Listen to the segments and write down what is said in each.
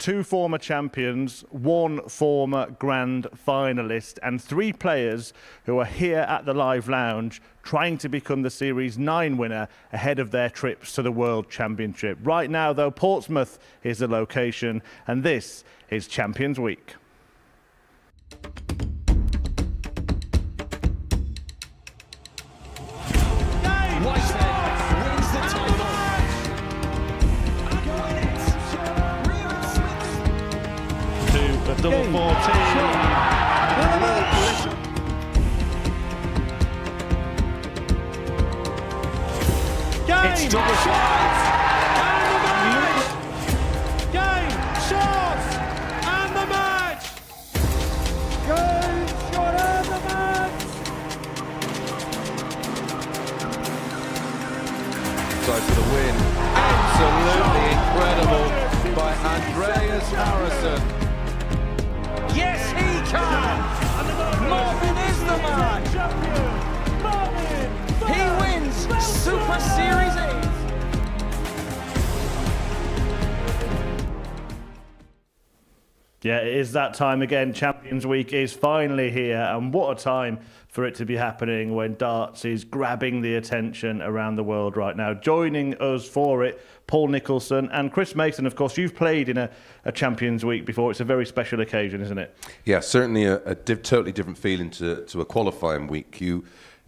2 former champions, 1 former grand finalist, and 3 players who are here at the Live Lounge trying to become the Series 9 winner ahead of their trips to the World Championship. Right now, though, Portsmouth is the location, and this is Champions Week. Double 14. It's double shots and the match. Game, shots and the match. Game, shot and the match. So for the win, absolutely incredible by Andreas Harrison. Yes, he can! Marvin is the man! He wins Super Series 8! Yeah, it is that time again. Champions Week is finally here, and what a time for it to be happening when darts is grabbing the attention around the world right now. Joining us for it, Paul Nicholson and Chris Mason. Of course, you've played in a Champions Week before. It's a very special occasion, isn't it? Yeah, certainly a totally different feeling to a qualifying week. You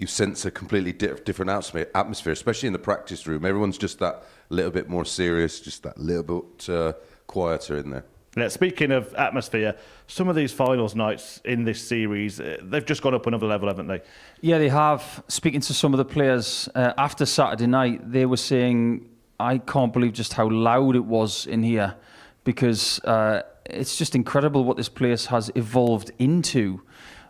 sense a completely different atmosphere, especially in the practice room. Everyone's just that little bit more serious, just that little bit quieter in there. Yeah, speaking of atmosphere, some of these finals nights in this series, they've just gone up another level, haven't they? Yeah, they have. Speaking to some of the players after Saturday night, they were saying, I can't believe just how loud it was in here, because it's just incredible what this place has evolved into.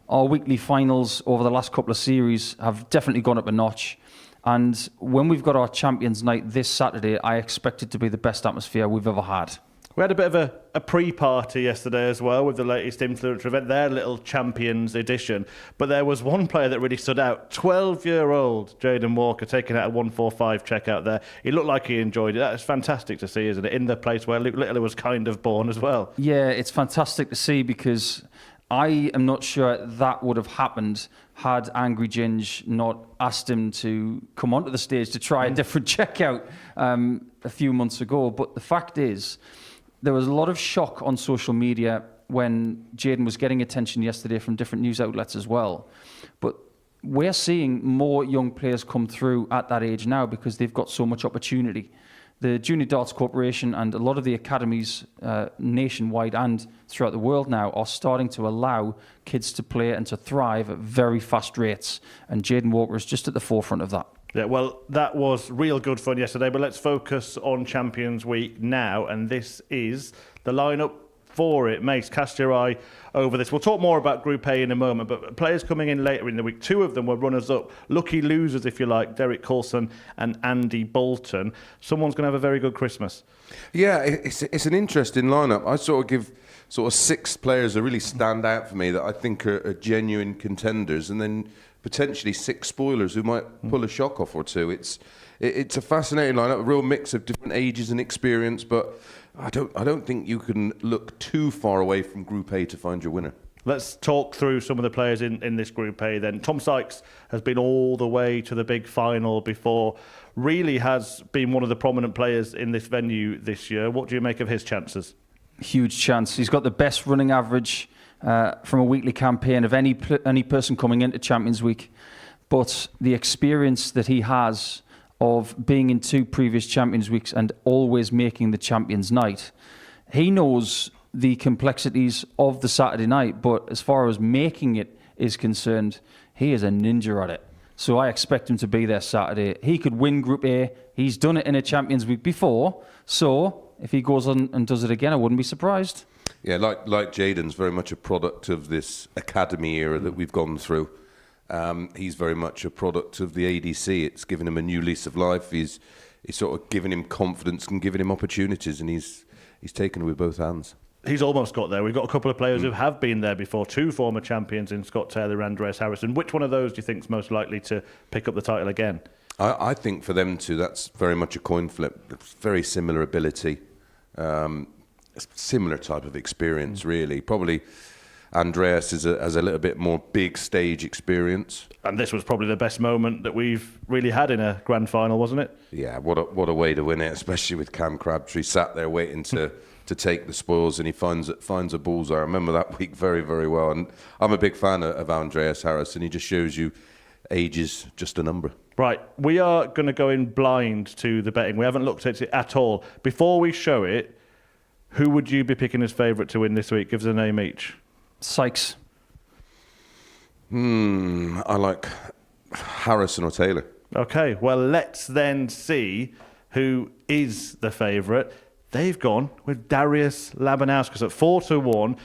Our weekly finals over the last couple of series have definitely gone up a notch. And when we've got our Champions Night this Saturday, I expect it to be the best atmosphere we've ever had. We had a bit of a pre-party yesterday as well with the latest influencer event, their little Champions edition. But there was one player that really stood out, 12-year-old Jaden Walker, taking out a 145 checkout there. He looked like he enjoyed it. That is fantastic to see, isn't it? In the place where Luke Little was kind of born as well. Yeah, it's fantastic to see, because I am not sure that would have happened had Angry Ginge not asked him to come onto the stage to try a different checkout a few months ago. But the fact is, there was a lot of shock on social media when Jaden was getting attention yesterday from different news outlets as well. But we're seeing more young players come through at that age now because they've got so much opportunity. The Junior Darts Corporation and a lot of the academies nationwide and throughout the world now are starting to allow kids to play and to thrive at very fast rates. And Jaden Walker is just at the forefront of that. Yeah, well, that was real good fun yesterday, but let's focus on Champions Week now, and this is the lineup for it. Mace, cast your eye over this. We'll talk more about Group A in a moment, but players coming in later in the week, 2 of them were runners-up, lucky losers, if you like, Derek Coulson and Andy Bolton. Someone's going to have a very good Christmas. Yeah, it's an interesting lineup. I sort of give 6 players that really stand out for me that I think are genuine contenders, and then potentially 6 spoilers who might pull a shock off or 2. It's a fascinating lineup, a real mix of different ages and experience, but I don't think you can look too far away from Group A to find your winner. Let's talk through some of the players in this Group A then. Tom Sykes has been all the way to the big final before, really has been one of the prominent players in this venue this year. What do you make of his chances? Huge chance. He's got the best running average from a weekly campaign of any person coming into Champions Week. But the experience that he has of being in 2 previous Champions Weeks and always making the Champions Night, he knows the complexities of the Saturday night, but as far as making it is concerned, he is a ninja at it. So I expect him to be there Saturday. He could win Group A. He's done it in a Champions Week before, so if he goes on and does it again, I wouldn't be surprised. Yeah, like Jaden's very much a product of this academy era that we've gone through. He's very much a product of the ADC. It's given him a new lease of life. He's sort of given him confidence and given him opportunities, and he's taken it with both hands. He's almost got there. We've got a couple of players who have been there before, 2 former champions in Scott Taylor and Andreas Harrison. Which one of those do you think is most likely to pick up the title again? I think for them two, that's very much a coin flip. It's very similar ability. similar type of experience, really. Probably Andreas has a little bit more big stage experience. And this was probably the best moment that we've really had in a grand final, wasn't it? Yeah, what a way to win it, especially with Cam Crabtree sat there waiting to take the spoils, and he finds a bullseye. I remember that week very, very well. And I'm a big fan of Andreas Harris, and he just shows you age is just a number. Right, we are going to go in blind to the betting. We haven't looked at it at all. Before we show it, who would you be picking as favourite to win this week? Give us a name each. Sykes. I like Harrison or Taylor. Okay, well, let's then see who is the favourite. They've gone with Darius Labanauskas at 4-1.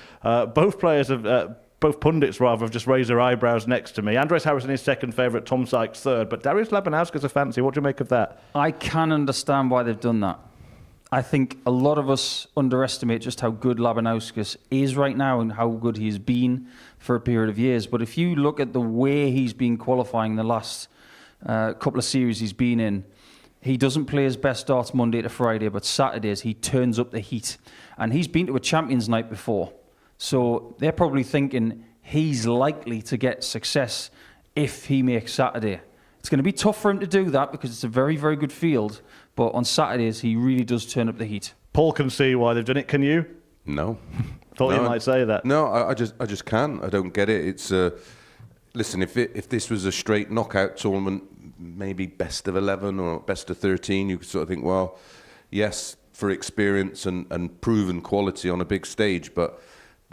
Both pundits have just raised their eyebrows next to me. Andres Harrison is second favourite, Tom Sykes third, but Darius Labanauskas a fancy. What do you make of that? I can understand why they've done that. I think a lot of us underestimate just how good Labanauskas is right now and how good he's been for a period of years. But if you look at the way he's been qualifying the last couple of series he's been in, he doesn't play his best darts Monday to Friday, but Saturdays he turns up the heat. And he's been to a Champions Night before. So they're probably thinking he's likely to get success if he makes Saturday. It's going to be tough for him to do that because it's a very, very good field. But on Saturdays, he really does turn up the heat. Paul can see why they've done it. Can you? No. Thought you might say that. No, I just can't. I don't get it. It's listen. If this was a straight knockout tournament, maybe best of 11 or best of 13, you could sort of think, well, yes, for experience and proven quality on a big stage, but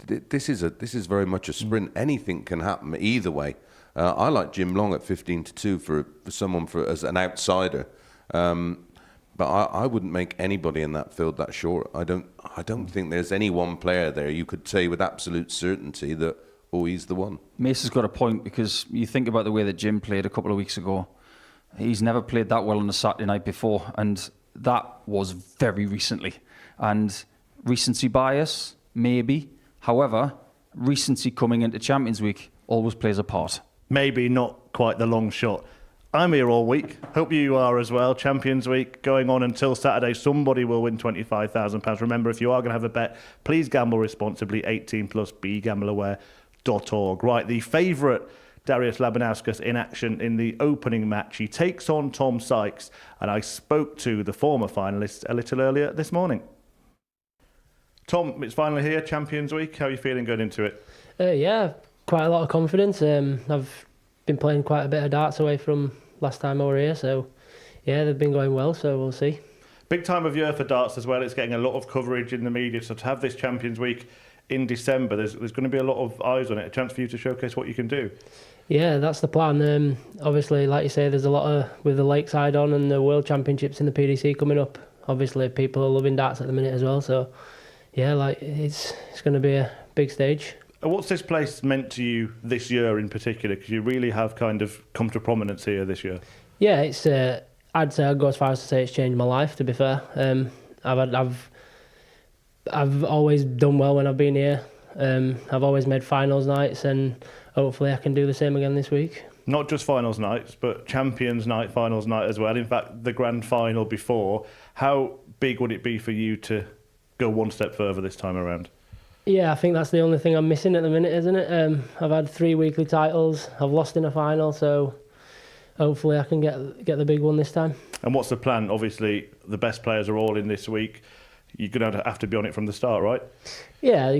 this is very much a sprint. Anything can happen either way. I like Jim Long at 15-2 for someone as an outsider. But I wouldn't make anybody in that field that sure. I don't think there's any one player there you could say with absolute certainty that, oh, he's the one. Mace has got a point because you think about the way that Jim played a couple of weeks ago. He's never played that well on a Saturday night before, and that was very recently. And recency bias, maybe. However, recency coming into Champions Week always plays a part. Maybe not quite the long shot. I'm here all week. Hope you are as well. Champions Week going on until Saturday. Somebody will win £25,000. Remember, if you are going to have a bet, please gamble responsibly. 18+, begambleaware.org. Right, the favourite Darius Labanauskas in action in the opening match. He takes on Tom Sykes, and I spoke to the former finalist a little earlier this morning. Tom, it's finally here, Champions Week. How are you feeling going into it? Yeah, quite a lot of confidence. I've been playing quite a bit of darts away from last time I were here, so yeah, they've been going well, so we'll see. Big time of year for darts as well. It's getting a lot of coverage in the media, so to have this Champions Week in December, there's going to be a lot of eyes on it, a chance for you to showcase what you can do. Yeah, that's the plan. Obviously, like you say, there's a lot of, with the Lakeside on and the World Championships in the PDC coming up, obviously people are loving darts at the minute as well, so yeah, like it's going to be a big stage. What's this place meant to you this year in particular? Because you really have kind of come to prominence here this year. Yeah, it's. I'd say I'd go as far as to say it's changed my life. To be fair, I've always done well when I've been here. I've always made finals nights, and hopefully I can do the same again this week. Not just finals nights, but Champions Night, finals night as well. In fact, the grand final before. How big would it be for you to go one step further this time around? Yeah, I think that's the only thing I'm missing at the minute, isn't it? I've had 3 weekly titles. I've lost in a final, so hopefully I can get the big one this time. And what's the plan? Obviously, the best players are all in this week. You're going to have to be on it from the start, right? Yeah,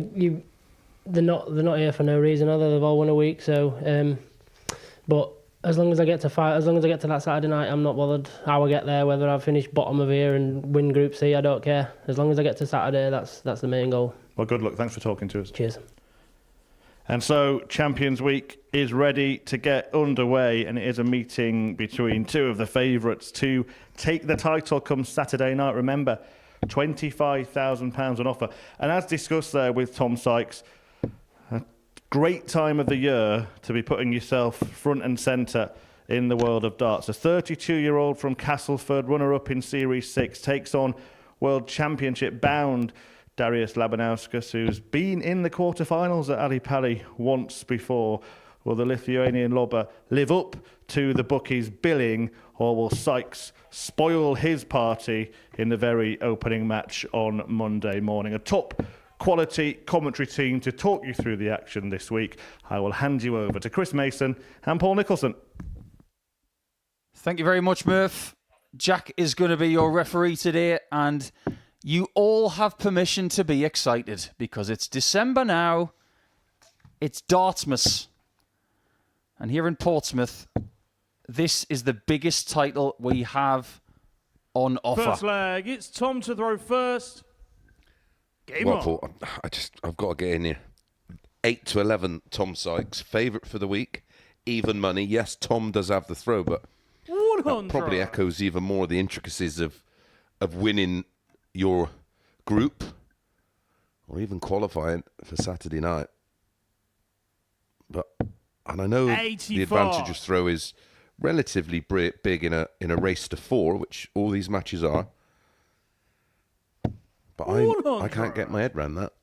they're not here for no reason other. They've all won a week, so. But as long as I get to that Saturday night, I'm not bothered how I get there. Whether I finish bottom of here and win Group C, I don't care. As long as I get to Saturday, that's the main goal. Well, good luck. Thanks for talking to us. Cheers. And so Champions Week is ready to get underway, and it is a meeting between two of the favourites to take the title come Saturday night. Remember, £25,000 on offer. And as discussed there with Tom Sykes, a great time of the year to be putting yourself front and centre in the world of darts. A 32-year-old from Castleford, runner-up in Series 6, takes on World Championship bound Darius Labanauskas, who's been in the quarterfinals at Ali Pali once before. Will the Lithuanian lobber live up to the bookies' billing, or will Sykes spoil his party in the very opening match on Monday morning? A top quality commentary team to talk you through the action this week. I will hand you over to Chris Mason and Paul Nicholson. Thank you very much, Murph. Jack is going to be your referee today, and you all have permission to be excited because it's December now. It's Dartmouth. And here in Portsmouth, this is the biggest title we have on offer. First leg, it's Tom to throw first. Game on. Paul, I've got to get in here. 8-11, Tom Sykes, favourite for the week. Even money. Yes, Tom does have the throw, but that probably echoes even more the intricacies of winning your group or even qualifying for Saturday night. And I know 85. the advantage of throw is relatively big in a race to 4, which all these matches are. But I can't get my head around that.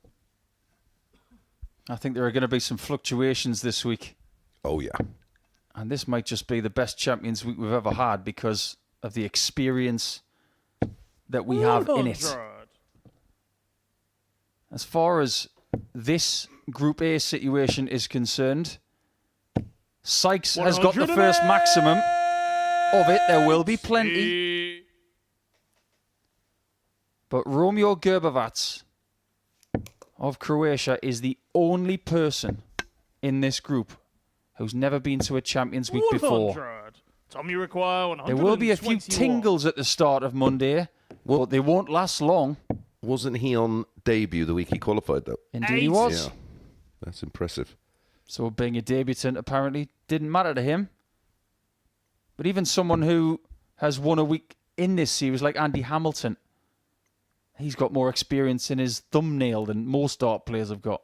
I think there are going to be some fluctuations this week. Oh, yeah. And this might just be the best Champions Week we've ever had because of the experience that we have in it. As far as this Group A situation is concerned, Sykes has got the first maximum of it. There will be plenty. But Romeo Grbavac of Croatia is the only person in this group who's never been to a Champions Week before. Tom, you require 121. There will be a few tingles at the start of Monday, but they won't last long. Wasn't he on debut the week he qualified, though? Indeed he was. Yeah, that's impressive. So being a debutant apparently didn't matter to him. But even someone who has won a week in this series, like Andy Hamilton, he's got more experience in his thumbnail than most dart players have got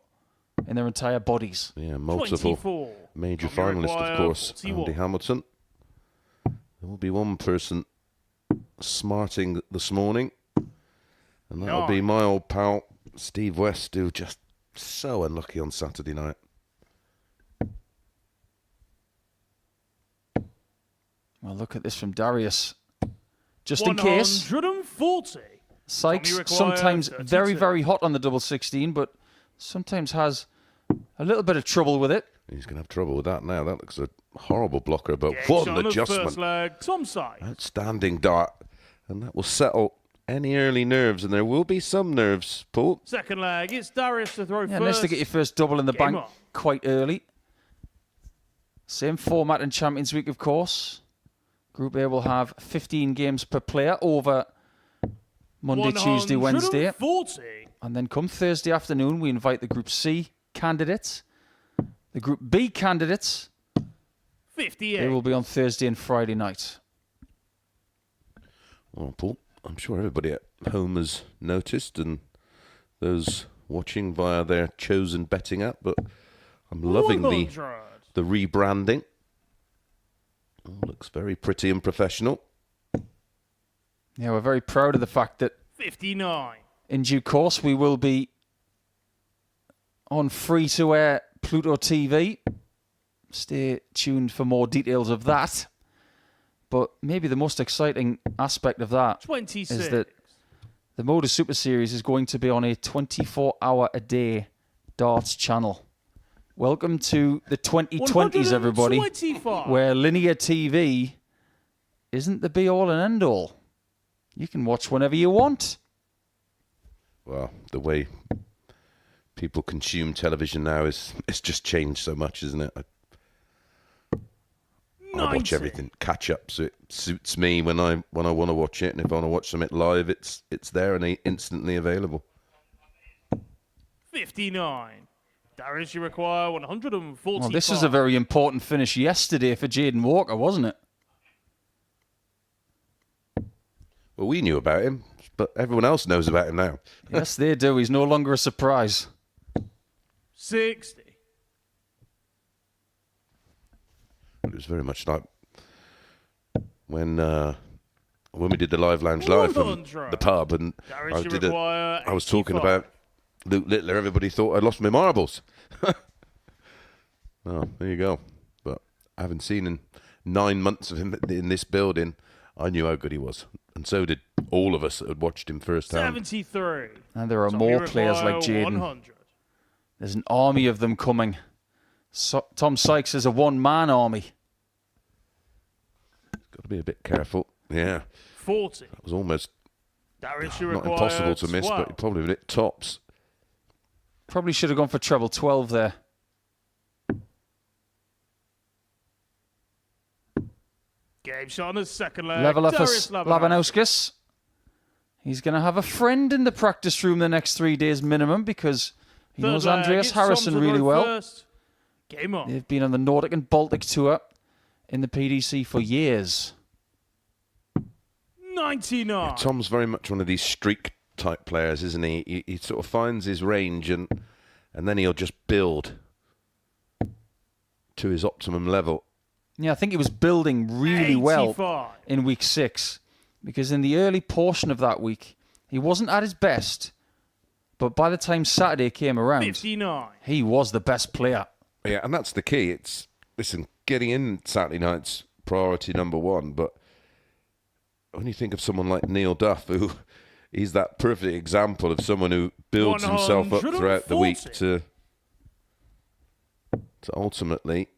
in their entire bodies. Yeah, multiple 24. major finalist, of course, 41. Andy Hamilton. There will be one person smarting this morning, and that'll be my old pal, Steve West, who just so unlucky on Saturday night. Well, look at this from Darius. Just in case, 140. Sykes sometimes very, very hot on the double 16, but sometimes has a little bit of trouble with it. He's going to have trouble with that now. That looks a horrible blocker, but Game what on an the adjustment. First leg, Tom Sykes. Outstanding dart. And that will settle any early nerves, and there will be some nerves, Paul. Second leg, it's Darius to throw first. Unless they get your first double in the Game bank on. quite early. Same format in Champions Week, of course. Group A will have 15 games per player over Monday, Tuesday, Wednesday. 140. And then come Thursday afternoon, we invite the Group C candidates. The Group B candidates, 58. they will be on Thursday and Friday night. Well, Paul, I'm sure everybody at home has noticed, and those watching via their chosen betting app, but I'm loving the 100. rebranding. Oh, looks very pretty and professional. Yeah, we're very proud of the fact that 59. in due course we will be on free-to-air Pluto TV. Stay tuned for more details of that. But maybe the most exciting aspect of that 26. is that the Modus Super Series is going to be on a 24-hour-a-day darts channel. Welcome to the 2020s, everybody, 125. where linear TV isn't the be-all and end-all. You can watch whenever you want. Well, the way people consume television now it's just changed so much, isn't it? I watch 90. everything catch up, so it suits me when I want to watch it, and if I want to watch something live, it's there and instantly available. 59. Darius, you require 140. Well, this is a very important finish yesterday for Jaden Walker, wasn't it? Well, we knew about him, but everyone else knows about him now. Yes, they do. He's no longer a surprise. 60. It was very much like when we did the Live Lounge live from 100. the pub, and Darius, you require I was talking 85. about Luke Littler. Everybody thought I lost my marbles. Oh, there you go. I haven't seen in 9 months of him in this building, I knew how good he was. And so did all of us that had watched him firsthand. 73. And there are Tommy more players like require Jaden. 100. There's an army of them coming. Tom Sykes is a one-man army. Got to be a bit careful. Yeah, 40. that was almost Darius, you not require impossible to miss, 12. but probably a bit tops. Probably should have gone for treble 12 there. Game shot on his second leg. Level up for Darius Labanauskas. He's going to have a friend in the practice room the next 3 days minimum because he knows Third leg, Andreas it's Tom Harrison to really throw well. first. Game on. They've been on the Nordic and Baltic tour in the PDC for years. 99. Tom's very much one of these streak type players, isn't he? He sort of finds his range and then he'll just build to his optimum level. Yeah, I think he was building really well 85. in week 6 because in the early portion of that week, he wasn't at his best, but by the time Saturday came around, 59. he was the best player. Yeah, and that's the key. Listen, getting in Saturday night's priority number one, but when you think of someone like Neil Duff, who he's that perfect example of someone who builds himself up throughout the week to ultimately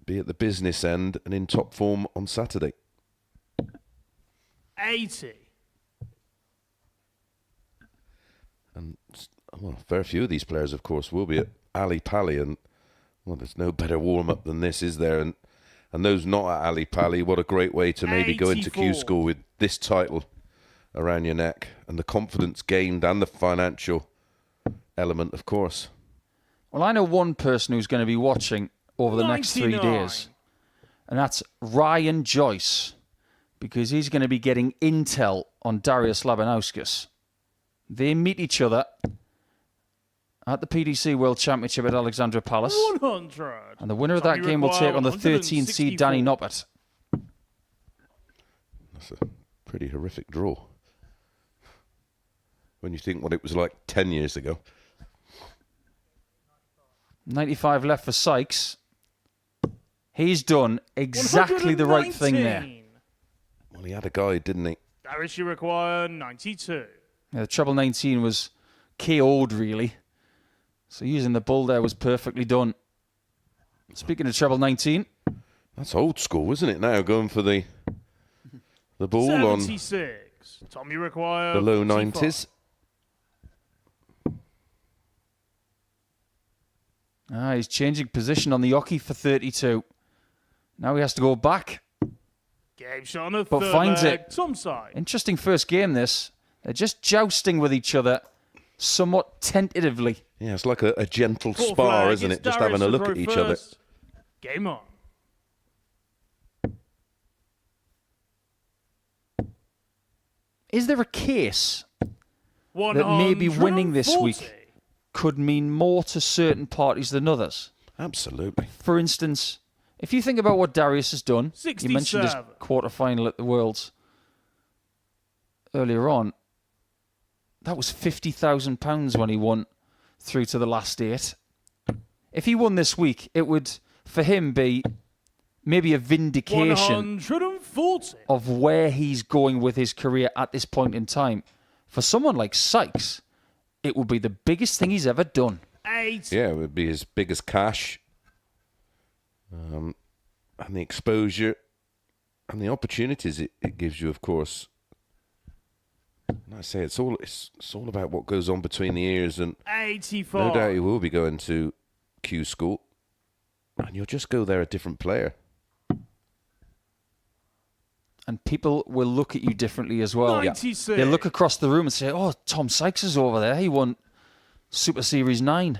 be at the business end and in top form on Saturday. 80. And well, a fair few of these players, of course, will be at Ali Pali, and well, there's no better warm-up than this, is there? And those not at Ali Pali, what a great way to maybe go into 84. Q School with this title around your neck and the confidence gained and the financial element, of course. Well, I know one person who's going to be watching over the next 3 99. days, and that's Ryan Joyce, because he's going to be getting intel on Darius Labanauskas. They meet each other at the PDC World Championship at Alexandra Palace, 100. and the winner of that Tommy game will require take on the 13th seed Danny 164. Noppert. That's a pretty horrific draw when you think what it was like 10 years ago. 95 left for Sykes. He's done exactly the right thing there. 119. Well, he had a guide, didn't he? Darius, you require 92. Yeah, the treble 19 was KO'd, really. So using the bull there was perfectly done. Speaking of treble 19, That's old school, isn't it, now, going for the ball on 76. Tommy require the low 45. 90s. he's changing position on the hockey for 32. Now he has to go back. Game shot on a But third finds leg. it. Tom side. Interesting first game, this. They're just jousting with each other somewhat tentatively. Yeah, it's like a gentle Fourth spar, leg, isn't it's it? Just Darius having a to look throw at each other. first. Game on. Is there a case that maybe winning this 140. week could mean more to certain parties than others? Absolutely. For instance, if you think about what Darius has done, you mentioned his 67. quarter-final at the Worlds earlier on. That was £50,000 when he won through to the last 8. If he won this week, it would, for him, be maybe a vindication 140. of where he's going with his career at this point in time. For someone like Sykes, it would be the biggest thing he's ever done. 80. Yeah, it would be his biggest cash. And the exposure and the opportunities it gives you, of course. And I say it's all about what goes on between the ears, and 84. no doubt you will be going to Q School, and you'll just go there a different player. And people will look at you differently as well. 96. They look across the room and say, oh, Tom Sykes is over there. He won Super Series 9.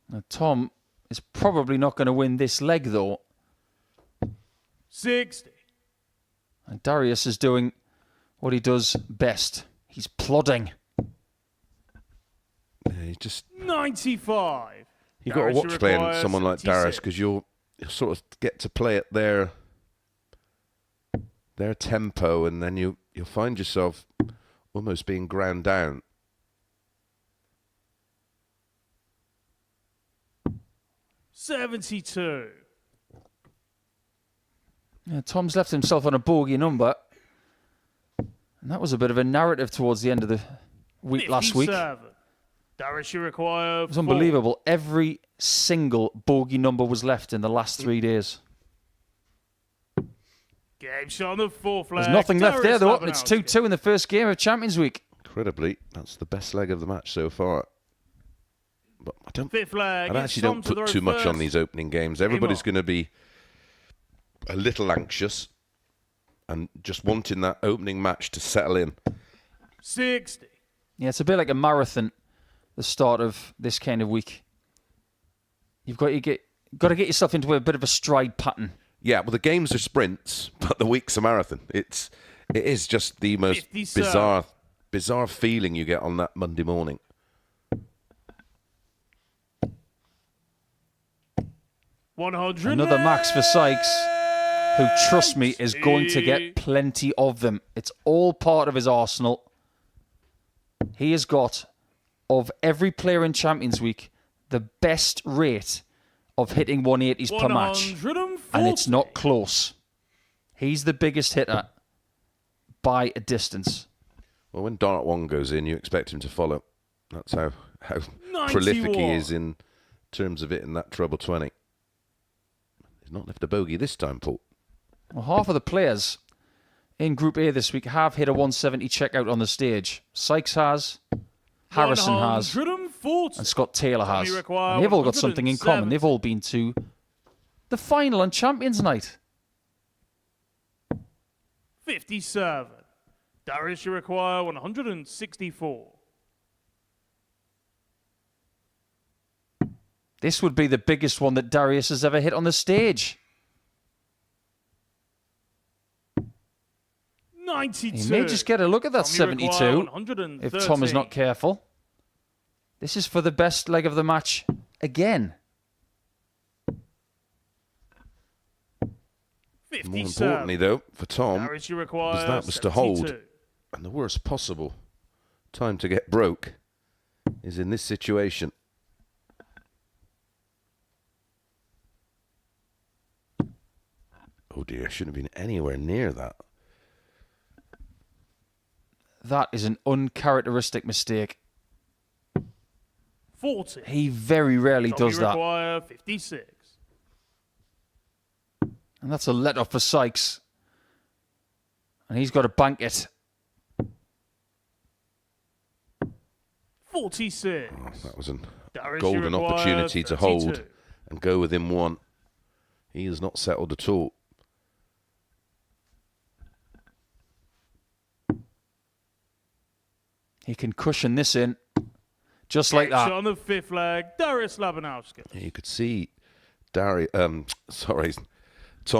Now, Tom is probably not going to win this leg, though. 60. And Darius is doing what he does best. He's plodding. Yeah, you just 95. you got to Darius, watch you playing require someone like 76. Darius, because you'll sort of get to play at their tempo, and then you'll find yourself almost being ground down. 72. Yeah, Tom's left himself on a bogey number. And that was a bit of a narrative towards the end of the week last week. 57. Darius, you require It was unbelievable. Every single bogey number was left in the last 3 days. Game shot on the fourth leg. There's nothing left there, though. Labanauskas. It's 2-2 in the first game of Champions Week. Incredibly, that's the best leg of the match so far. But Fifth leg. I actually don't put too much on these opening games. Everybody's going to be a little anxious and just wanting that opening match to settle in. 60. Yeah, it's a bit like a marathon, the start of this kind of week. You've got to get yourself into a bit of a stride pattern. Yeah, well, the games are sprints, but the week's a marathon. It is just the most 57. bizarre feeling you get on that Monday morning. Another max for Sykes, who, trust me, is going to get plenty of them. It's all part of his arsenal. He has got, of every player in Champions Week, the best rate of hitting 180s per match. And it's not close. He's the biggest hitter by a distance. Well, when Dart 1 goes in, you expect him to follow. That's how prolific he is in terms of hitting that treble 20. He's not left a bogey this time, Paul. Well, half of the players in Group A this week have hit a 170 checkout on the stage. Sykes has, Harrison has, and Scott Taylor has. And they've all got something in common. They've all been to the final on Champions Night. 57. Darius, you require 164. This would be the biggest one that Darius has ever hit on the stage. 92. He may just get a look at that 72 if Tom is not careful. This is for the best leg of the match again. 57. More importantly, though, for Tom, Darius, you require that was to 72. hold. And the worst possible time to get broke is in this situation. Oh dear, shouldn't have been anywhere near that. That is an uncharacteristic mistake. 40. He very rarely does that. Require 56. And that's a let-off for Sykes. And he's got to bank it. 46. Oh, that was a Darius, golden you require opportunity to 32. hold and go within one. He is not settled at all. He can cushion this in. Just like that. On the fifth leg, Darius Labanauskas. You could see Tom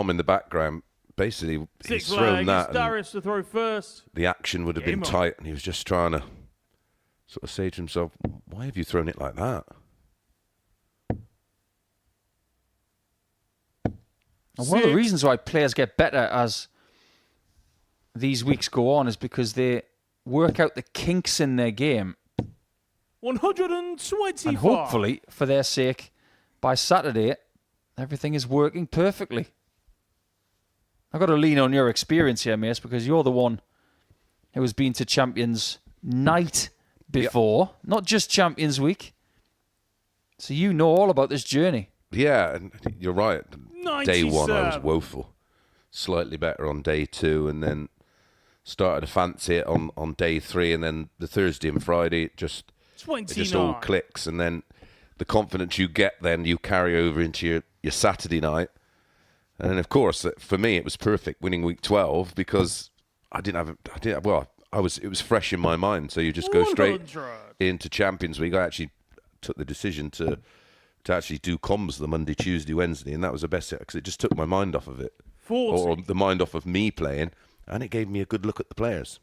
in the background. Basically, he's Sixth thrown leg, that. it's Darius to throw first. The action would have been tight, and he was just trying to sort of say to himself, why have you thrown it like that? And one of the reasons why players get better as these weeks go on is because they work out the kinks in their game. 125. And hopefully, for their sake, by Saturday, everything is working perfectly. I've got to lean on your experience here, Mace, because you're the one who has been to Champions Night before, not just Champions Week. So you know all about this journey. Yeah, and you're right. Day 1, I was 97. woeful. Slightly better on day 2, and then started to fancy it on day 3, and then the Thursday and Friday, it just all clicks, and then the confidence you get, then you carry over into your Saturday night. And then, of course, for me, it was perfect winning week 12 because it was fresh in my mind. So you just go straight 100. into Champions Week. I actually took the decision to actually do comms the Monday, Tuesday, Wednesday, and that was the best because it just took my mind off of it. 40. Or the mind off of me playing, and it gave me a good look at the players.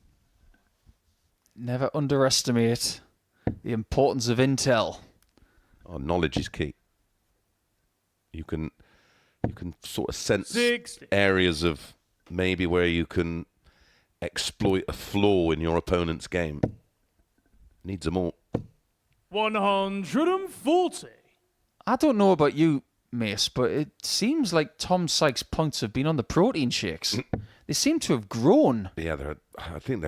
Never underestimate the importance of intel. Oh, knowledge is key. You can sort of sense 60. areas of maybe where you can exploit a flaw in your opponent's game. Needs them all. 140. I don't know about you, Mace, but it seems like Tom Sykes' points have been on the protein shakes. They seem to have grown. Yeah, I think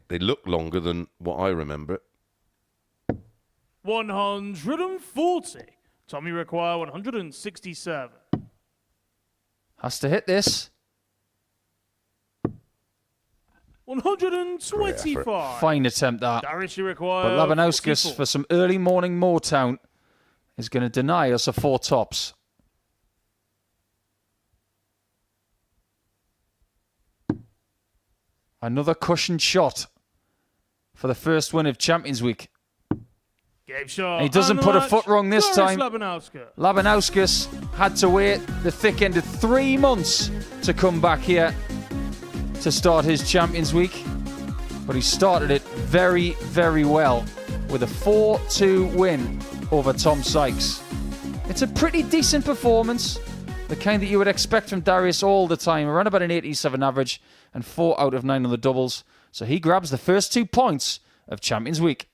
they look longer than what I remember. 140. Tommy require 167. Has to hit this. 125. Fine attempt, that. Darius, you require But Labanauskas, 44. for some early morning Motown, is going to deny us a 4 tops. Another cushioned shot for the first win of Champions Week. Game shot. And he doesn't And the put a match, foot wrong this Darius time. Labanauskas. Labanauskas had to wait the thick end of 3 months to come back here to start his Champions Week. But he started it very, very well with a 4-2 win over Tom Sykes. It's a pretty decent performance, the kind that you would expect from Darius all the time, around about an 87 average and 4 out of 9 on the doubles. So he grabs the first 2 points of Champions Week.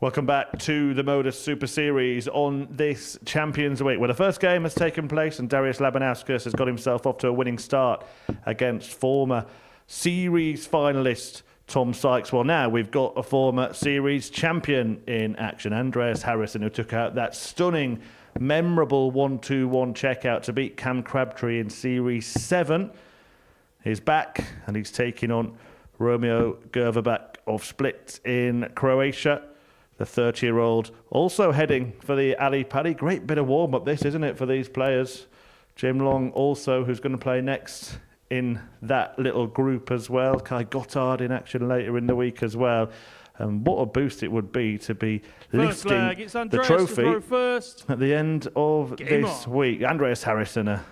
Welcome back to the Modus Super Series on this Champions Week, where the first game has taken place and Darius Labanauskas has got himself off to a winning start against former series finalist Tom Sykes. Well, now we've got a former series champion in action, Andreas Harrison, who took out that stunning, memorable 1-2-1 checkout to beat Cam Crabtree in Series 7. He's back and he's taking on Romeo Grbavac of Split in Croatia. The 30-year-old also heading for the Ali Paddy. Great bit of warm-up this, isn't it, for these players? Jim Long also, who's going to play next in that little group as well. Kai Gottard in action later in the week as well. And what a boost it would be to be First lifting leg, it's Andreas the to trophy throw first. at the end of Game this on. week. Andreas Harrison, a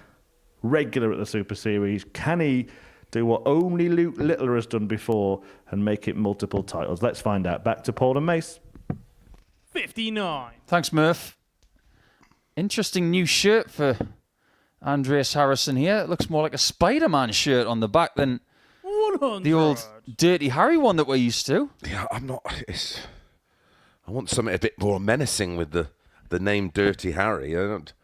regular at the Super Series. Can he do what only Luke Littler has done before and make it multiple titles? Let's find out. Back to Paul and Mace. 59. Thanks, Murph. Interesting new shirt for Andreas Harrison here. It looks more like a Spider-Man shirt on the back than 100. the old Dirty Harry one that we're used to. Yeah, I want something a bit more menacing with the name Dirty Harry. I don't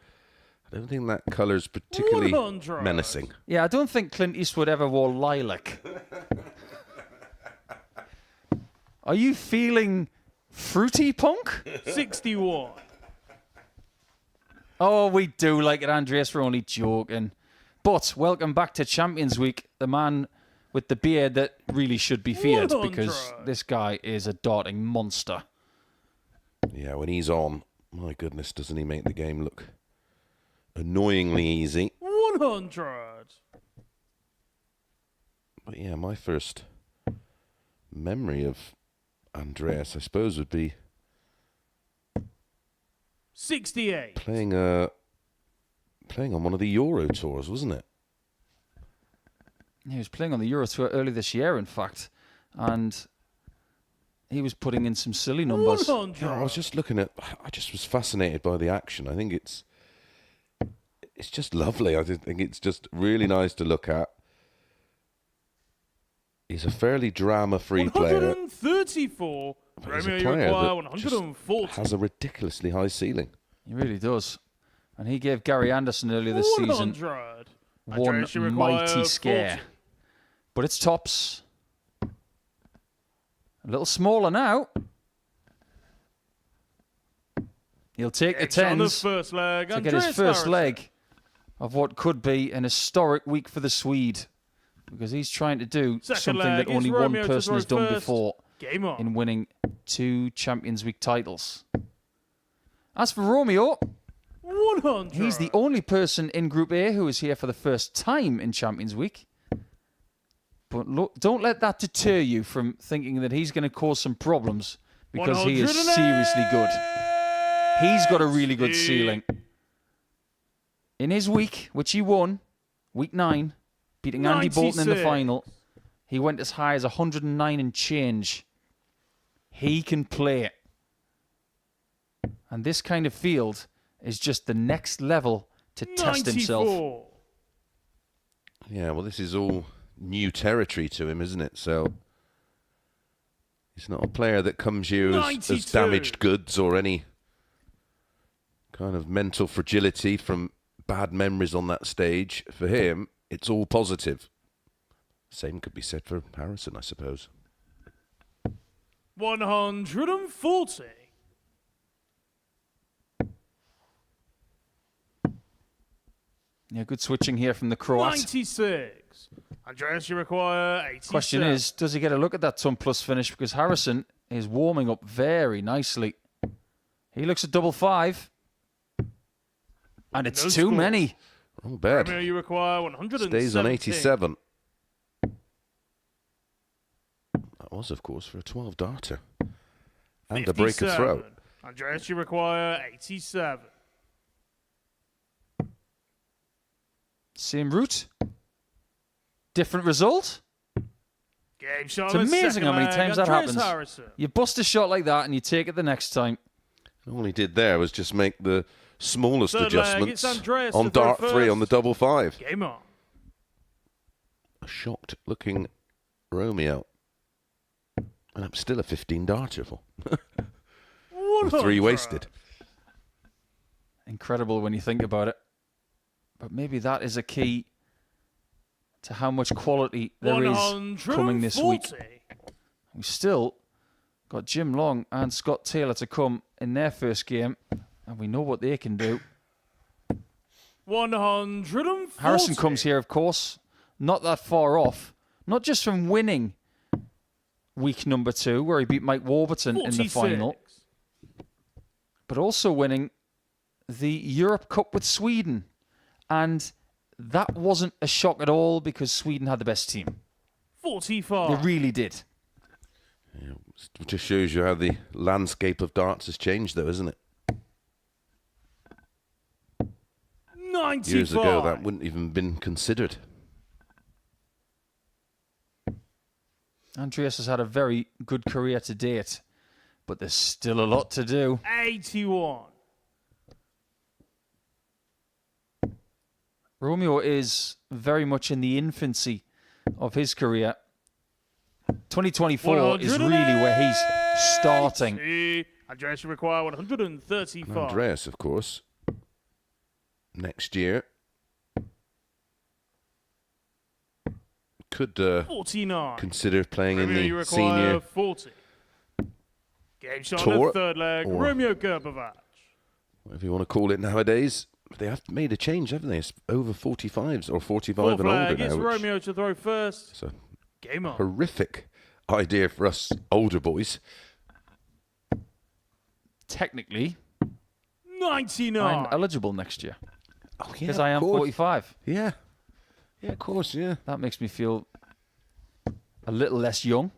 think that colour's particularly 100. menacing. Yeah, I don't think Clint Eastwood ever wore lilac. Are you feeling fruity, punk? 61. Oh, we do like it, Andreas. We're only joking. But welcome back to Champions Week. The man with the beard that really should be feared 100. because this guy is a darting monster. Yeah, when he's on, my goodness, doesn't he make the game look annoyingly easy? 100. But yeah, my first memory of Andreas, I suppose, would be 68. playing on one of the Euro tours, wasn't it? He was playing on the Euro Tour early this year, in fact, and he was putting in some silly numbers. 100. Yeah, I was just looking at. I just was fascinated by the action. I think it's just lovely. I just think it's just really nice to look at. He's a fairly drama-free player. 134. But he's a Romeo, you player require that 140. has a ridiculously high ceiling. He really does. And he gave Gary Anderson earlier this season 100. one Andreas, you require mighty scare. 40. But it's tops. A little smaller now. He'll take the It's on the tens first leg. to get his Andreas first Harrison. leg of what could be an historic week for the Swede. Because he's trying to do Second something leg that is only Romeo one to person throw has done first. before Game on. in winning 2 Champions Week titles. As for Romeo, 100. he's the only person in Group A who is here for the first time in Champions Week. But look, don't let that deter you from thinking that he's going to cause some problems because he is seriously good. He's got a really good ceiling. In his week, which he won, week 9, beating Andy Bolton in the 96. final, he went as high as 109 and change. He can play it. And this kind of field is just the next level to test himself. 94. Yeah, well, this is all new territory to him, isn't it? So he's not a player that comes here as 92. damaged goods or any kind of mental fragility from bad memories on that stage. For him, it's all positive. Same could be said for Harrison, I suppose. 140. Yeah, good switching here from the Croat. 96. Andreas, you require 87. Question is, does he get a look at that ton plus finish? Because Harrison is warming up very nicely. He looks at double 5. And it's No too score. many. Wrong bed. Romeo, you require 117. Stays on 87. That was, of course, for a 12-darter. And a break of throw. 57. Andreas, you require 87. Same route. Different result. Game shot. It's on the amazing second how many leg. times that Andreas happens. Harrison. You bust a shot like that and you take it the next time. All he did there was just make the smallest Third leg, adjustments it's Andreas on to throw dart 3 first. on the double 5. Game on. A shocked-looking Romeo. And I'm still a 15-darter for 100. 3 wasted. Incredible when you think about it. But maybe that is a key to how much quality there is coming this week. 140. We still got Jim Long and Scott Taylor to come in their first game, and we know what they can do. 140. Harrison comes here, of course, not that far off, not just from winning week number 2, where he beat Mike Warburton in the 46. final, but also winning the Europe Cup with Sweden. And that wasn't a shock at all because Sweden had the best team. 45. They really did. It just shows you how the landscape of darts has changed, though, isn't it? 95. Years ago, that wouldn't even been considered. Andreas has had a very good career to date, but there's still a lot to do. 81. Romeo is very much in the infancy of his career. 2024 is really where he's starting. Andreas should require 135. And Andreas, of course, next year could 49. consider playing in Romeo, you the require senior 40. Game shot tour, on the third leg. or- Romeo Grbavac. whatever you want to call it nowadays. They have made a change, haven't they? It's over 45s or 45 Fourth and older leg. now. It's which Romeo to throw first. is a Game on. horrific idea for us older boys. Technically, 99. I'm eligible next year Oh, yeah, because I am 45. Yeah. Yeah, of course, yeah. That makes me feel a little less young.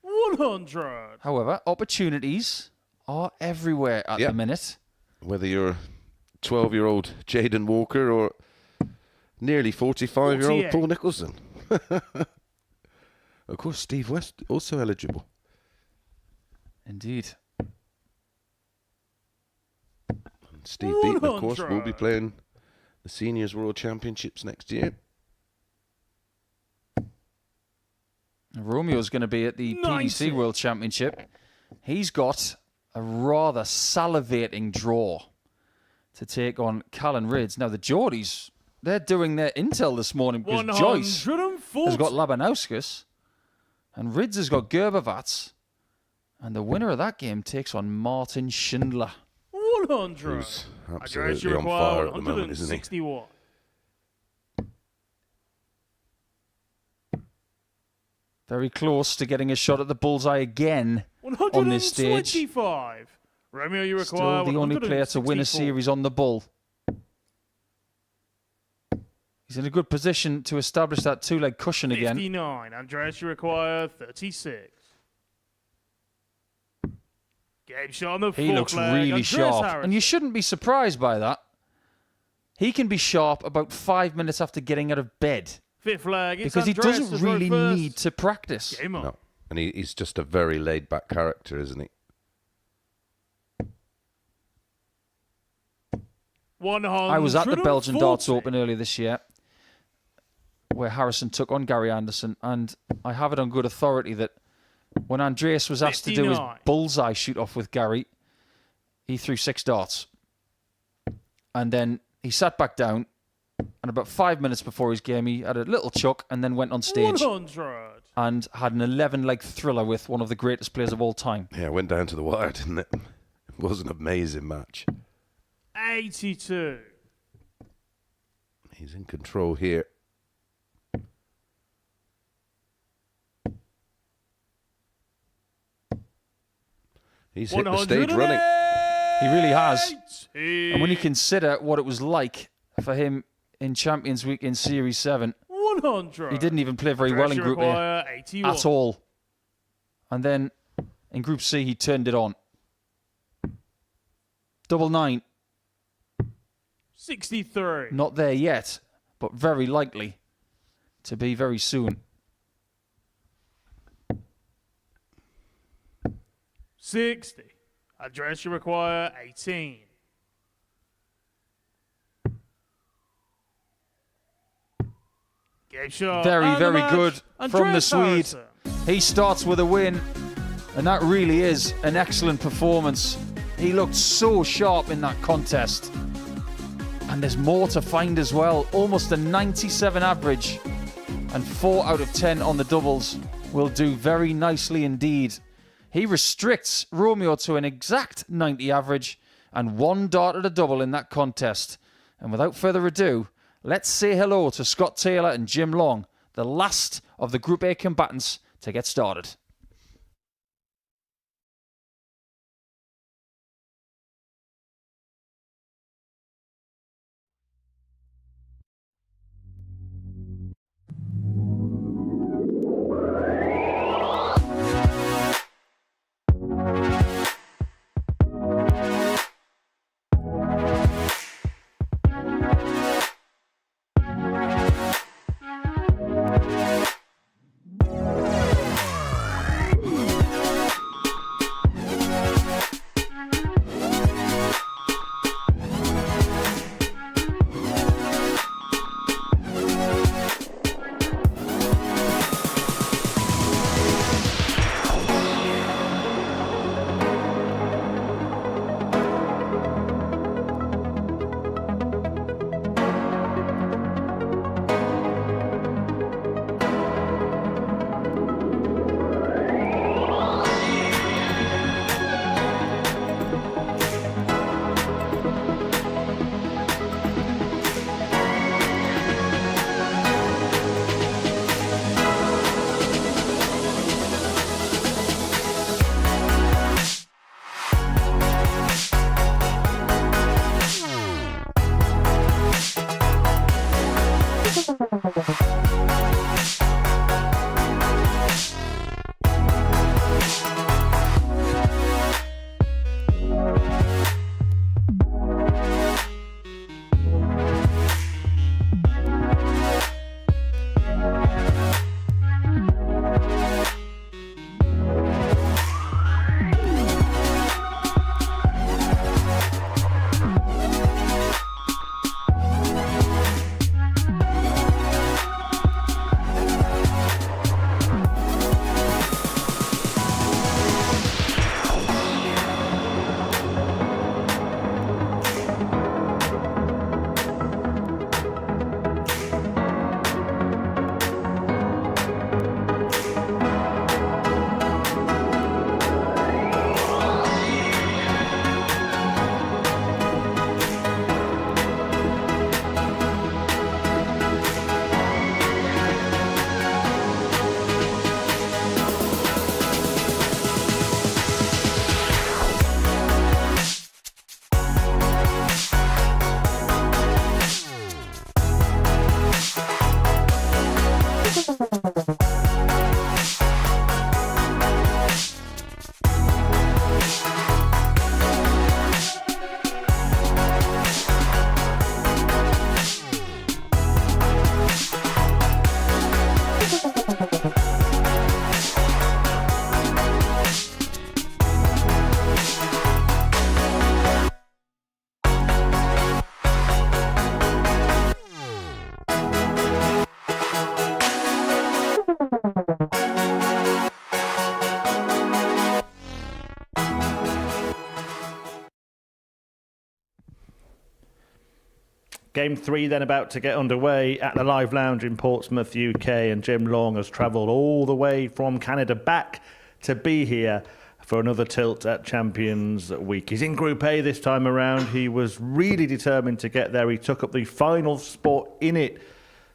100. However, opportunities are everywhere at Yeah. the minute. Whether you're 12-year-old Jaden Walker or nearly 45-year-old 48. Paul Nicholson. Of course, Steve West also eligible. Indeed. And Steve Beaton, of course, will be 100. playing the Seniors World Championships next year. Romeo's going to be at the 90. PDC World Championship. He's got a rather salivating draw to take on Callan Rids. Now, the Geordies, they're doing their intel this morning because Joyce 140. has got Labanauskas and Rids has got Grbavac. And the winner of that game takes on Martin Schindler. 100. Who's Andreas absolutely should on require fire at the moment, isn't he? 161. Very close to getting a shot at the bullseye again on this stage. 125. Romeo, you require Still the only player to win a 164. series on the bull. He's in a good position to establish that two-leg cushion again. 59. Andreas, you require 36. Game shot on the He fourth looks leg. really Andreas sharp. Harris. And you shouldn't be surprised by that. He can be sharp about 5 minutes after getting out of bed Fifth leg. It's because he Andreas doesn't to throw really first. need to practice. Game on. No. And he's just a very laid-back character, isn't he? 100. I was at the Belgian Darts Open earlier this year where Harrison took on Gary Anderson, and I have it on good authority that when Andreas was asked to do his 59. bullseye shoot-off with Gary, he threw 6 darts. And then he sat back down, and about 5 minutes before his game, he had a little chuck and then went on stage 100. and had an 11-leg thriller with one of the greatest players of all time. Yeah, it went down to the wire, didn't it? It was an amazing match. 82. He's in control here. He's hit the stage running. He really has. 180. And when you consider what it was like for him in Champions Week in Series 7, 100. he didn't even play very well in Group A require 81. at all. And then in Group C, he turned it on. 99. 63. Not there yet, but very likely to be very soon. 60. Address you require 18. Game shot. Very, and the very match, good from the Andreas Swede. Harrison. He starts with a win, and that really is an excellent performance. He looked so sharp in that contest. And there's more to find as well. Almost a 97 average, and 4 out of 10 on the doubles will do very nicely indeed. He restricts Romeo to an exact 90 average and 1 dart at a double in that contest. And without further ado, let's say hello to Scott Taylor and Jim Long, the last of the Group A combatants to get started. Game 3 then about to get underway at the Live Lounge in Portsmouth, UK, and Jim Long has travelled all the way from Canada back to be here for another tilt at Champions Week. He's in Group A this time around. He was really determined to get there. He took up the final spot in it.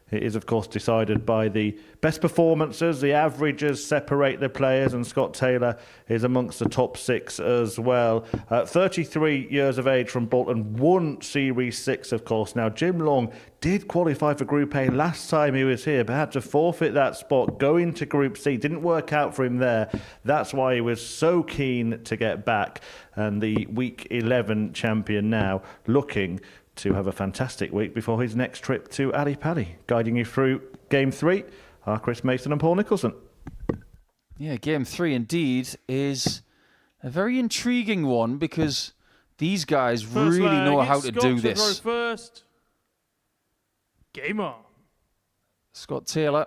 It is, of course, decided by the best performances. The averages separate the players, and Scott Taylor is amongst the top 6 as well. 33 years of age from Bolton, won Series 6, of course. Now, Jim Long did qualify for Group A last time he was here, but had to forfeit that spot, go into Group C. Didn't work out for him there. That's why he was so keen to get back. And the Week 11 champion now looking to have a fantastic week before his next trip to Ali Pali. Guiding you through Game 3 are Chris Mason and Paul Nicholson. Yeah, Game 3 indeed is a very intriguing one because these guys First really leg, know how it's to Scott do to this. throw first. Game on. Scott Taylor,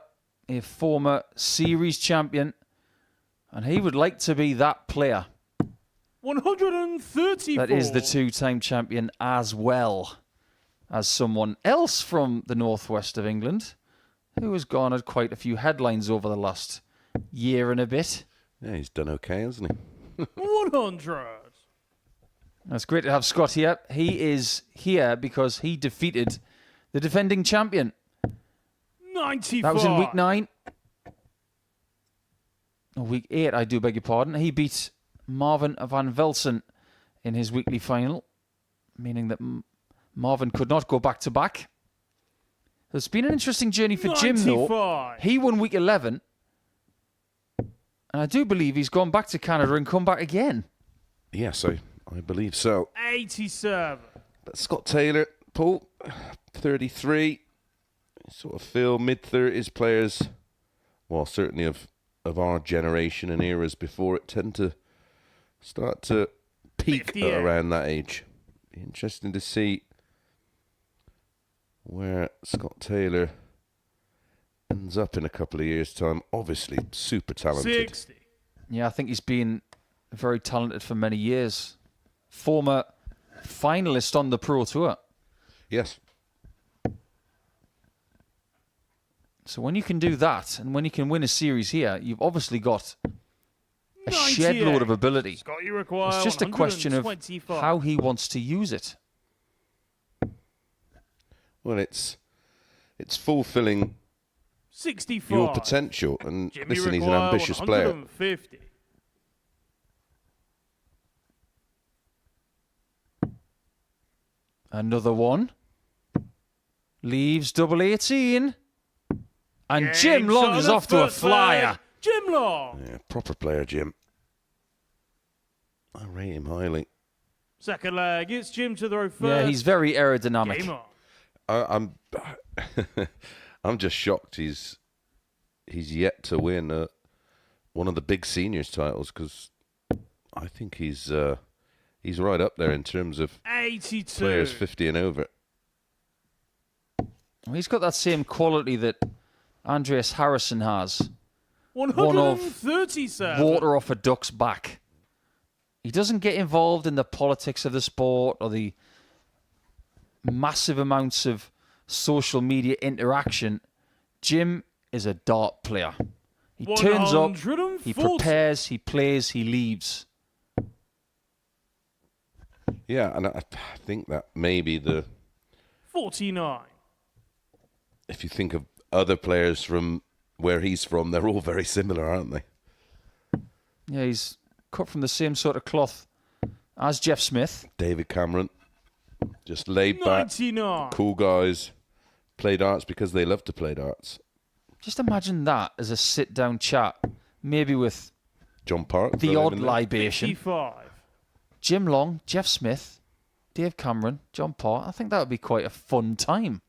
a former series champion, and he would like to be that player. 134. That is the 2-time champion, as well as someone else from the northwest of England who has garnered quite a few headlines over the last year and a bit. Yeah, he's done okay, hasn't he? 100. It's great to have Scott here. He is here because he defeated the defending champion. 95. That was in week 9. week 8, I do beg your pardon. He beat Marvin van Velsen in his weekly final, meaning that Marvin could not go back-to-back. It's been an interesting journey for Jim, though. 95. He won week 11, and I do believe he's gone back to Canada and come back again. Yes, I believe so. 87. But Scott Taylor, Paul, 33. Sort of feel mid-30s players, well, certainly of our generation and eras before it, tend to start to peak 58. at around that age. Be interesting to see where Scott Taylor ends up in a couple of years' time. Obviously, super talented. 60. Yeah, I think he's been very talented for many years. Former finalist on the Pro Tour. Yes. So when you can do that, and when you can win a series here, you've obviously got a shed 98. load of ability. Scott, you require It's just a question of 125. how he wants to use it. Well, it's fulfilling 65. your potential. And Jimmy listen, he's an require ambitious player. 150. Another one. Leaves double 18. And Game Jim Long shot is on the off to a first flyer. leg. Jim Long. Yeah, proper player, Jim. I rate him highly. Second leg. It's Jim to throw first. Yeah, he's very Game aerodynamic. on. I'm just shocked he's yet to win one of the big seniors titles, because I think he's right up there in terms of 82. players 50 and over. Well, he's got that same quality that Andreas Harrison has. 137. Water off a duck's back. He doesn't get involved in the politics of the sport or the massive amounts of social media interaction. Jim is a dart player. He turns up, he 140. prepares, he plays, he leaves. Yeah, and I think that maybe 49. if you think of other players from where he's from, they're all very similar, aren't they? Yeah, he's cut from the same sort of cloth as Jeff Smith. David Cameron, just laid back, 99. cool guys, play darts because they love to play darts. Just imagine that as a sit-down chat, maybe with John Park, the throw odd him in there. libation. 55. Jim Long, Jeff Smith, Dave Cameron, John Parr. I think that would be quite a fun time.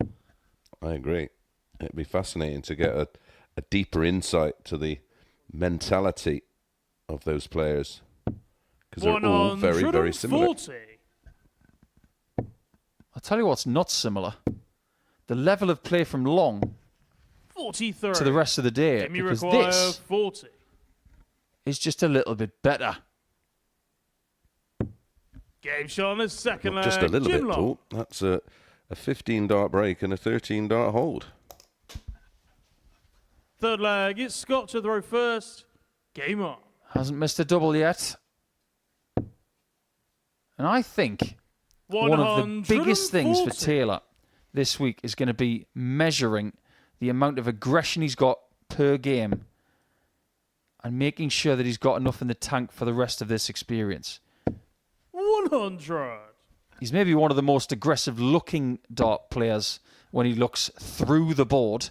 I agree. It'd be fascinating to get a deeper insight to the mentality of those players, because they're all very, very similar. 140. I'll tell you what's not similar. The level of play from Long 43. to the rest of the day, Jimmy because require this 40. is just a little bit better. Game shot on the second leg. Just a little Jim bit, Long. Paul. That's a 15 dart break and a 13 dart hold. Third leg. It's Scott to throw first. Game on. Hasn't missed a double yet. And I think one of the biggest things for 140. Taylor this week is going to be measuring the amount of aggression he's got per game and making sure that he's got enough in the tank for the rest of this experience. 100. He's maybe one of the most aggressive looking dart players when he looks through the board.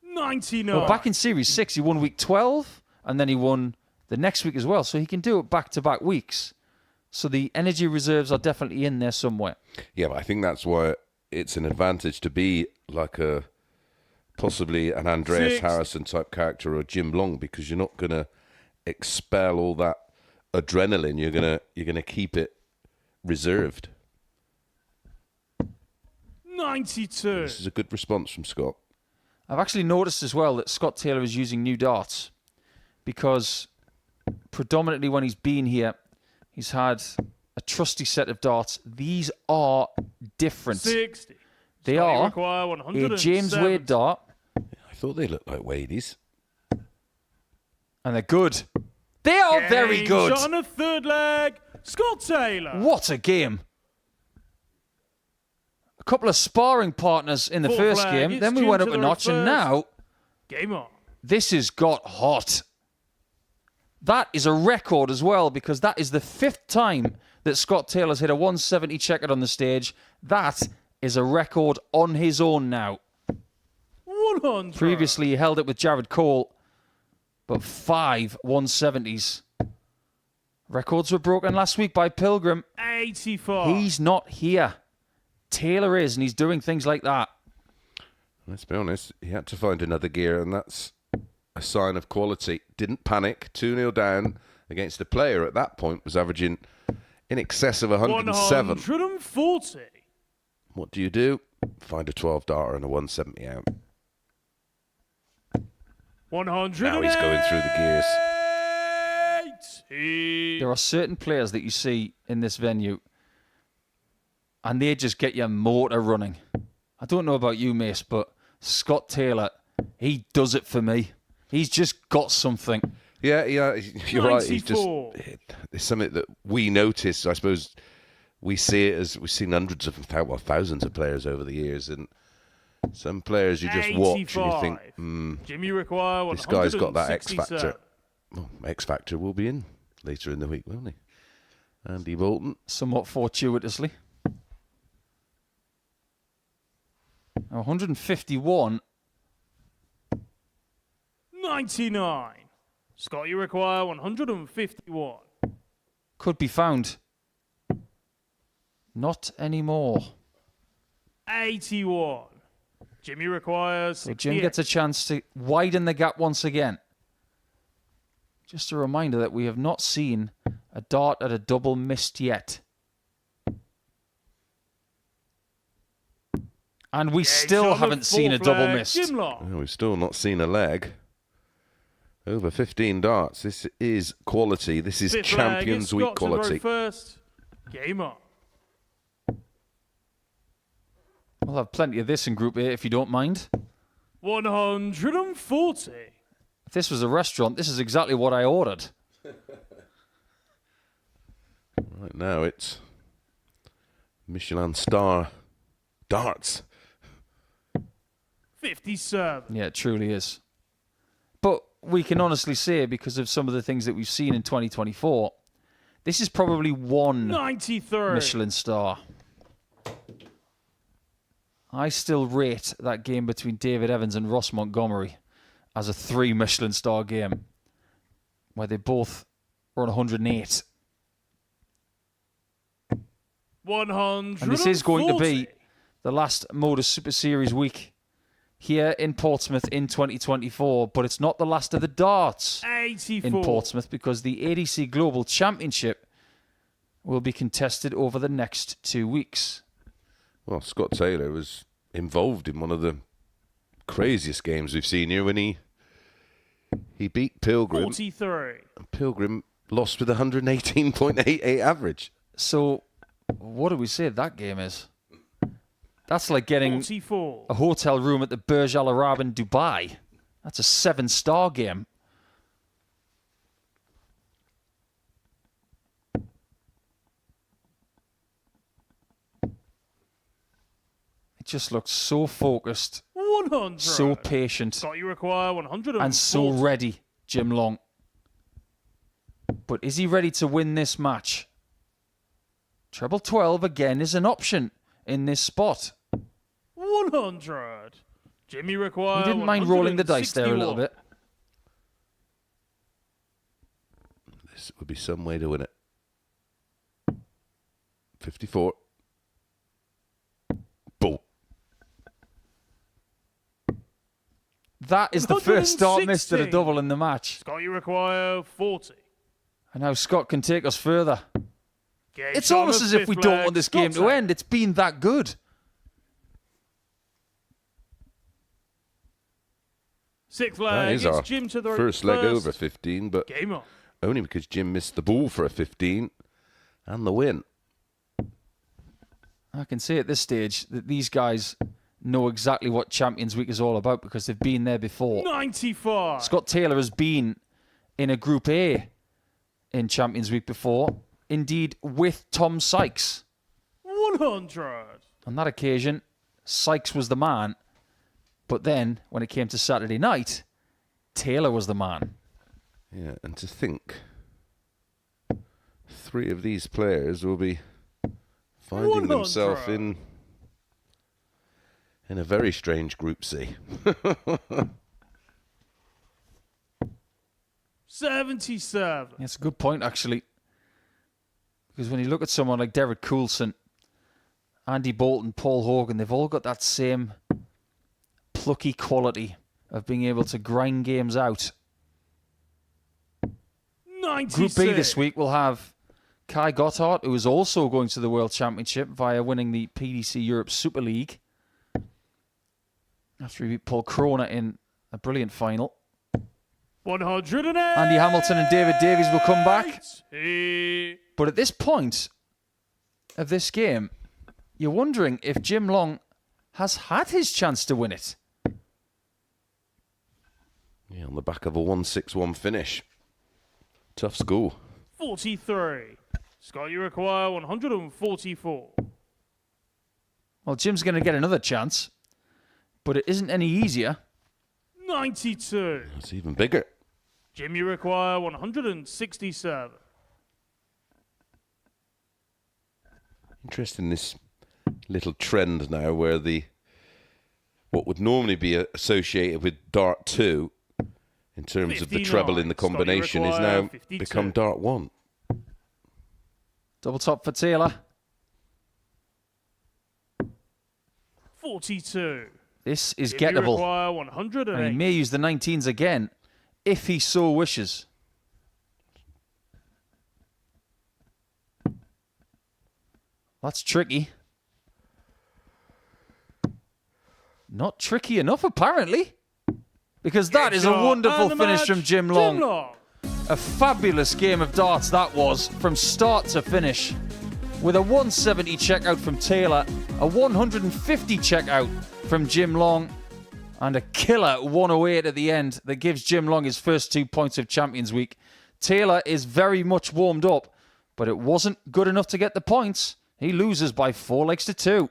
99. Well, back in Series 6, he won week 12, and then he won the next week as well. So he can do it back-to-back weeks. So the energy reserves are definitely in there somewhere. Yeah, but I think that's why it's an advantage to be like possibly an Andreas 60. Harrison type character or Jim Long, because you're not going to expel all that adrenaline. You're gonna keep it reserved. 92. This is a good response from Scott. I've actually noticed as well that Scott Taylor is using new darts because predominantly when he's been here, he's had a trusty set of darts. These are different. 60. They Scotty are require a 170. James Wade dart, I thought they looked like Wadey's. and they're good. They are very Game good. shot on the third leg. Scott Taylor. What a game. A couple of sparring partners in the Fourth first leg, game. it's Then we Jim went up to a the notch, and first. now Game on. This has got hot. That is a record as well, because that is the 5th time that Scott Taylor's hit a 170 checkered on the stage. That is a record on his own now. 100. Previously, he held it with Jared Cole, but 5 170s. Records were broken last week by Pilgrim. 84. He's not here. Taylor is, and he's doing things like that. Let's be honest, he had to find another gear, and that's a sign of quality. Didn't panic, 2-0 down against a player at that point was averaging in excess of 107. 140. What do? Find a 12 darter and a 170 out. 100. Now he's going through the gears. There are certain players that you see in this venue, and they just get your motor running. I don't know about you, Mace, but Scott Taylor, he does it for me. He's just got something. Yeah, you're right. He's just, 94. it's something that we notice. I suppose we see it as we've seen hundreds of, thousands of players over the years, and some players you just watch and you think, Jimmy require this guy's got that X 167. factor. Well, X factor will be in later in the week, won't he? Andy Bolton. Somewhat fortuitously. 151. 99. Scott, you require 151. Could be found. Not anymore. 81. Jimmy requires So Jim 68. gets a chance to widen the gap once again. Just a reminder that we have not seen a dart at a double missed yet. And we still Shot haven't the seen a fourth double leg, missed. Jim Long. Well, we've still not seen a leg. Over 15 darts. This is quality. This is Fifth Champions leg, Week Scott to row quality. first. Game on. We'll have plenty of this in Group A if you don't mind. 140. If this was a restaurant, this is exactly what I ordered. Right now it's Michelin star darts. 57. Yeah, it truly is. But we can honestly say, because of some of the things that we've seen in 2024, this is probably one 93. Michelin star. I still rate that game between David Evans and Ross Montgomery as a 3 Michelin star game, where they both were on 108. 140. And this is going to be the last Modus Super Series week here in Portsmouth in 2024, but it's not the last of the darts 84. in Portsmouth, because the ADC Global Championship will be contested over the next 2 weeks. Well, Scott Taylor was involved in one of the craziest games we've seen here when he beat Pilgrim. 43. And Pilgrim lost with 118.88 average. So, what do we say that game is? That's like getting 44. a hotel room at the Burj Al Arab in Dubai. That's a 7-star game. It just looks so focused, 100. so patient, Scott, you require 140. and so ready, Jim Long. But is he ready to win this match? Treble 12 again is an option in this spot. 100. Jimmy require. He didn't mind rolling the dice there a little 161. bit. This would be some way to win it. 54. Boom. That is the first start missed at a 116. double in the match. Scott, you require 40. And now Scott can take us further. Game It's shot almost of as if fifth we don't leg. want this game Scott to end. It's been that good. 6th That leg. is It's our Jim to the first leg over 15, but Game on. only because Jim missed the ball for a 15 and the win. I can say at this stage that these guys know exactly what Champions Week is all about, because they've been there before. 95. Scott Taylor has been in a Group A in Champions Week before, indeed with Tom Sykes. 100. On that occasion, Sykes was the man, but then when it came to Saturday night, Taylor was the man. Yeah, and to think 3 of these players will be finding themselves in a very strange Group C. 77. That's a good point, actually. Because when you look at someone like Derek Coulson, Andy Bolton, Paul Hogan, they've all got that same plucky quality of being able to grind games out. 96. Group B this week will have Kai Gotthard, who is also going to the World Championship via winning the PDC Europe Super League after he beat Paul Kroner in a brilliant final. 108. Andy Hamilton and David Davies will come back. Hey. But at this point of this game, you're wondering if Jim Long has had his chance to win it. Yeah, on the back of a 1-6-1 finish. Tough school. 43. Scott, you require 144. Well, Jim's going to get another chance, but it isn't any easier. 92. It's even bigger. Jim, you require 167. Interesting, this little trend now where what would normally be associated with Dart 2 in terms of the 59. treble in the combination is now 52. become Dart 1. Double top for Taylor. 42. This is Jim, you gettable. require 108. And he may use the 19s again if he so wishes. That's tricky. Not tricky enough, apparently. Because that is a wonderful finish from Jim Long. A fabulous game of darts that was, from start to finish. With a 170 checkout from Taylor, a 150 checkout from Jim Long, and a killer 108 at the end that gives Jim Long his first 2 points of Champions Week. Taylor is very much warmed up, but it wasn't good enough to get the points. He loses by 4 legs to 2.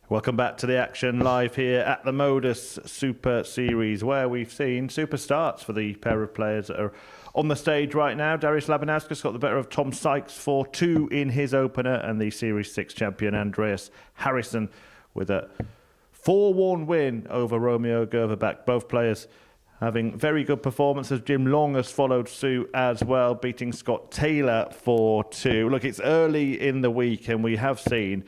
Welcome back to the action live here at the Modus Super Series, where we've seen super starts for the pair of players that are on the stage right now. Darius Labanauskas got the better of Tom Sykes 4-2 in his opener, and the Series 6 champion Andreas Harrison with a 4-1 win over Romeo Grbavac. Both players having very good performances. Jim Long has followed suit as well, beating Scott Taylor 4-2. Look, it's early in the week, and we have seen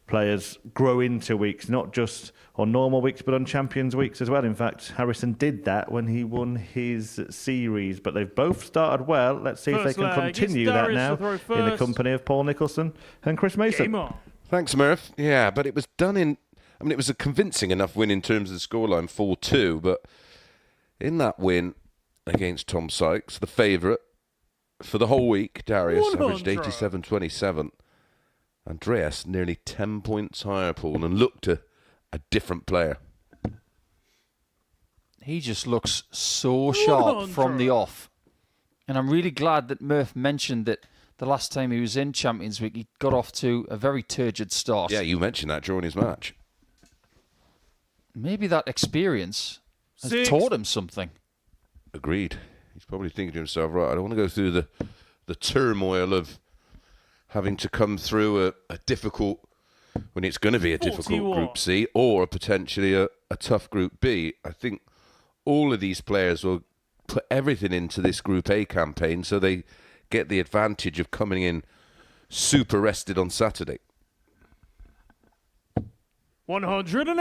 players grow into weeks, not just on normal weeks, but on Champions weeks as well. In fact, Harrison did that when he won his series, but they've both started well. Let's see if they can continue that now in the company of Paul Nicholson and Chris Mason. Thanks, Murph. Yeah, but it was done in... I mean, it was a convincing enough win in terms of the scoreline, 4-2, but in that win against Tom Sykes, the favourite for the whole week, Darius averaged 87.27. Andreas nearly 10 points higher, Paul, and looked a different player. He just looks so sharp from the off. And I'm really glad that Murph mentioned that the last time he was in Champions Week, he got off to a very turgid start. Yeah, you mentioned that during his match. Maybe that experience has taught him something. Agreed. He's probably thinking to himself, right, I don't want to go through the turmoil of having to come through a difficult, when it's going to be a difficult Group C, or potentially a tough Group B. I think all of these players will put everything into this Group A campaign so they get the advantage of coming in super rested on Saturday. 108!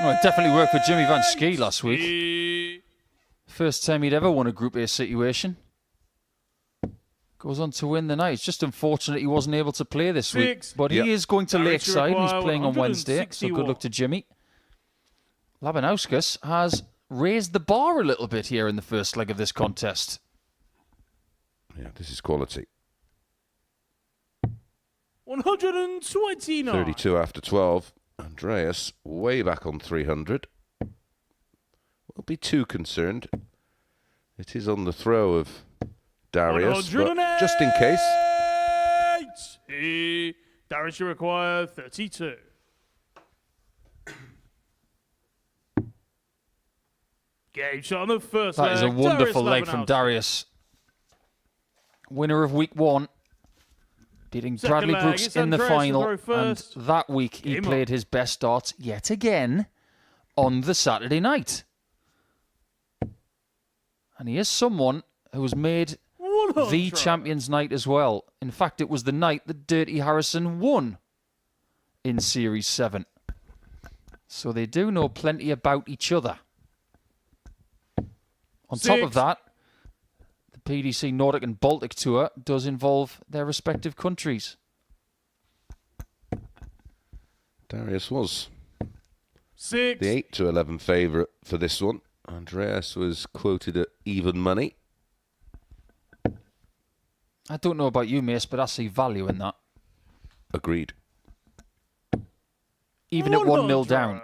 Well, it definitely worked for Jimmy Van Ski last week. First time he'd ever won a Group A situation. Goes on to win the night. It's just unfortunate he wasn't able to play this week. But he is going to Lakeside. He's playing on Wednesday, so good luck to Jimmy. Labanauskas has raised the bar a little bit here in the first leg of this contest. Yeah, this is quality. 129. 32 after 12. Andreas way back on 300. Won't be too concerned. It is on the throw of Darius, but just in case. Darius, you require 32. Game shot on the first leg. That is a wonderful leg from Darius. Winner of week 1. Beating Bradley Brooks in the final. And that week he played his best starts yet again on the Saturday night. And he is someone who has made the Champions Night as well. In fact, it was the night that Dirty Harrison won in Series 7. So they do know plenty about each other. On top of that, the PDC Nordic and Baltic Tour does involve their respective countries. Darius was 6. the 8-11 favourite for this one. Andreas was quoted at even money. I don't know about you, Mace, but I see value in that. Agreed. Even at 1-0 down,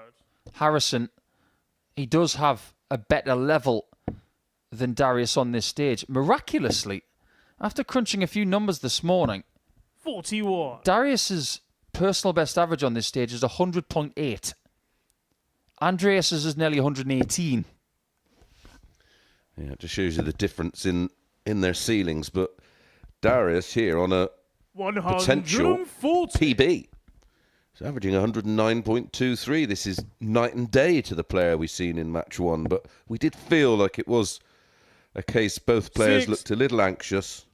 Harrison, he does have a better level than Darius on this stage. Miraculously, after crunching a few numbers this morning, 41. Darius's personal best average on this stage is 100.8. Andreas's is nearly 118. Yeah, it just shows you the difference in their ceilings, but Darius here on a potential PB. He's averaging 109.23. This is night and day to the player we've seen in match 1, but we did feel like it was a case both players looked a little anxious,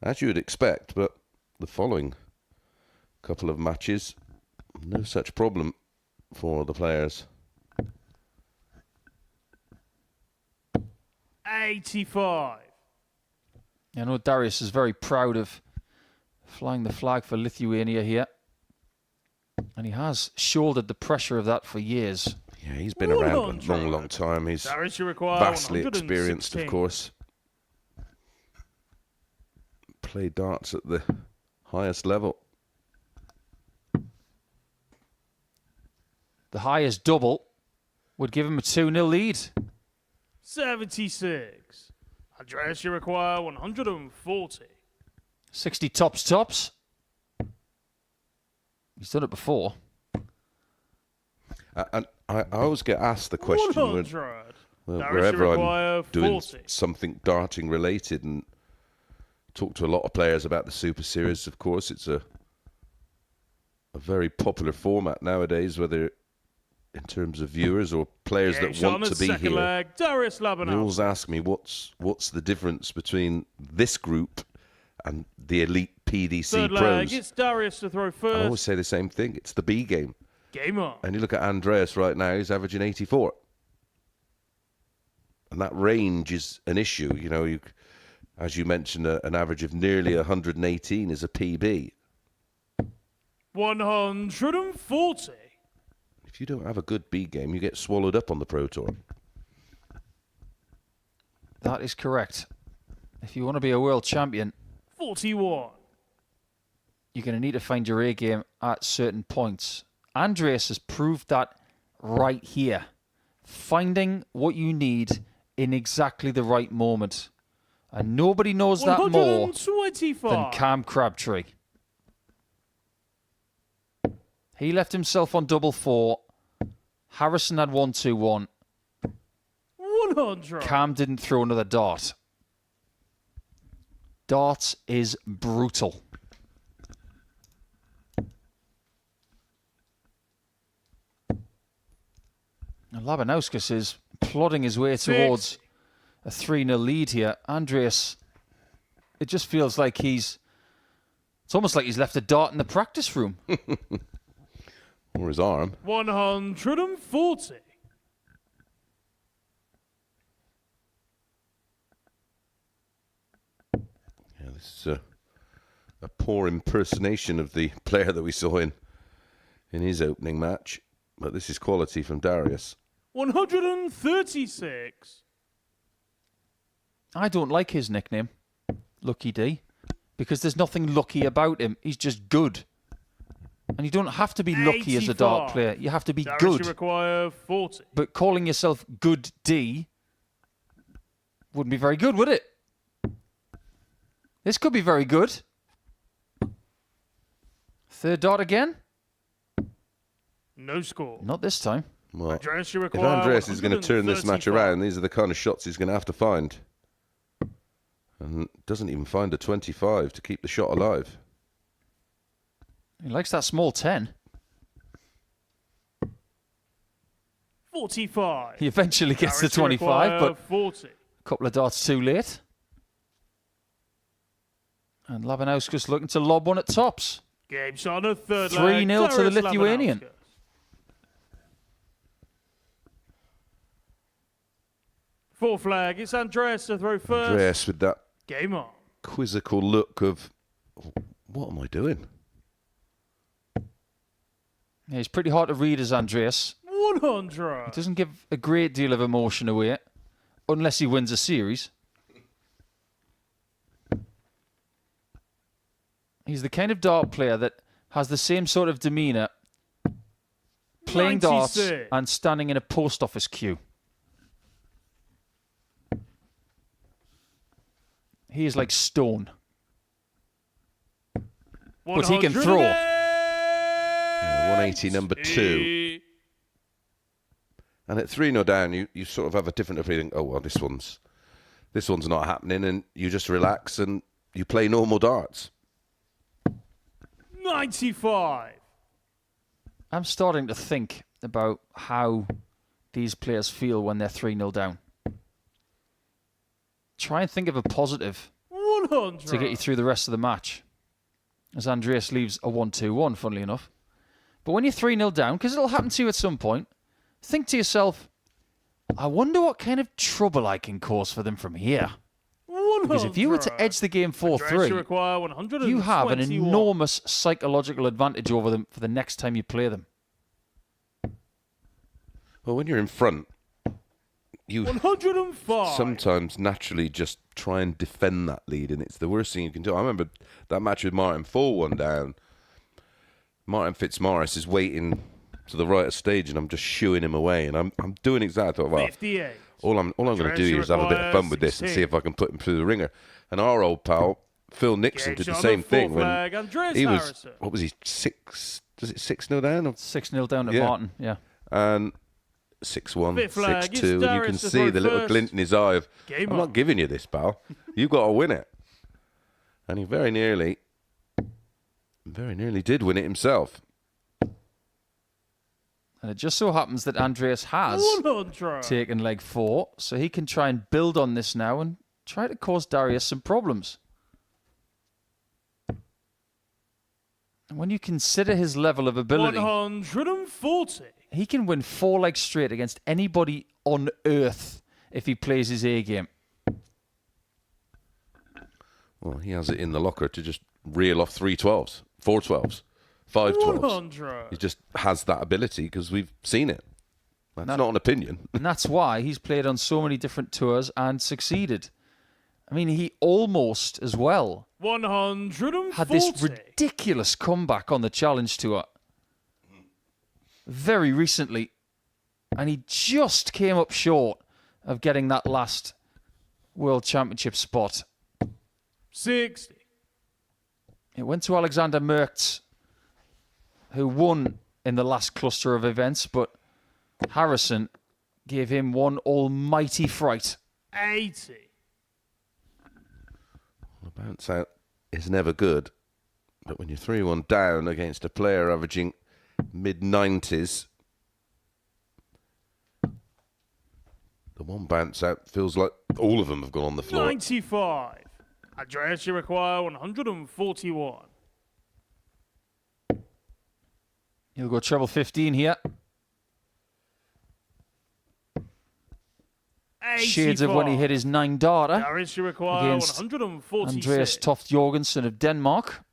as you would expect, but the following couple of matches, no such problem for the players. 85. I know Darius is very proud of flying the flag for Lithuania here. And he has shouldered the pressure of that for years. Yeah, he's been around a long, long time. He's vastly experienced, of course. Played darts at the highest level. The highest double would give him a 2-0 lead. 76. Andreas, you require 140. 60 tops. He's done it before. And I always get asked the question 100. wherever require I'm doing 40. something darting related, and talk to a lot of players about the Super Series. Of course, it's a very popular format nowadays, whether in terms of viewers or players that want to be second here. leg, Darius They Labanauskas. always ask me what's the difference between this group and the elite PDC Third leg, pros. it's Darius to throw I first. always say the same thing. It's the B game. Game on. And you look at Andreas right now, he's averaging 84. And that range is an issue. You know, as you mentioned, an average of nearly 118 is a PB. 140. If you don't have a good B game, you get swallowed up on the Pro Tour. That is correct. If you want to be a world champion, 41. you're going to need to find your A game at certain points. Andreas has proved that right here. Finding what you need in exactly the right moment. And nobody knows that more 125. than Cam Crabtree. He left himself on double 4. Harrison had 1-2-1. 100. Cam didn't throw another dart. Darts is brutal. And Labanauskas is plodding his way towards a 3-0 lead here. Andreas, it just feels like it's almost like he's left a dart in the practice room. Or his arm. 140. Yeah, this is a poor impersonation of the player that we saw in his opening match. But this is quality from Darius. 136. I don't like his nickname, Lucky D, because there's nothing lucky about him. He's just good. And you don't have to be lucky as a dart 85. player. You have to be Darius, good. you require 40. But calling yourself Good D wouldn't be very good, would it? This could be very good. Third dart again? No score. Not this time. Well, Andreas, you if require Andreas is going to turn this match 135. around, these are the kind of shots he's going to have to find. And doesn't even find a 25 to keep the shot alive. He likes that small 10. 45. He eventually gets Darius, to you 25, require but 40. a couple of darts too late. And Labanauskas looking to lob one at tops. Game shot on a third 3-0 leg. to the Darius Lithuanian. Labanauskas. Fourth flag. It's Andreas to throw first. Andreas with that Game on. quizzical look of, what am I doing? Yeah, he's pretty hard to read as Andreas. 100. He doesn't give a great deal of emotion away, unless he wins a series. He's the kind of dart player that has the same sort of demeanour playing darts 96. and standing in a post office queue. He is like stone. But he can throw. 180 number 2. And at 3-0 down, you sort of have a different feeling. Oh, well, this one's not happening. And you just relax and you play normal darts. 95. I'm starting to think about how these players feel when they're 3-0 down. Try and think of a positive 100. to get you through the rest of the match. As Andreas leaves a 1-2-1, funnily enough. But when you're 3-0 down, because it'll happen to you at some point, think to yourself, I wonder what kind of trouble I can cause for them from here. 100. Because if you were to edge the game Andreas, you 4-3, require 121. you have an enormous psychological advantage over them for the next time you play them. Well, when you're in front, you 105. sometimes naturally just try and defend that lead, and it's the worst thing you can do. I remember that match with Martin 4-1 down. Martin Fitzmaurice is waiting to the right of stage, and I'm just shooing him away, and I'm doing exactly well. 58. All I'm going to do is have a bit of fun with this and see if I can put him through the ringer. And our old pal Phil Nixon did the same thing when Andreas he was Harrison. what was he 6? Does it 6-0 down? Or, 6-0 down to Yeah. Martin, yeah. And 6-1, Fifth flag, 6-2, it's and you can Darius to see throw the little first. glint in his eye of, Game I'm on. not giving you this, pal. You've got to win it. And he very nearly did win it himself. And it just so happens that Andreas has 100. taken leg 4, so he can try and build on this now and try to cause Darius some problems. And when you consider his level of ability, 140. he can win 4 legs straight against anybody on earth if he plays his A game. Well, he has it in the locker to just reel off 3 12s, 4 12s, 5 12s. 100. He just has that ability because we've seen it. That's not an opinion. And that's why he's played on so many different tours and succeeded. I mean, he almost, as well, 140. had this ridiculous comeback on the Challenge Tour very recently, and he just came up short of getting that last World Championship spot. 60. It went to Alexander Merckx, who won in the last cluster of events, but Harrison gave him one almighty fright. 80. The bounce out is never good, but when you're 3-1 down against a player averaging mid-90s, the one bounce out feels like all of them have gone on the floor. 95. Andreas, you require 141. He'll go treble 15 here. 85. Shades of when he hit his 9 darter Darius, you require against 146. Andreas Toft Jorgensen of Denmark.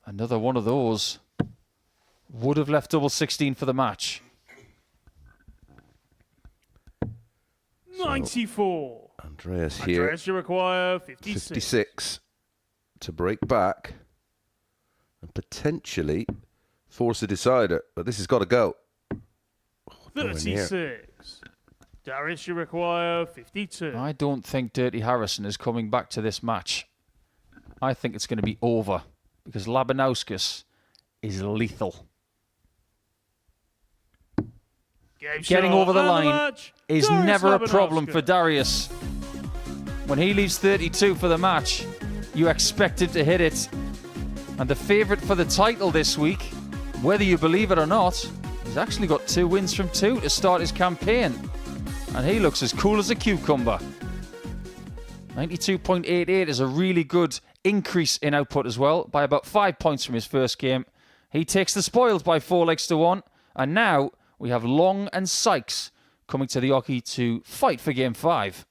Another one of those would have left double 16 for the match. 94. Andreas here, Andreas, you require 56. 56 to break back and potentially force a decider, but this has got to go. Nowhere near. 36. Darius, you require 52. I don't think Dirty Harrison is coming back to this match. I think it's going to be over because Labanauskas is lethal. Game Getting shot over the and line match. is Darius never a problem for Labanauskas. Darius. When he leaves 32 for the match, you expect him to hit it. And the favourite for the title this week, whether you believe it or not, he's actually got 2 wins from 2 to start his campaign. And he looks as cool as a cucumber. 92.88 is a really good increase in output as well, by about 5 points from his first game. He takes the spoils by 4 legs to 1. And now we have Long and Sykes coming to the Oki to fight for game 5.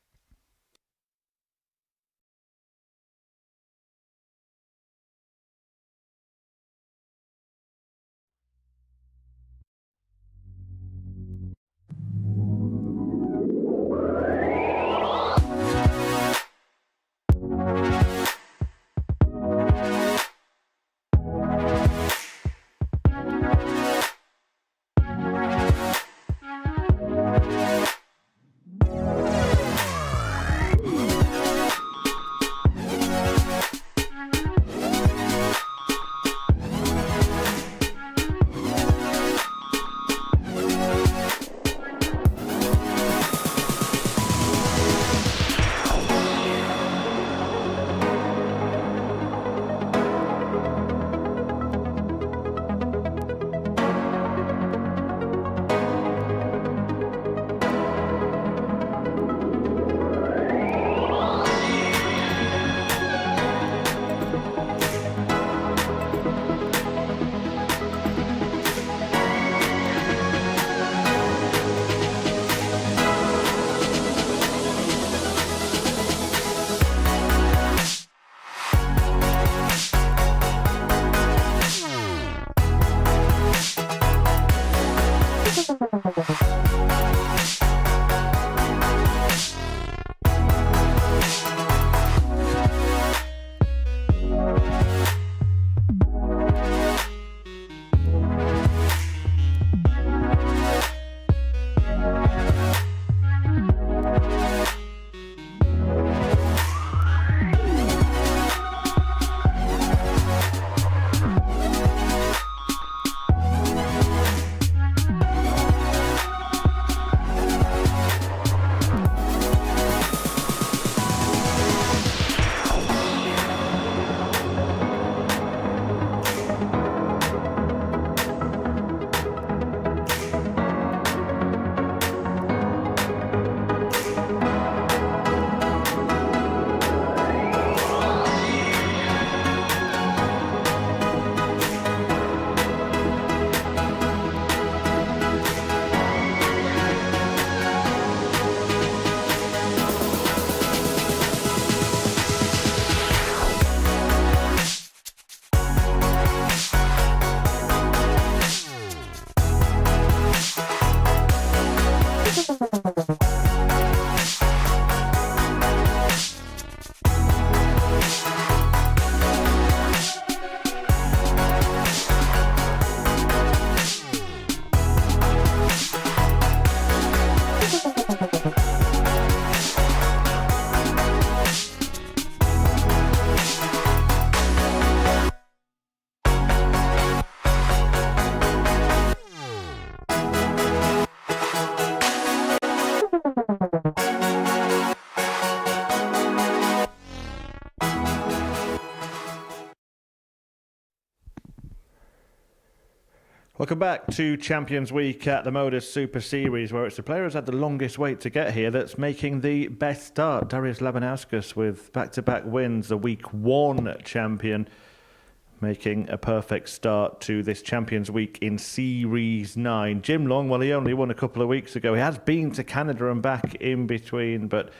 Welcome back to Champions Week at the Modus Super Series, where it's the player who's had the longest wait to get here that's making the best start. Darius Labanauskas with back-to-back wins, the Week 1 champion, making a perfect start to this Champions Week in Series 9. Jim Long, well, he only won a couple of weeks ago. He has been to Canada and back in between, but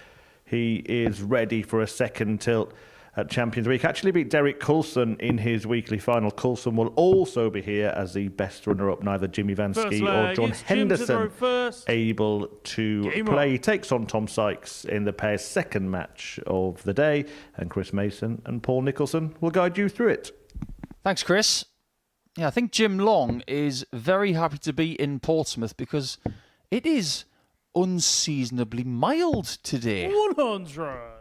he is ready for a second tilt at Champions Week. Actually beat Derek Coulson in his weekly final. Coulson will also be here as the best runner-up. Neither Jimmy Van Ski or John Henderson able to play. He takes on Tom Sykes in the pair's second match of the day, and Chris Mason and Paul Nicholson will guide you through it. Thanks, Chris. Yeah, I think Jim Long is very happy to be in Portsmouth because it is unseasonably mild today. 100.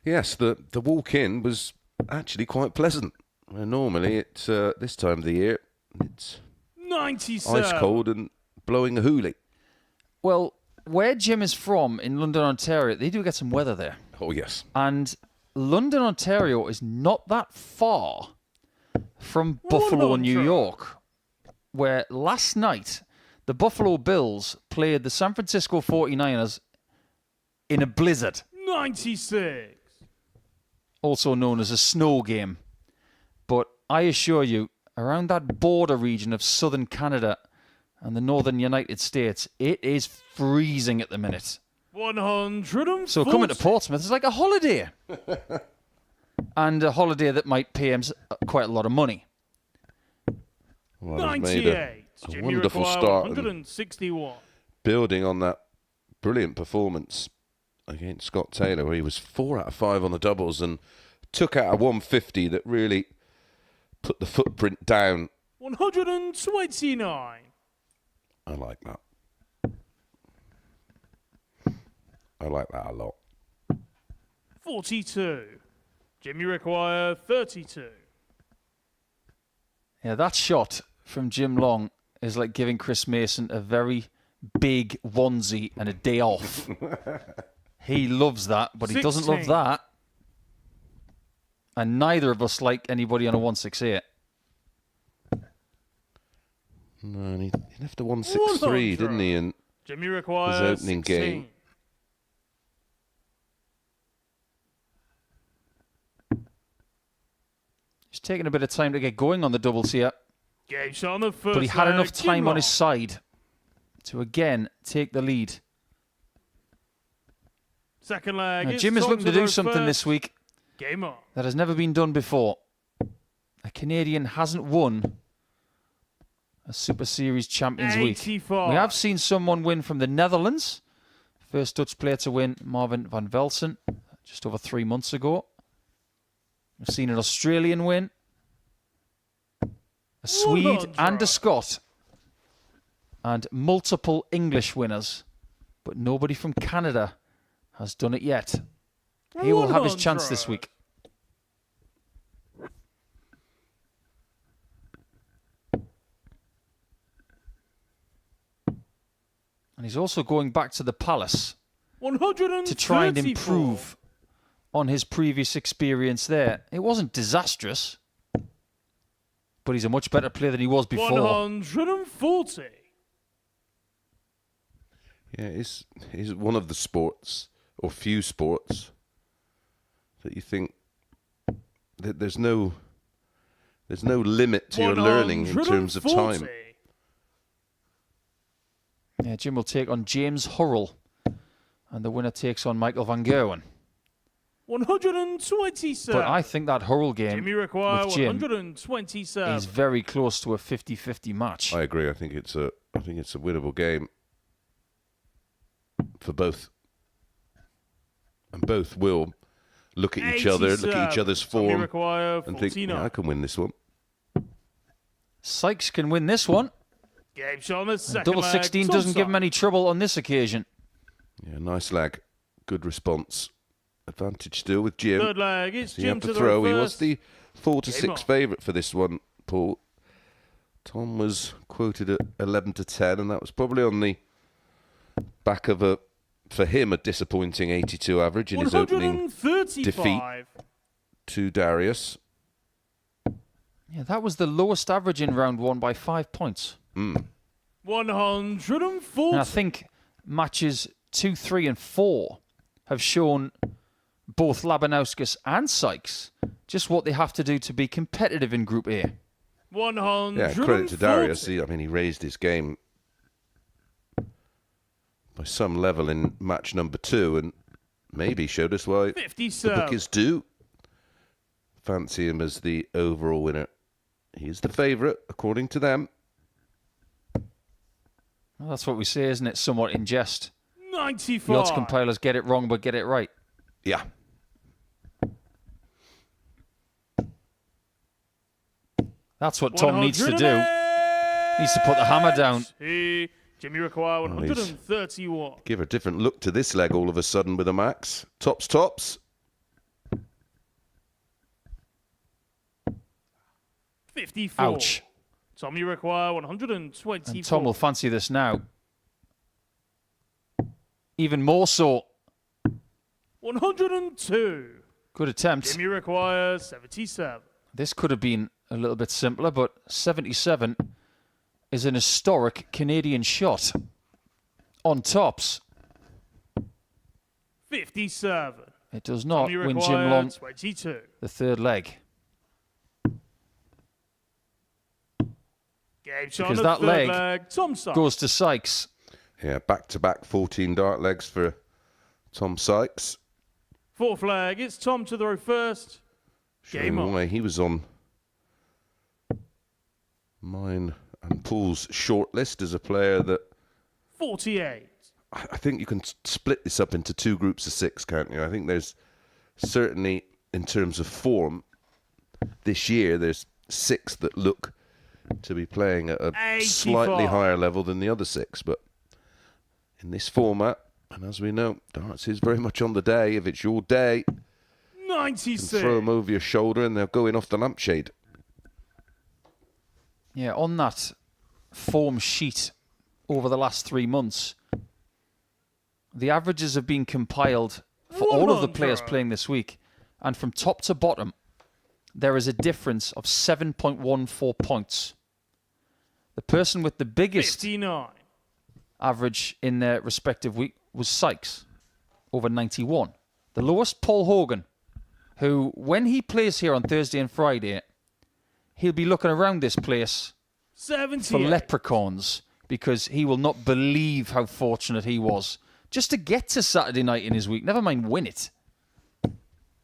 Yes, the walk-in was actually quite pleasant. Normally, it's this time of the year, it's 97. ice cold and blowing a hoolie. Well, where Jim is from in London, Ontario, they do get some weather there. Oh, yes. And London, Ontario is not that far from Buffalo, New York, where last night the Buffalo Bills played the San Francisco 49ers in a blizzard. 96. Also known as a snow game. But I assure you, around that border region of southern Canada and the northern United States, it is freezing at the minute. 140. So coming to Portsmouth is like a holiday. And a holiday that might pay him quite a lot of money. Well, they've 98. made a wonderful start. 161. Building on that brilliant performance against Scott Taylor, where he was 4 out of 5 on the doubles and took out a 150 that really put the footprint down. 129. I like that. I like that a lot. 42. Jimmy require 32. Yeah, that shot from Jim Long is like giving Chris Mason a very big onesie and a day off. He loves that, but he doesn't love 16. that. And neither of us like anybody on a 168. No, and he left a 163, didn't he, in Jimmy requires his opening 16. game? He's taking a bit of time to get going on the doubles here. Game shot on the first But he had leg. enough time Jim on his Long. side to again take the lead. Second leg. Now, it's Jim is Tom looking to the do road something first. this week Game on. that has never been done before. A Canadian hasn't won a Super Series Champions Week. 85. We have seen someone win from the Netherlands. First Dutch player to win, Marvin van Velsen, just over 3 months ago. We've seen an Australian win, a Swede and a Scot, and multiple English winners. But nobody from Canada has done it yet. He will have his chance this week. And he's also going back to the Palace 134. to try and improve on his previous experience there. It wasn't disastrous, but he's a much better player than he was before. 140. Yeah, it's one of the sports, or few sports, that you think that there's no limit to your learning in terms of time. Yeah, Jim will take on James Hurrell, and the winner takes on Michael Van Gerwen. 127. But I think that Hurrell game Jimmy require with Jim 127. is very close to a 50-50 match. I agree. I think it's a winnable game for both, and both will look at each other, look at each other's Jimmy form, require and think, 49. yeah, I can win this one. Sykes can win this one. Game shot on the second Double leg. 16 Tom doesn't give him Sykes. any trouble on this occasion. Yeah, nice lag, good response. Advantage still with Jim. Third leg. It's So you Jim have to to the throw. He first. was the 4-6 Game on. favourite for this one, Paul. Tom was quoted at 11-10, and that was probably on the back of for him, a disappointing 82 average in his opening 135. defeat to Darius. Yeah, that was the lowest average in round 1 by 5 points. 140. And I think matches 2, 3, and 4 have shown both Labanauskas and Sykes just what they have to do to be competitive in Group A. 140. Yeah, credit to Darius. He raised his game by some level in match number 2 and maybe showed us why 57. the bookies do fancy him as the overall winner. He's the favourite, according to them. Well, that's what we say, isn't it? Somewhat in jest. 95. The odds compilers get it wrong, but get it right. Yeah. That's what Tom needs to do. Needs to put the hammer down. Jimmy require 131. Give a different look to this leg all of a sudden with a max. Tops. 54. Ouch. Tom, you require 124. And Tom will fancy this now. Even more so. 102. Good attempt. Jimmy requires 77. This could have been a little bit simpler, but 77 is an historic Canadian shot on tops. 57. It does not Tommy win Jim require Long 22. the third leg. Game shot Because on the that third leg Tom Sykes. goes to Sykes. Yeah, back-to-back 14 dart legs for Tom Sykes. Fourth leg, it's Tom to throw first. Game Showing on. why he was on mine and Paul's shortlist as a player that 48. I think you can split this up into 2 groups of 6, can't you? I think there's certainly, in terms of form, this year there's 6 that look to be playing at a 85. slightly higher level than the other 6. But in this format, and as we know, darts is very much on the day. If it's your day, you 96. can throw them over your shoulder and they'll go in off the lampshade. Yeah, on that form sheet over the last 3 months, the averages have been compiled for all of the players 100. playing this week. And from top to bottom, there is a difference of 7.14 points. The person with the biggest 59. average in their respective week was Sykes, over 91. The lowest, Paul Hogan, who, when he plays here on Thursday and Friday, he'll be looking around this place 78. for leprechauns because he will not believe how fortunate he was just to get to Saturday night in his week, never mind win it.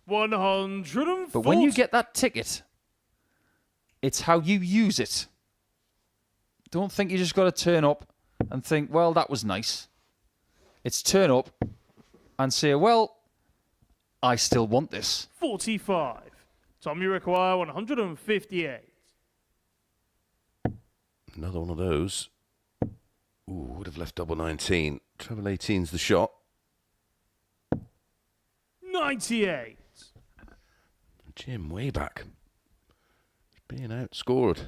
140. But when you get that ticket, it's how you use it. Don't think you just got to turn up and think, well, that was nice. It's turn up and say, well, I still want this. 45. Tom, you require 158. Another one of those. Ooh, would have left double 19. Treble 18's the shot. 98. Jim way back. Being outscored.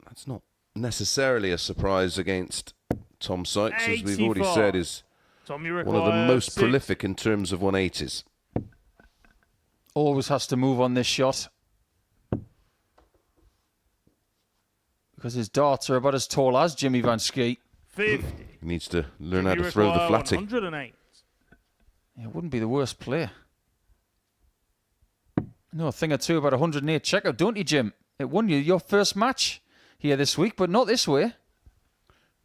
That's not necessarily a surprise against Tom Sykes, as we've already 85. said, is Tom, you one require of the most 6. prolific in terms of 180s. Always has to move on this shot. Because his darts are about as tall as Jimmy Van Schie. 50. He needs to learn how You to throw the require flatty. 108. Yeah, it wouldn't be the worst player. No, a thing or two about 108 checkout, don't you, Jim? It won you your first match here this week, but not this way.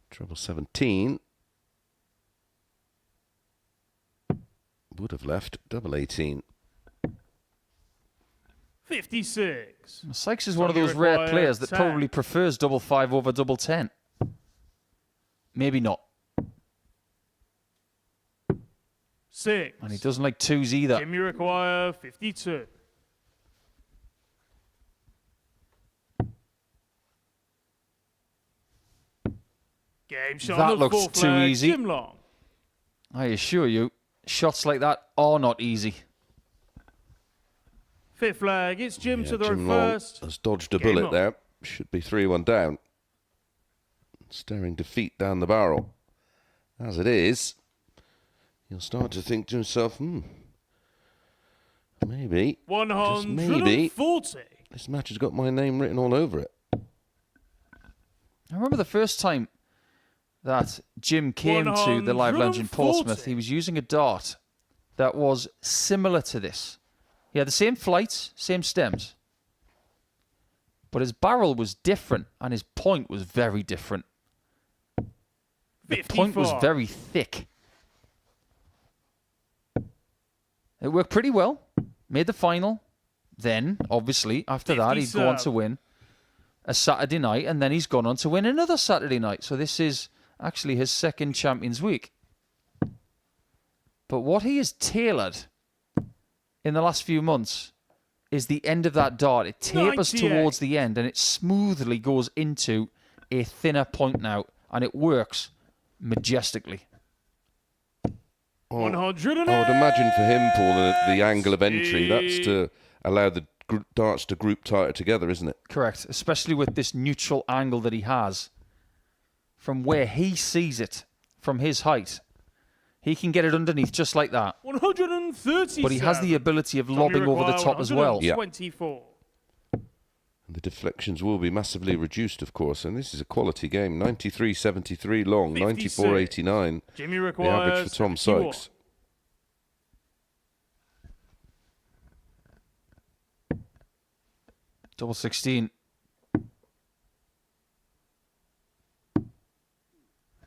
Treble 17. Would have left double 18. 56. Sykes is one of Tom, you those rare require players that 10. probably prefers double 5 over double 10. Maybe not. 6. And he doesn't like 2s either. Jim, you require 52. Game shot That on the looks fourth too leg, easy. Jim Long. I assure you, shots like that are not easy. Fifth leg, it's Jim to throw Jim Long first. has dodged a Game bullet on. there. Should be 3-1 down. Staring defeat down the barrel. As it is, you'll start to think to yourself, Maybe, just 140. maybe, this match has got my name written all over it. I remember the first time that Jim came to the Live Lounge in 140. Portsmouth, he was using a dart that was similar to this. He had the same flights, same stems. But his barrel was different and his point was very different. The point was 54. very thick. It worked pretty well. Made the final. Then, obviously, after that, he'd go on to win a Saturday night, and then he's gone on to win another Saturday night. So this is actually his second Champions Week. But what he has tailored in the last few months is the end of that dart. It tapers 98. towards the end, and it smoothly goes into a thinner point now, and it works majestically. Well, 108. I would imagine for him, Paul, the angle of entry, that's to allow the darts to group tighter together, isn't it? Correct, especially with this neutral angle that he has. From where he sees it, from his height, he can get it underneath just like that. 130. But he has the ability of lobbing over the top as well. Yeah. 24. And the deflections will be massively reduced, of course, and this is a quality game. 93.73 long, 56. 94.89 Jimmy the requires average for Tom 51. Sykes. Double 16.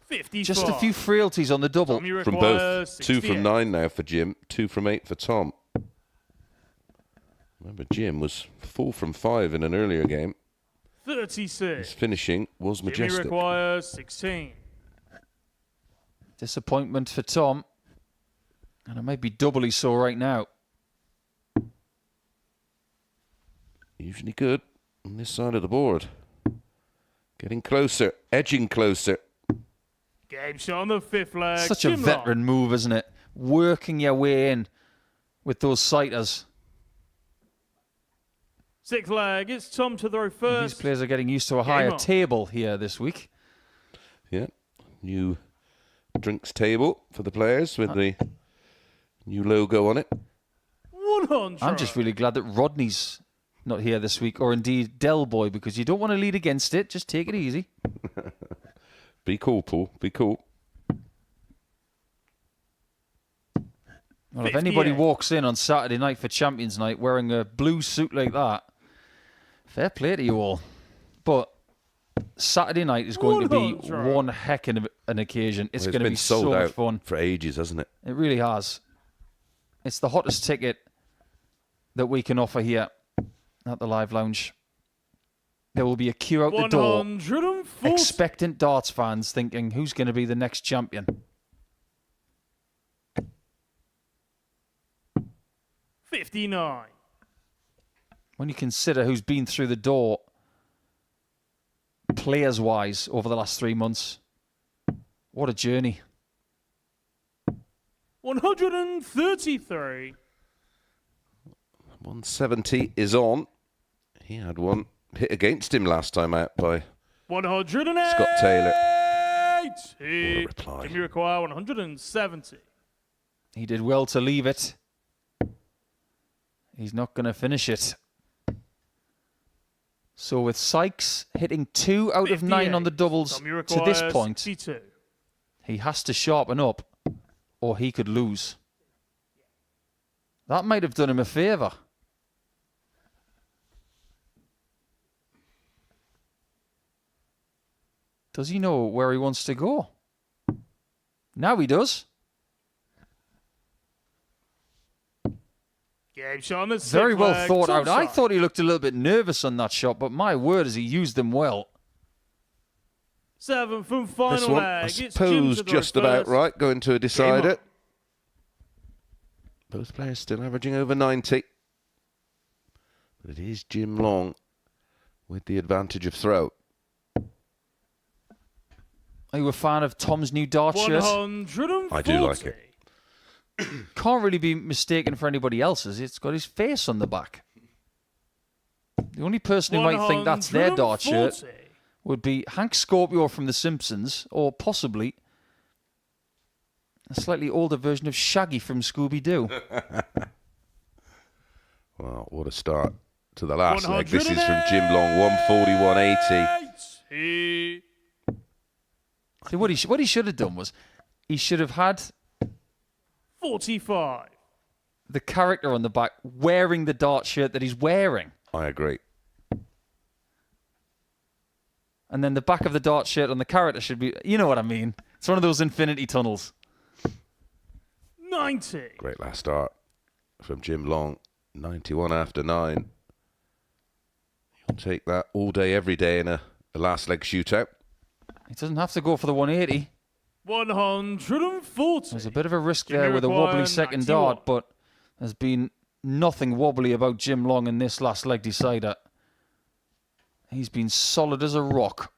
54. Just a few frailties on the double. Tommy From requires both. 2 from 68. 9 now for Jim, 2 from 8 for Tom. Remember, Jim was 4 from 5 in an earlier game. 36. His finishing was Jimmy majestic. requires 16. Disappointment for Tom. And it may be doubly so right now. Usually good on this side of the board. Getting closer, edging closer. Game shot on the fifth leg. Such a Jim veteran move, isn't it? Working your way in with those sighters. Sixth leg. It's Tom to throw These first. players are getting used to a Game higher on. table here this week. Yeah, new drinks table for the players with the new logo on it. 100. I'm just really glad that Rodney's not here this week, or indeed Del Boy, because you don't want to lead against it. Just take it easy. Be cool, Paul. Be cool. Well, if anybody 58. walks in on Saturday night for Champions Night wearing a blue suit like that, fair play to you all. But Saturday night is going to be 100. one heck of an occasion. It's Well, going to been be sold so out much fun. for ages, hasn't it? It really has. It's the hottest ticket that we can offer here at the Live Lounge. There will be a queue out the door. 140. Expectant darts fans thinking, who's going to be the next champion? 59. When you consider who's been through the door players-wise over the last 3 months, what a journey. 133. 170 is on. He had one hit against him last time out by 108. Scott Taylor. What a reply. Jimmy require 170. He did well to leave it. He's not going to finish it. So with Sykes hitting 2 out of 9 on the 58. doubles Tommy to this requires point, 62. he has to sharpen up or he could lose. That might have done him a favour. Does he know where he wants to go? Now he does. Game shot on the sixth Very well leg, thought top out. I side. thought he looked a little bit nervous on that shot, but my word, has he used them well. 7th and This final one, leg. I It's Jim suppose, to throw just about first. right, going to a decider. on. Both players still averaging over 90. But it is Jim Long with the advantage of throw. Are you a fan of Tom's new dart shirt? 140. I do like it. Can't really be mistaken for anybody else's. It's got his face on the back. The only person who might think that's their dart shirt 140. would be Hank Scorpio from The Simpsons, or possibly a slightly older version of Shaggy from Scooby-Doo. Well, what a start to the last leg. This is from Jim Long, 141.80. See what he should have done was he should have had 45. the character on the back wearing the dart shirt that he's wearing. I agree. And then the back of the dart shirt on the character should be, you know what I mean. It's one of those infinity tunnels. 90. Great last start from Jim Long, 91 after 9. You'll take that all day, every day in a last leg shootout. He doesn't have to go for the 180. 140. There's a bit of a risk Jimmy there with a require wobbly second 91. dart, but there's been nothing wobbly about Jim Long in this last leg decider. He's been solid as a rock.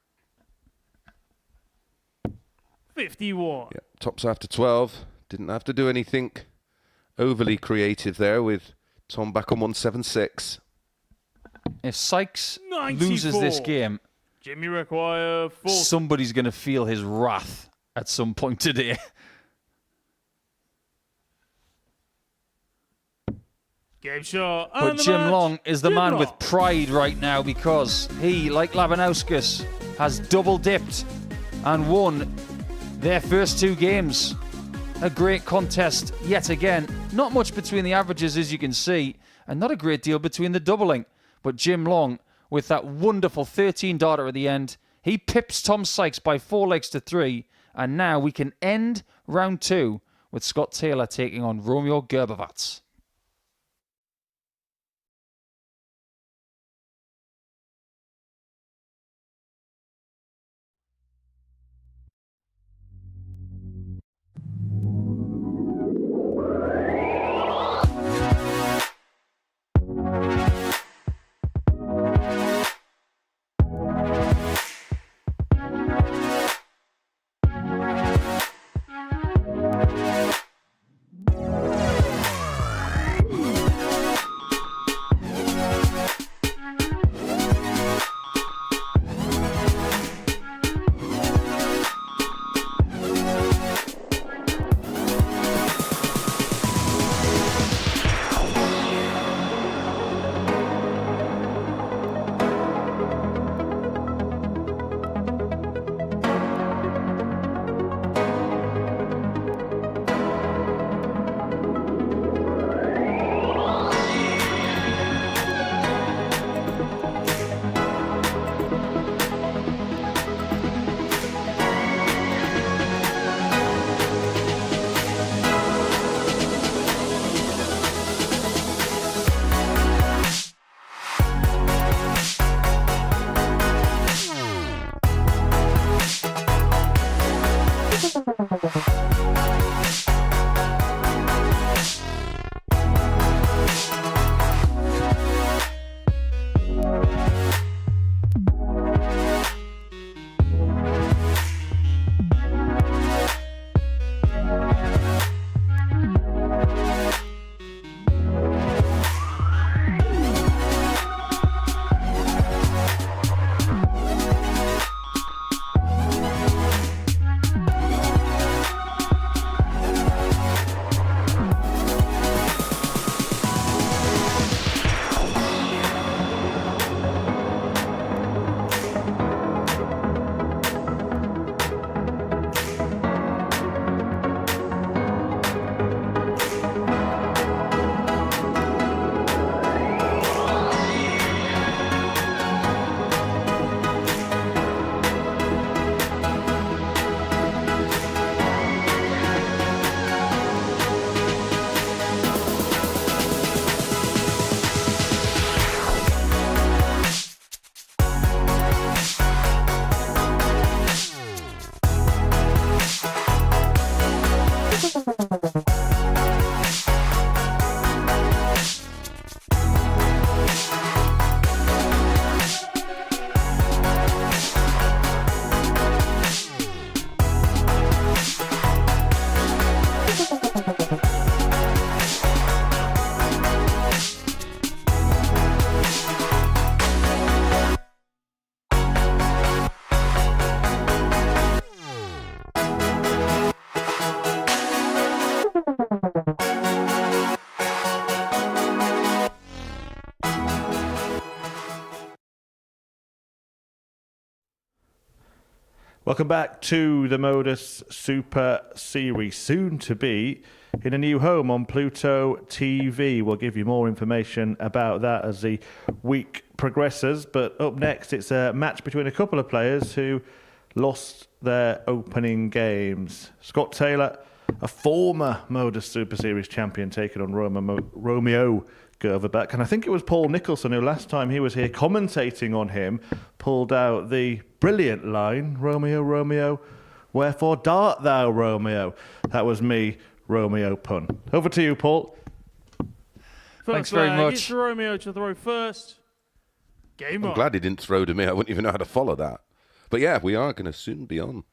51. Yeah, tops after 12. Didn't have to do anything overly creative there with Tom back on 176. If Sykes 94. loses this game, Jimmy require 40. somebody's going to feel his wrath at some point today. Game shot. But And the Jim match. Long is the Jim man Long. with pride right now because he, like Labanauskas, has double dipped and won their first 2 games. A great contest yet again. Not much between the averages, as you can see, and not a great deal between the doubling. But Jim Long, with that wonderful 13 darter at the end, he pips Tom Sykes by 4 legs to 3, and now we can end round 2 with Scott Taylor taking on Romeo Grbavac. Welcome back to the Modus Super Series, soon to be in a new home on Pluto TV. We'll give you more information about that as the week progresses. But up next, it's a match between a couple of players who lost their opening games. Scott Taylor, a former Modus Super Series champion, taking on Romeo Grbavac. And I think it was Paul Nicholson who, last time he was here commentating on him, pulled out the brilliant line, Romeo, Romeo, wherefore dart thou, Romeo? That was me, Romeo pun. Over to you, Paul. Thanks very much. It's Romeo to throw first. Game on. I'm glad he didn't throw to me. I wouldn't even know how to follow that. But yeah, we are going to soon be on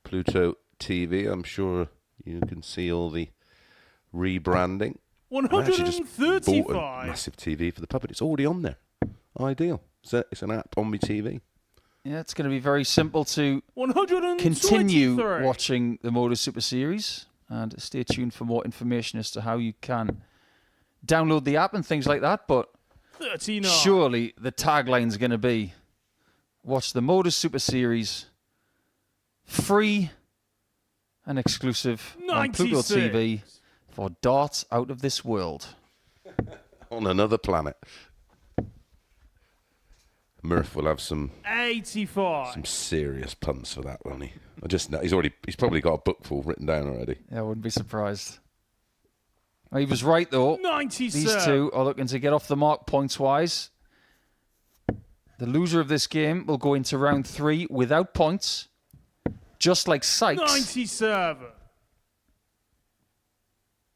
Pluto TV. I'm sure you can see all the rebranding. I actually just bought a massive TV for the puppet. It's already on there. Ideal. It's an app on my TV. Yeah, it's going to be very simple to continue watching the Modus Super Series, and stay tuned for more information as to how you can download the app and things like that. But 39. surely the tagline's going to be watch the Modus Super Series free and exclusive on Pluto TV for darts out of this world. On another planet. Murph will have some 85. some serious puns for that, won't he? I just know he's probably got a book full written down already. Yeah, I wouldn't be surprised. Well, he was right though. 97. These two are looking to get off the mark points wise. The loser of this game will go into round 3 without points, just like Sykes. 97.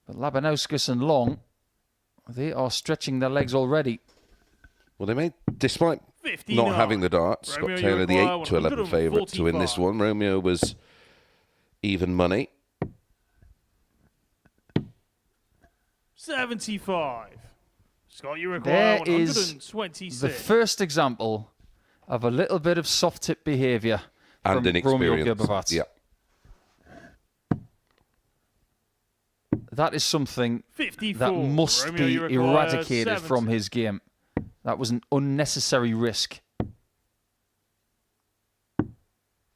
But Labanauskas and Long, they are stretching their legs already. Well, they made, despite 59. not having the darts, Romeo Scott Taylor, the Uruguay, 8 to 11 favourite to win this 145. one. Romeo was even money. 75. Scott, you require There is 126. the first example of a little bit of soft tip behaviour And from Romeo inexperience. Grbavac. Yeah. That is something 54. that must Romeo, be you require eradicated 70. from his game. That was an unnecessary risk.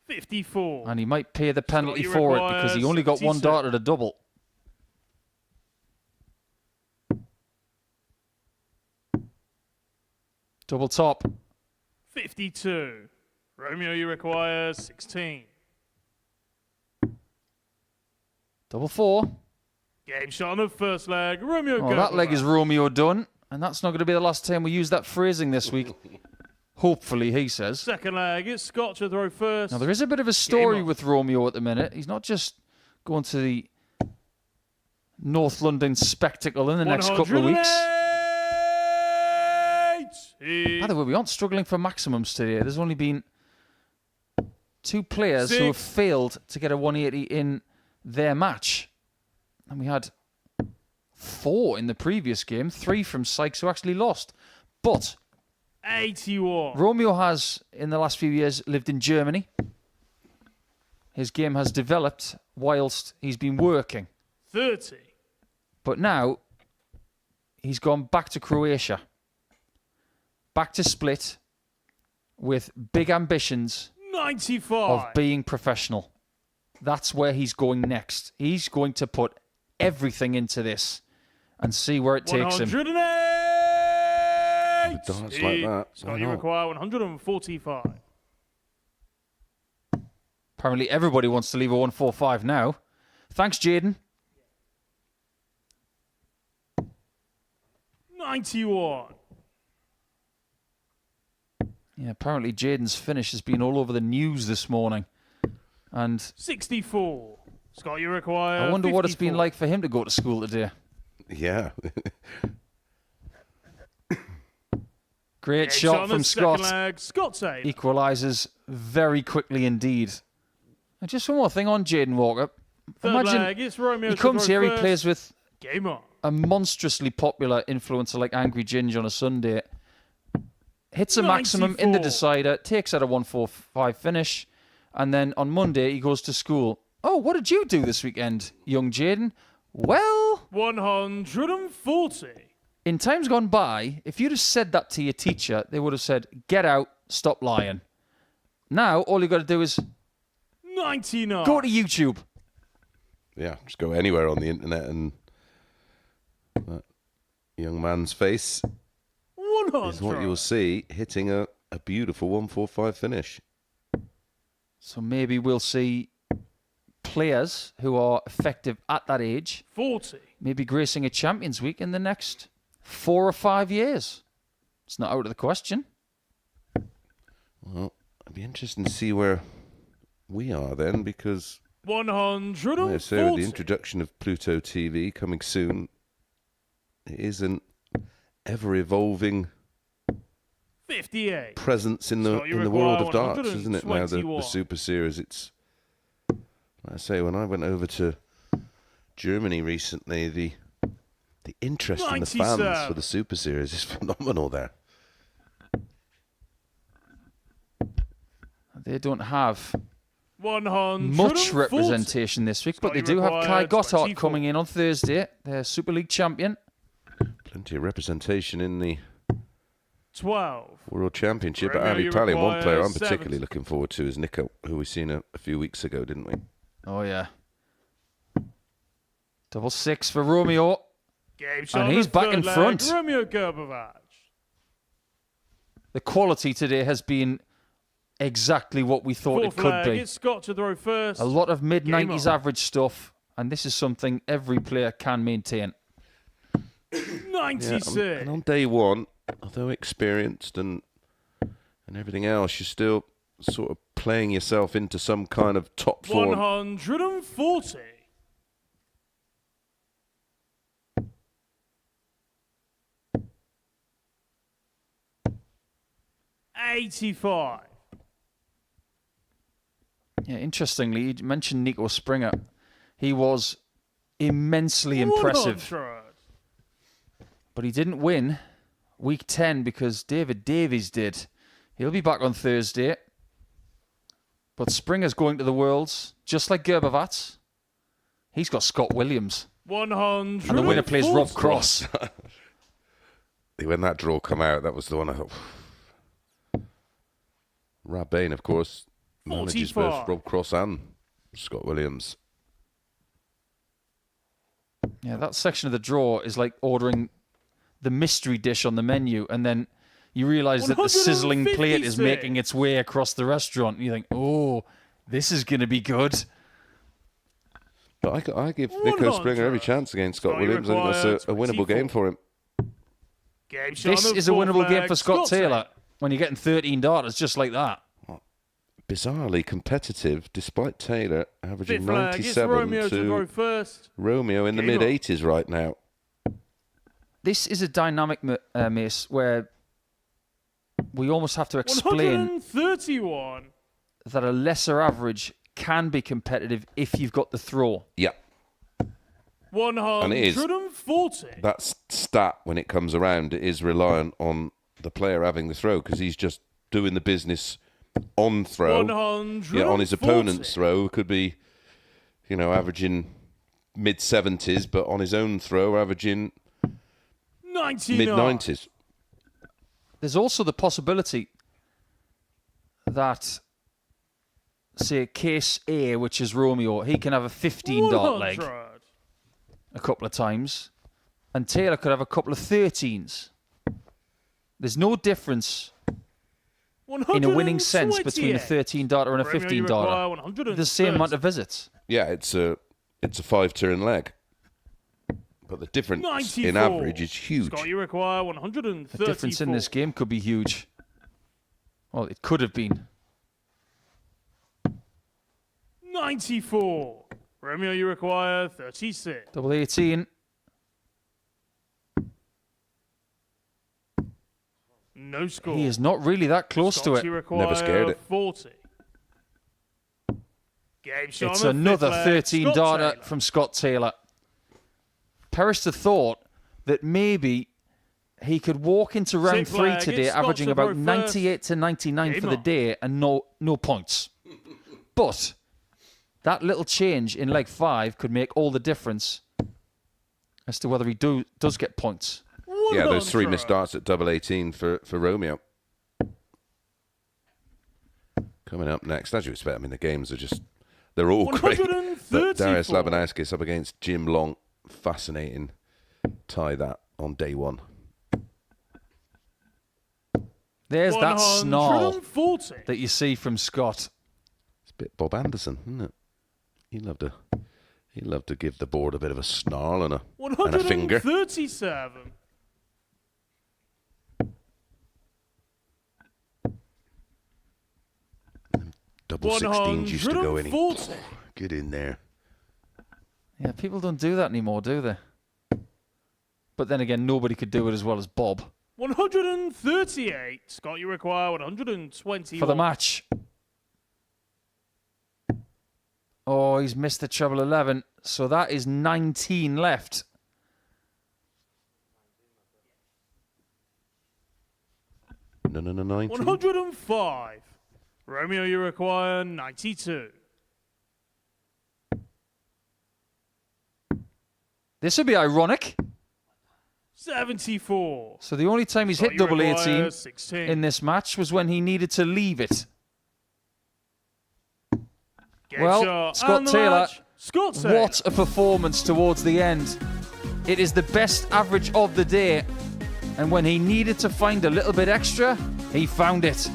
54. And he might pay the penalty you for it require because he only got one 76. dart at a double. Double top. 52. Romeo, you require 16. Double 4. Game shot on the first leg. Romeo Oh, that leg is Romeo done. And that's not going to be the last time we use that phrasing this week. Hopefully, he says. Second leg. It's Scott to throw first. Now, there is a bit of a story on. with Romeo at the minute. He's not just going to the North London spectacle in the next couple of weeks. 180. By the way, we aren't struggling for maximums today. There's only been 2 players who have 6. failed to get a 180 in their match. And we had 4 in the previous game, 3 from Sykes who actually lost. But 81. Romeo has, in the last few years, lived in Germany. His game has developed whilst he's been working. 30. But now, he's gone back to Croatia. Back to Split with big ambitions 95. of being professional. That's where he's going next. He's going to put everything into this and see where it takes him. 108. Darts like that. Why Scott, you not? require 145. Apparently everybody wants to leave a 145 now. Thanks, Jaden. 91. Yeah, apparently Jaden's finish has been all over the news this morning. And 64. Scott, you require I wonder what it's been 54. like for him to go to school today. Yeah. Great Game shot on from the second Scott. leg. Scott save. Equalises very quickly indeed. And just one more thing on Jaden Walker. Third Imagine leg. It's Romeo he to comes throw here, he first. plays with Game on. a monstrously popular influencer like Angry Ginge on a Sunday, hits a maximum in the 94. decider, takes out a 145 finish, and then on Monday he goes to school. Oh, what did you do this weekend, young Jaden? Well, 140. in times gone by, if you'd have said that to your teacher, they would have said, get out, stop lying. Now, all you got to do is 99. Go to YouTube. Yeah, just go anywhere on the internet and that young man's face 100. is what you'll see hitting a beautiful 145 finish. So maybe we'll see players who are effective at that age 40. maybe gracing a Champions Week in the next 4 or 5 years. It's not out of the question. Well, it'd be interesting to see where we are then, because 140. like I say, with the introduction of Pluto TV coming soon, it is an ever-evolving 58. presence in So the you world of require darts, isn't it? Now the 121. Super Series. It's, like I say, when I went over to Germany recently, the interest from the fans 97. for the Super Series is phenomenal there. They don't have 140. much representation this week, but So they you do have require Kai Gotthard 24. coming in on Thursday, their Super League champion. Plenty of representation in the 12. World Championship. But Romeo, Ali you Pali, one require player I'm 70. particularly looking forward to is Nico, who we seen a few weeks ago, didn't we? Oh, yeah. 6-6 for Romeo. Game shot And he's of back third in leg, front. Romeo Grbavac. The quality today has been exactly what we thought Fourth it could leg, be. it's Scott to throw first. A lot of mid-90s on. average stuff, and this is something every player can maintain. 96. And on day one, although experienced and everything else, you're still sort of playing yourself into some kind of top form. 140. $85. Yeah, interestingly, you mentioned Nico Springer. He was immensely impressive, 100. but he didn't win week 10 because David Davies did. He'll be back on Thursday. But Springer's going to the Worlds, just like Grbavac. He's got Scott Williams. 100. And the winner plays Rob Cross. When that draw come out, that was the one I thought. Rab Bain, of course, manages 44. both Rob Cross and Scott Williams. Yeah, that section of the draw is like ordering the mystery dish on the menu, and then you realise that the sizzling plate is 156. making its way across the restaurant. And you think, oh, this is going to be good. But I give Nico Springer every chance against Scott Scotty Williams. I think that's a winnable 24. game for him. Game shot This on the is a fourth winnable game leg, for Scott Taylor when you're getting 13 darters just like that. Bizarrely competitive, despite Taylor averaging Fifth leg, it's 97 Romeo to throw to first. Romeo in the Game on. mid-80s right now. This is a dynamic, Mace, where we almost have to explain 131. that a lesser average can be competitive if you've got the throw. Yeah, 140. that stat, when it comes around, it is reliant on the player having the throw, because he's just doing the business on throw. 140. Yeah, on his opponent's throw, could be, averaging mid-70s, but on his own throw, averaging 99. mid-90s. There's also the possibility that, say, case A, which is Romeo, he can have a 15-dart leg 100. a couple of times, and Taylor could have a couple of 13s. There's no difference in a winning sense between a 13-darter and a Romeo, you 15-darter. require The same 130. amount of visits. Yeah, it's a 5-turn leg. But the difference 94. in average is huge. Scott, you require 134. The difference in this game could be huge. Well, it could have been. 94. Romeo, you require 36. Double 18. No score. He is not really that close Scott, to it. you require Never scared it. 40. Game shot It's on the another fifth leg, 13 Scott darter Taylor. from Scott Taylor. Perister thought that maybe he could walk into round Sixth 3 leg, today, it's Scott averaging to about throw first. 98 to 99 Game for the on. day and no points. But that little change in leg 5 could make all the difference as to whether he does get points. Yeah, those 3 100. missed darts at double 18 for Romeo. Coming up next, as you expect, the games are just They're all great. 134. But Darius Labanauskas up against Jim Long. Fascinating tie that on day one. There's that snarl 140. that you see from Scott. It's a bit Bob Anderson, isn't it? He'd love to give the board a bit of a snarl and a finger. 137. Double 16s used to go in. 140. Get in there. Yeah, people don't do that anymore, do they? But then again, nobody could do it as well as Bob 138. Scott, you require 120 for the match. Oh, he's missed the treble 11. So that is 19 left. No, 19. 105. Romeo, you require 92. This would be ironic. 74. So the only time he's Scott, hit you double require 18 16. in this match was when he needed to leave it. Game Well, shot Scott and the Taylor, match. Scott Taylor. What a performance towards the end. It is the best average of the day. And when he needed to find a little bit extra, he found it.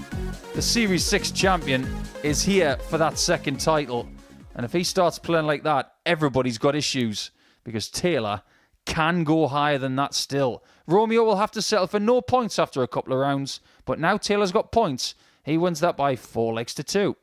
The Series 6 champion is here for that second title. And if he starts playing like that, everybody's got issues. Because Taylor can go higher than that still. Romeo will have to settle for no points after a couple of rounds. But now Taylor's got points. He wins that by 4-2.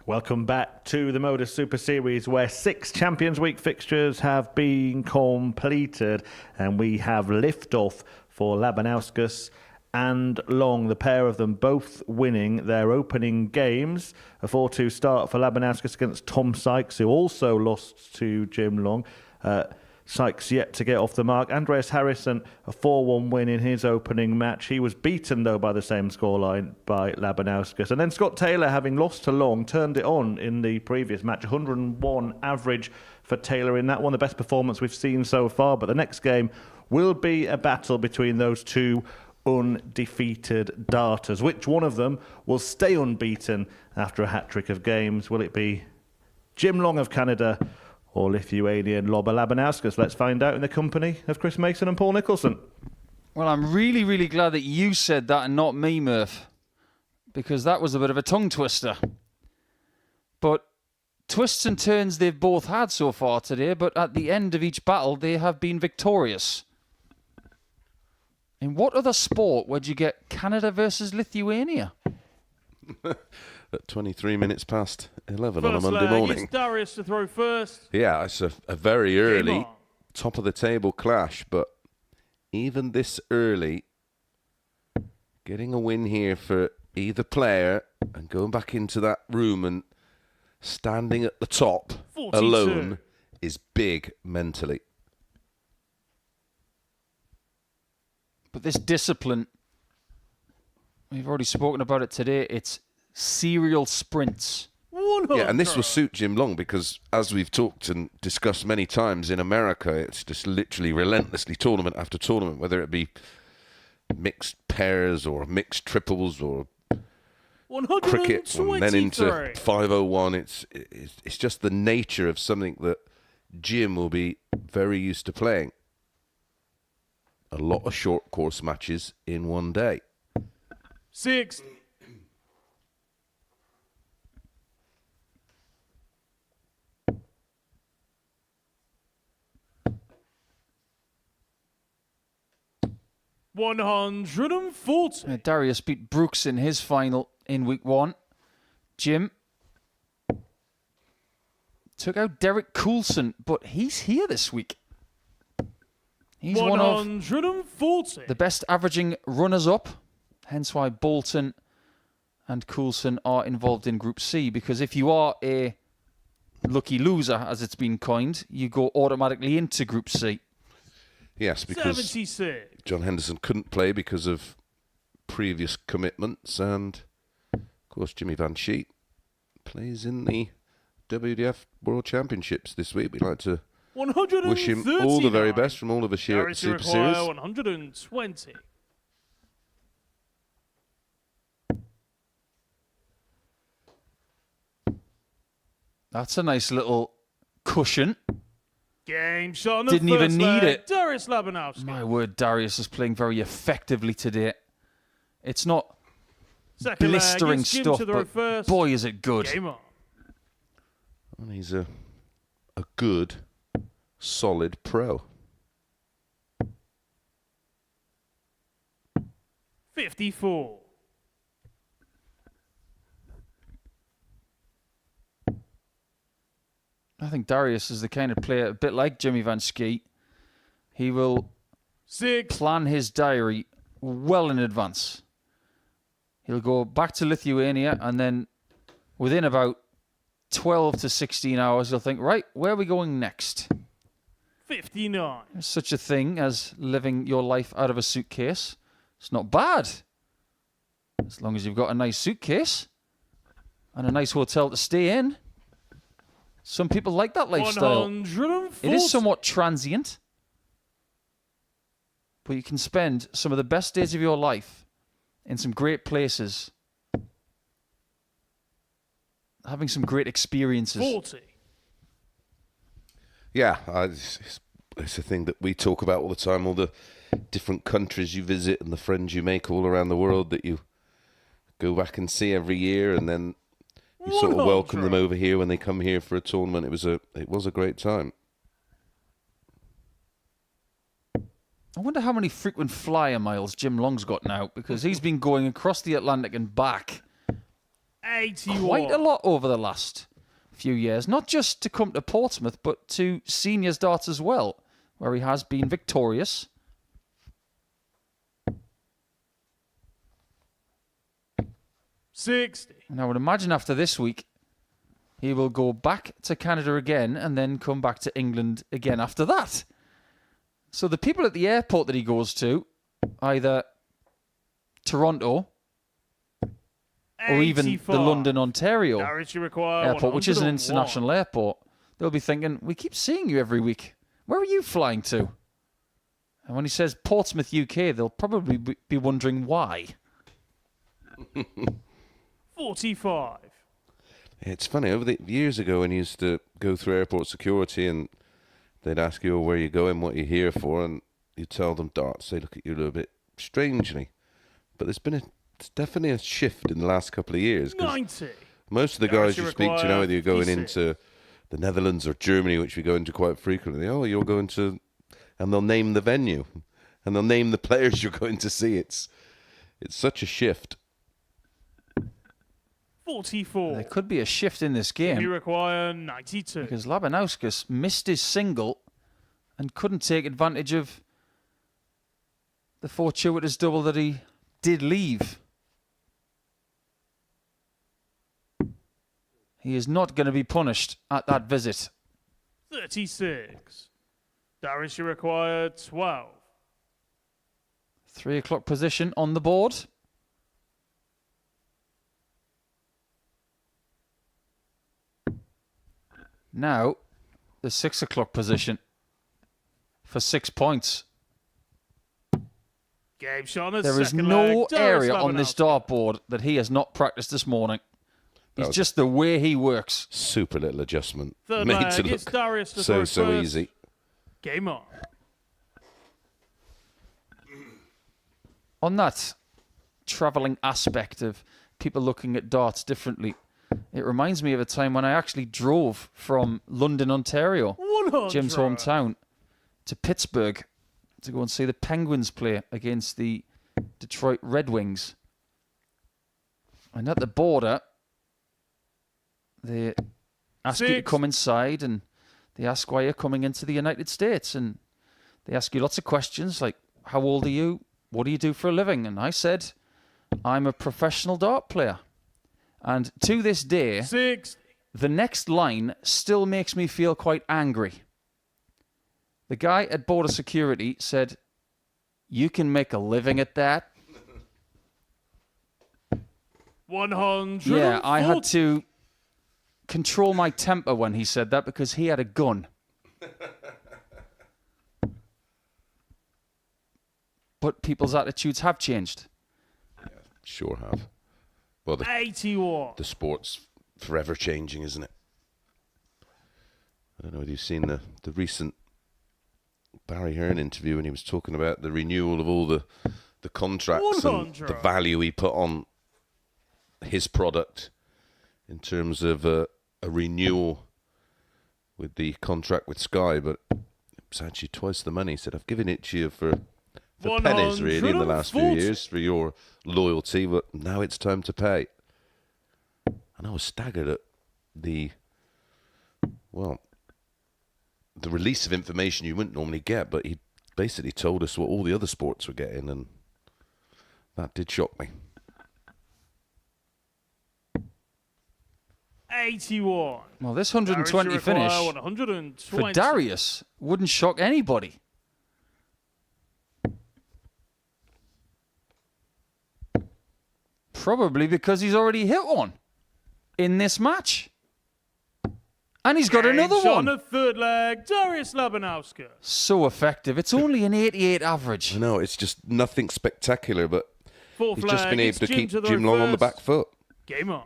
Welcome back to the Modus Super Series, where 6 Champions Week fixtures have been completed, and we have liftoff for Labanauskas and Long, the pair of them both winning their opening games. A 4-2 start for Labanauskas against Tom Sykes, who also lost to Jim Long. Sykes yet to get off the mark. Andreas Harrison, a 4-1 win in his opening match. He was beaten, though, by the same scoreline by Labanauskas. And then Scott Taylor, having lost to Long, turned it on in the previous match. 101 average for Taylor in that one, the best performance we've seen so far. But the next game will be a battle between those two undefeated darters. Which one of them will stay unbeaten after a hat-trick of games? Will it be Jim Long of Canada or Lithuanian Labanauskas? Let's find out in the company of Chris Mason and Paul Nicholson. Well, I'm really, really glad that you said that and not me, Murph, because that was a bit of a tongue twister. But twists and turns they've both had so far today, but at the end of each battle, they have been victorious. In what other sport would you get Canada versus Lithuania? At 23 minutes past 11 First on a Monday leg, morning. it's Darius to throw first. Yeah, it's a very early on. top of the table clash, but even this early, getting a win here for either player and going back into that room and standing at the top 42. alone is big mentally. But this discipline, we've already spoken about it today, it's serial sprints. Yeah, and this will suit Jim Long because, as we've talked and discussed many times, in America, it's just literally relentlessly tournament after tournament, whether it be mixed pairs or mixed triples or cricket and then into 501. It's just the nature of something that Jim will be very used to playing. A lot of short course matches in one day. 6. $140. Darius beat Brooks in his final in week 1. Jim took out Derek Coulson, but he's here this week. He's one of the best averaging runners-up, hence why Bolton and Coulson are involved in Group C, because if you are a lucky loser, as it's been coined, you go automatically into Group C. Yes, because 76. John Henderson couldn't play because of previous commitments, and of course Jimmy Van Sheet plays in the WDF World Championships this week. We'd like to wish him all the very best from all of us here at Super Series. 120. That's a nice little cushion. Game shot on the Didn't first even need leg. it. Darius Labanauskas. My word, Darius is playing very effectively today. It's not Second blistering leg, it's Jim stuff, to throw but first. boy, is it good. Game on. And he's a good, solid pro. 54. I think Darius is the kind of player, a bit like Jimmy Van Skeet. He will 6. plan his diary well in advance. He'll go back to Lithuania, and then within about 12 to 16 hours, he'll think, right, where are we going next? 59. There's such a thing as living your life out of a suitcase. It's not bad. As long as you've got a nice suitcase and a nice hotel to stay in. Some people like that lifestyle. 140. It is somewhat transient, but you can spend some of the best days of your life in some great places, having some great experiences. 40. Yeah, it's a thing that we talk about all the time, all the different countries you visit and the friends you make all around the world that you go back and see every year, and then you sort of welcome them over here when they come here for a tournament. It was a great time. I wonder how many frequent flyer miles Jim Long's got now, because he's been going across the Atlantic and back 81. quite a lot over the last few years. Not just to come to Portsmouth, but to seniors darts as well, where he has been victorious. $60. And I would imagine after this week, he will go back to Canada again and then come back to England again after that. So the people at the airport that he goes to, either Toronto or even the 85. London, Ontario Darius, you require airport, which is an 101. international airport, they'll be thinking, we keep seeing you every week. Where are you flying to? And when he says Portsmouth, UK, they'll probably be wondering why. 45. It's funny, over the years ago when you used to go through airport security and they'd ask you, where you going, what you're here for, and you tell them darts, they look at you a little bit strangely. But it's definitely a shift in the last couple of years. 90. Most of the Darius, guys you speak to now, whether you're going 56. into the Netherlands or Germany, which we go into quite frequently, you're going to, and they'll name the venue, and they'll name the players you're going to see. It's such a shift. 44. There could be a shift in this You game require 92. because Labanauskas missed his single and couldn't take advantage of the fortuitous double that he did leave. He is not going to be punished at that visit. 36. Darius, you require 12. 3 o'clock position on the board. Now, the 6 o'clock position for 6 points. Game shot on the There is second no leg. Darius area on this Labanauskas. dartboard that he has not practiced this morning. It's just the way he works. Super little adjustment. Third Made leg, to it's look Darius to throw so first. easy. Game on. On that travelling aspect of people looking at darts differently, it reminds me of a time when I actually drove from London, Ontario, 100. Jim's hometown, to Pittsburgh to go and see the Penguins play against the Detroit Red Wings. And at the border, they ask you to 6. come inside and they ask why you're coming into the United States. And they ask you lots of questions like, how old are you? What do you do for a living? And I said, I'm a professional dart player. And to this day, 6. the next line still makes me feel quite angry. The guy at border security said, you can make a living at that? 100. Yeah, I had to control my temper when he said that because he had a gun. But people's attitudes have changed. Sure have. Well, 81. the sport's forever changing, isn't it? I don't know whether you've seen the recent Barry Hearn interview when he was talking about the renewal of all the contracts and 100. the value he put on his product in terms of a renewal with the contract with Sky, but it's actually twice the money. He said, I've given it to you for pennies, really, in the last few 140. years for your loyalty, but now it's time to pay. And I was staggered at the release of information you wouldn't normally get, but he basically told us what all the other sports were getting, and that did shock me. 81. Well, this Darius, 120 you require finish 120. for Darius wouldn't shock anybody. Probably because he's already hit one in this match. And he's got another Game shot one. on the third leg. Darius Labanauskas. So effective. It's only an 88 average. I know, it's just nothing spectacular, but Fourth he's leg. just been able It's to keep to the Jim Long on the reverse. back foot. Game on.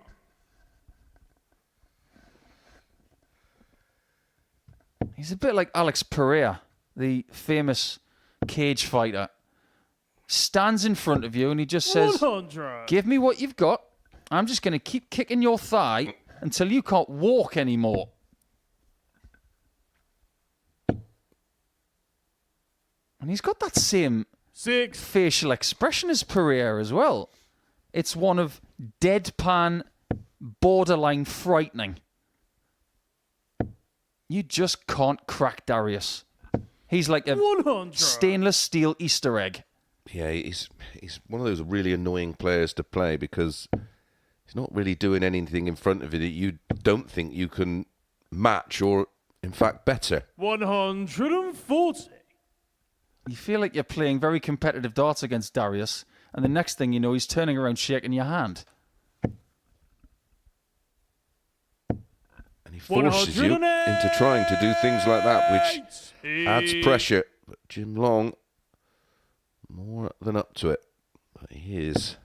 He's a bit like Alex Pereira, the famous cage fighter. Stands in front of you and he just says, 100. give me what you've got. I'm just going to keep kicking your thigh until you can't walk anymore. And he's got that same 6. facial expression as Pereira as well. It's one of deadpan borderline frightening. You just can't crack Darius. He's like a 100. stainless steel Easter egg. Yeah, he's one of those really annoying players to play because he's not really doing anything in front of you that you don't think you can match or, in fact, better. 140. You feel like you're playing very competitive darts against Darius, and the next thing you know, he's turning around shaking your hand. And he forces you into trying to do things like that, which adds pressure. But Jim Long, more than up to it. But he is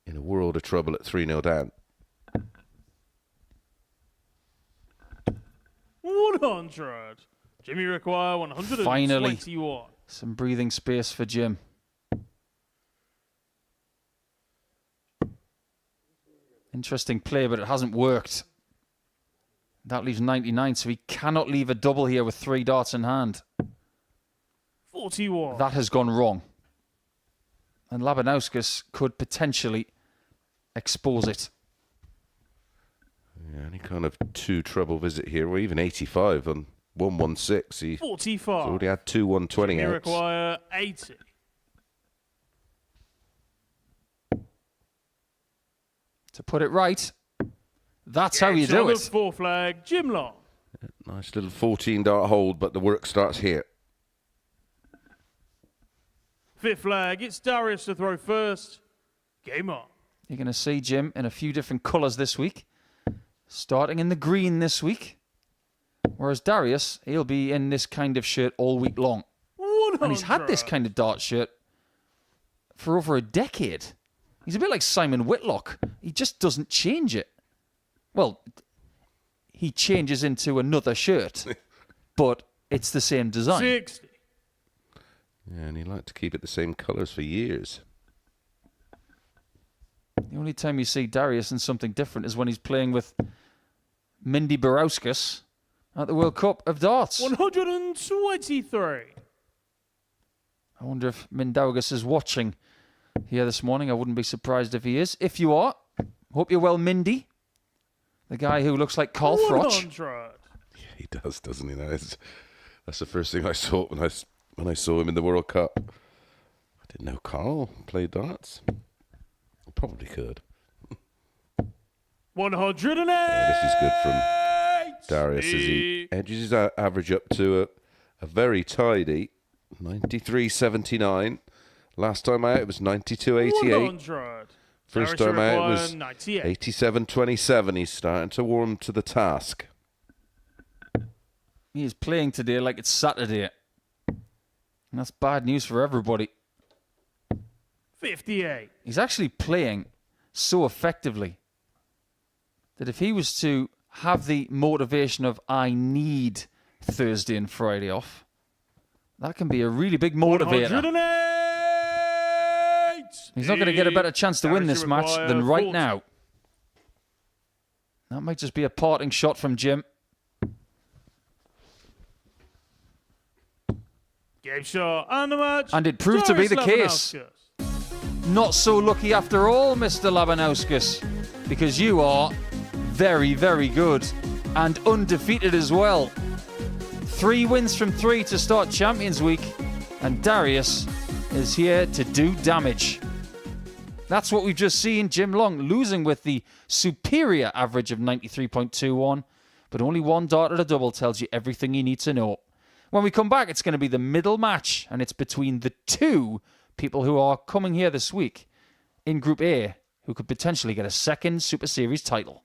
in a world of trouble at 3-0 down. 100. Jimmy require 121. Finally, some breathing space for Jim. Interesting play, but it hasn't worked. That leaves 99, so he cannot leave a double here with 3 darts in hand. 41. That has gone wrong. And Labanauskas could potentially expose it. Yeah, any kind of 2 treble visit here, or even 85 on 116. He's 45. already had 2 120 Jimmy outs. require 80. To put it right, that's how you do The it. 4 flag, Jim Long. Nice little 14 dart hold, but the work starts here. 5th flag, it's Darius to throw first. Game on. You're going to see Jim in a few different colours this week. Starting in the green this week. Whereas Darius, he'll be in this kind of shirt all week long. 100. And he's had this kind of dart shirt for over a decade. He's a bit like Simon Whitlock. He just doesn't change it. Well, he changes into another shirt, but it's the same design. 60. Yeah, and he liked to keep it the same colours for years. The only time you see Darius in something different is when he's playing with Mindy Grbavac at the World Cup of Darts. 123. I wonder if Mindaugas is watching here this morning. I wouldn't be surprised if he is. If you are, hope you're well, Mindy. The guy who looks like Carl Froch. 100. Yeah, he does, doesn't he? That's the first thing I saw when I saw him in the World Cup. I didn't know Carl played darts. I probably could. 108. Yeah, this is good from Darius as he edges his average up to a very tidy 93.79. Last time out it was 92.88. 100. First Darius time out require was 98. 87.27. He's starting to warm to the task. He is playing today like it's Saturday. And that's bad news for everybody. 58. He's actually playing so effectively that if he was to have the motivation of I need Thursday and Friday off, that can be a really big motivator. 108. He's not going to get a better chance to win Darius this match require than right 40. now. That might just be a parting shot from Jim. Game shot and the match. And it proved to be the Darius case. Labanauskas. Not so lucky after all, Mr. Labanauskas, because you are very, very good and undefeated as well. 3 wins from 3 to start Champions Week, and Darius is here to do damage. That's what we've just seen. Jim Long losing with the superior average of 93.21, but only 1 dart at a double tells you everything you need to know. When we come back, it's going to be the middle match, and it's between the 2 people who are coming here this week in Group A, who could potentially get a second Super Series title.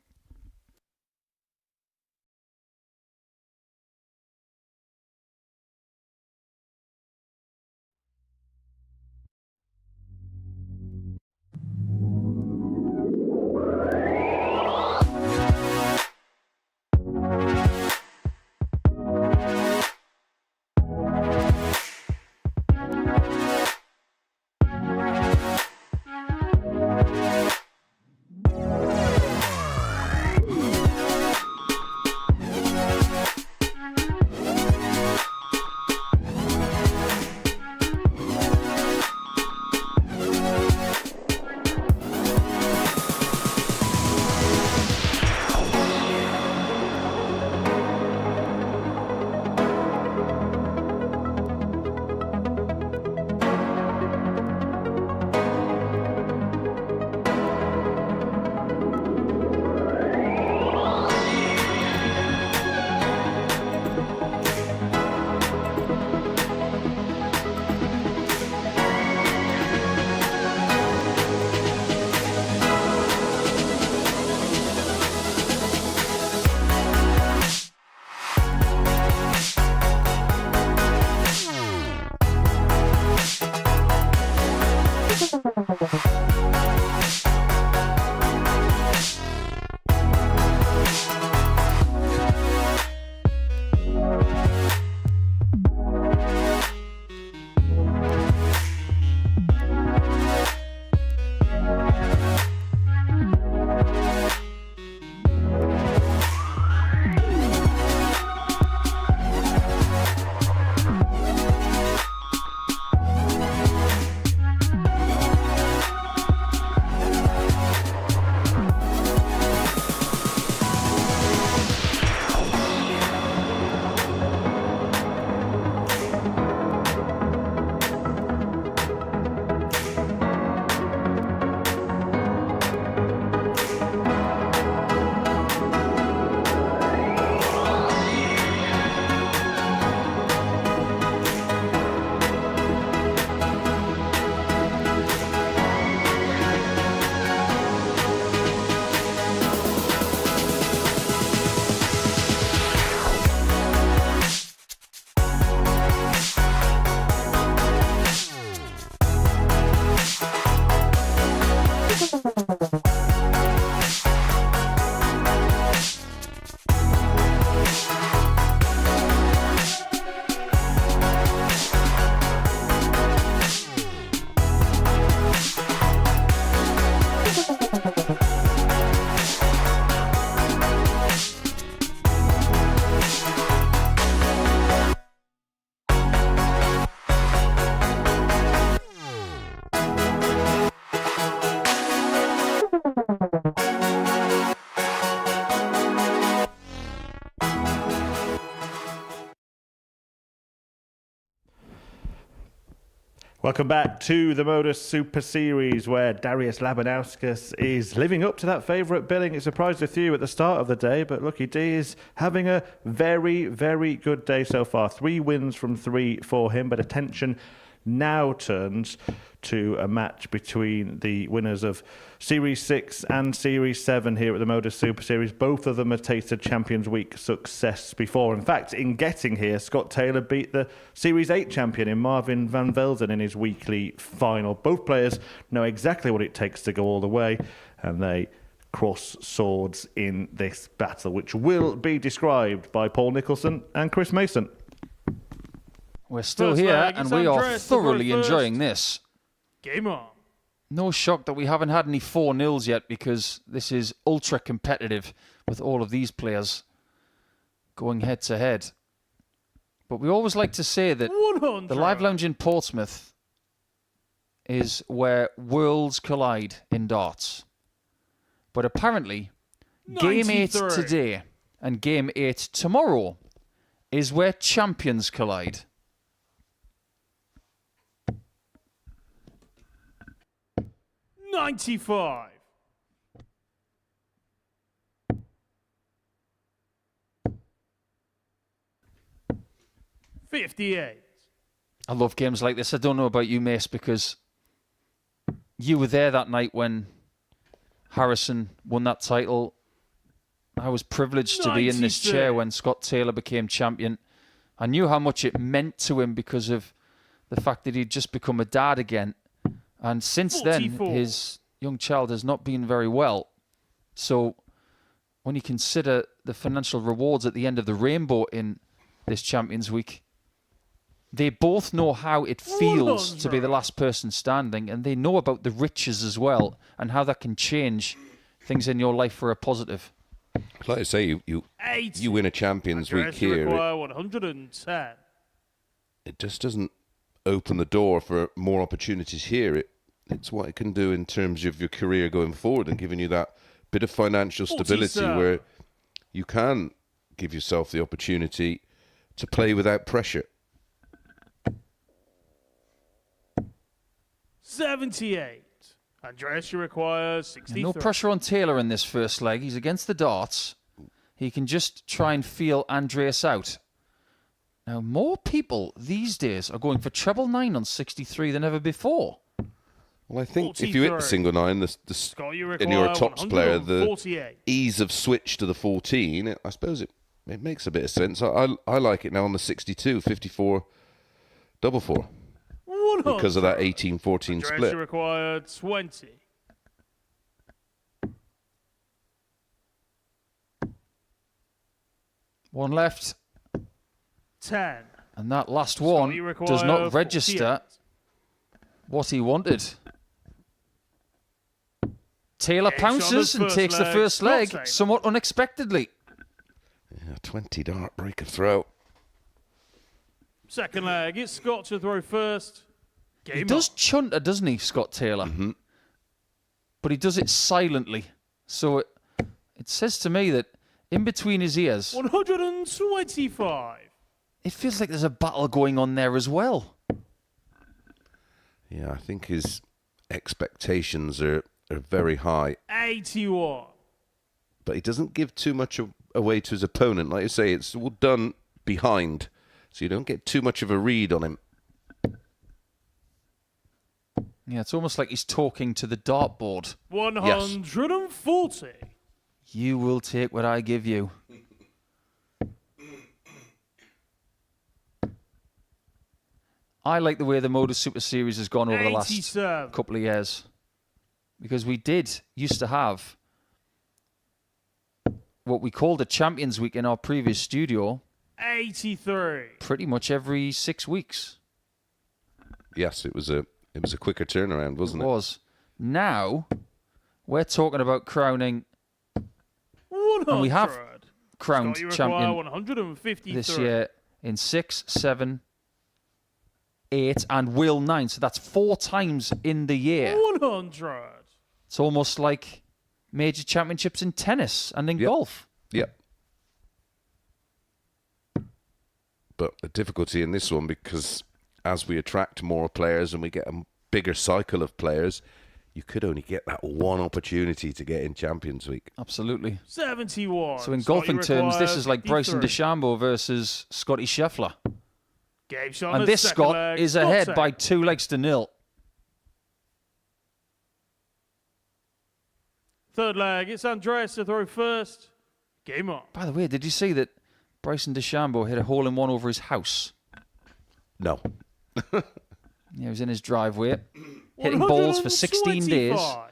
Welcome back to the Modus Super Series, where Darius Labanauskas is living up to that favourite billing. It surprised a few at the start of the day, but Lucky D is having a very, very good day so far. 3 wins from 3 for him, but attention now turns to a match between the winners of Series 6 and Series 7 here at the Modus Super Series. Both of them had tasted Champions Week success before. In fact, in getting here, Scott Taylor beat the Series 8 champion in Marvin van Velzen in his weekly final. Both players know exactly what it takes to go all the way, and they cross swords in this battle, which will be described by Paul Nicholson and Chris Mason. We're still First here, leg, and it's we are Andres, the thoroughly very first. enjoying this. Game on. No shock that we haven't had any 4-0s yet, because this is ultra competitive with all of these players going head to head. But we always like to say that 100. the Live Lounge in Portsmouth is where worlds collide in darts. But apparently, Game 8 93. today and Game 8 tomorrow is where champions collide. $95. $58. I love games like this. I don't know about you, Mace, because you were there that night when Harrison won that title. I was privileged to be in this 93. chair when Scott Taylor became champion. I knew how much it meant to him because of the fact that he'd just become a dad again. And since 44. then, his young child has not been very well. So when you consider the financial rewards at the end of the rainbow in this Champions Week, they both know how it feels to be the last person standing, and they know about the riches as well and how that can change things in your life for a positive. Like I say, you 80. win a Champions Week Andres, you here. require 110. It just doesn't open the door for more opportunities here. It's what it can do in terms of your career going forward and giving you that bit of financial stability 47. where you can give yourself the opportunity to play without pressure. 78. Andres, you require 63. No pressure on Taylor in this first leg. He's against the darts. He can just try and feel Andreas out. Now, more people these days are going for treble 9 on 63 than ever before. Well, I think if you hit the 43. single 9 Scott, you and you're a require tops player, the 148. ease of switch to the 14, I suppose it makes a bit of sense. I like it now on the 62, 54, double 4 because of that 18-14 Andres, split. you require 20. One left. 10. And that last Scott, one you does require not register 48. what he wanted. Taylor It's on the pounces and first takes the leg. first leg Scott somewhat unexpectedly. Yeah, 20 dart break of throw. Second leg, it's Scott to throw first. Game He does on. chunter, doesn't he, Scott Taylor? But he does it silently. So it says to me that in between his ears, 125. it feels like there's a battle going on there as well. Yeah, I think his expectations are very high, 81. but he doesn't give too much away to his opponent. Like you say, it's all done behind, so you don't get too much of a read on him. Yeah, it's almost like he's talking to the dartboard. 140. You will take what I give you. I like the way the Modus Super Series has gone over the last 87. couple of years. Because we used to have what we called a Champions Week in our previous studio 83. pretty much every 6 weeks. Yes, it was a quicker turnaround, wasn't it? It was. Now, we're talking about crowning 100. And we have crowned Scott, you require champion 153. this year in 6, 7, 8 and will 9. So that's 4 times in the year. 100. It's almost like major championships in tennis and in Yep. golf. Yep. But the difficulty in this one, because as we attract more players and we get a bigger cycle of players, you could only get that one opportunity to get in Champions Week. Absolutely. 71. So in golfing terms, this is like Bryson 53. DeChambeau versus Scotty Scheffler. Game shot on And the this second Scott leg. is Scott ahead take. by 2-0. Third leg, it's Andreas to throw first. Game on. By the way, did you see that Bryson DeChambeau hit a hole-in-one over his house? No. Yeah, he was in his driveway, hitting balls for 16 days 125.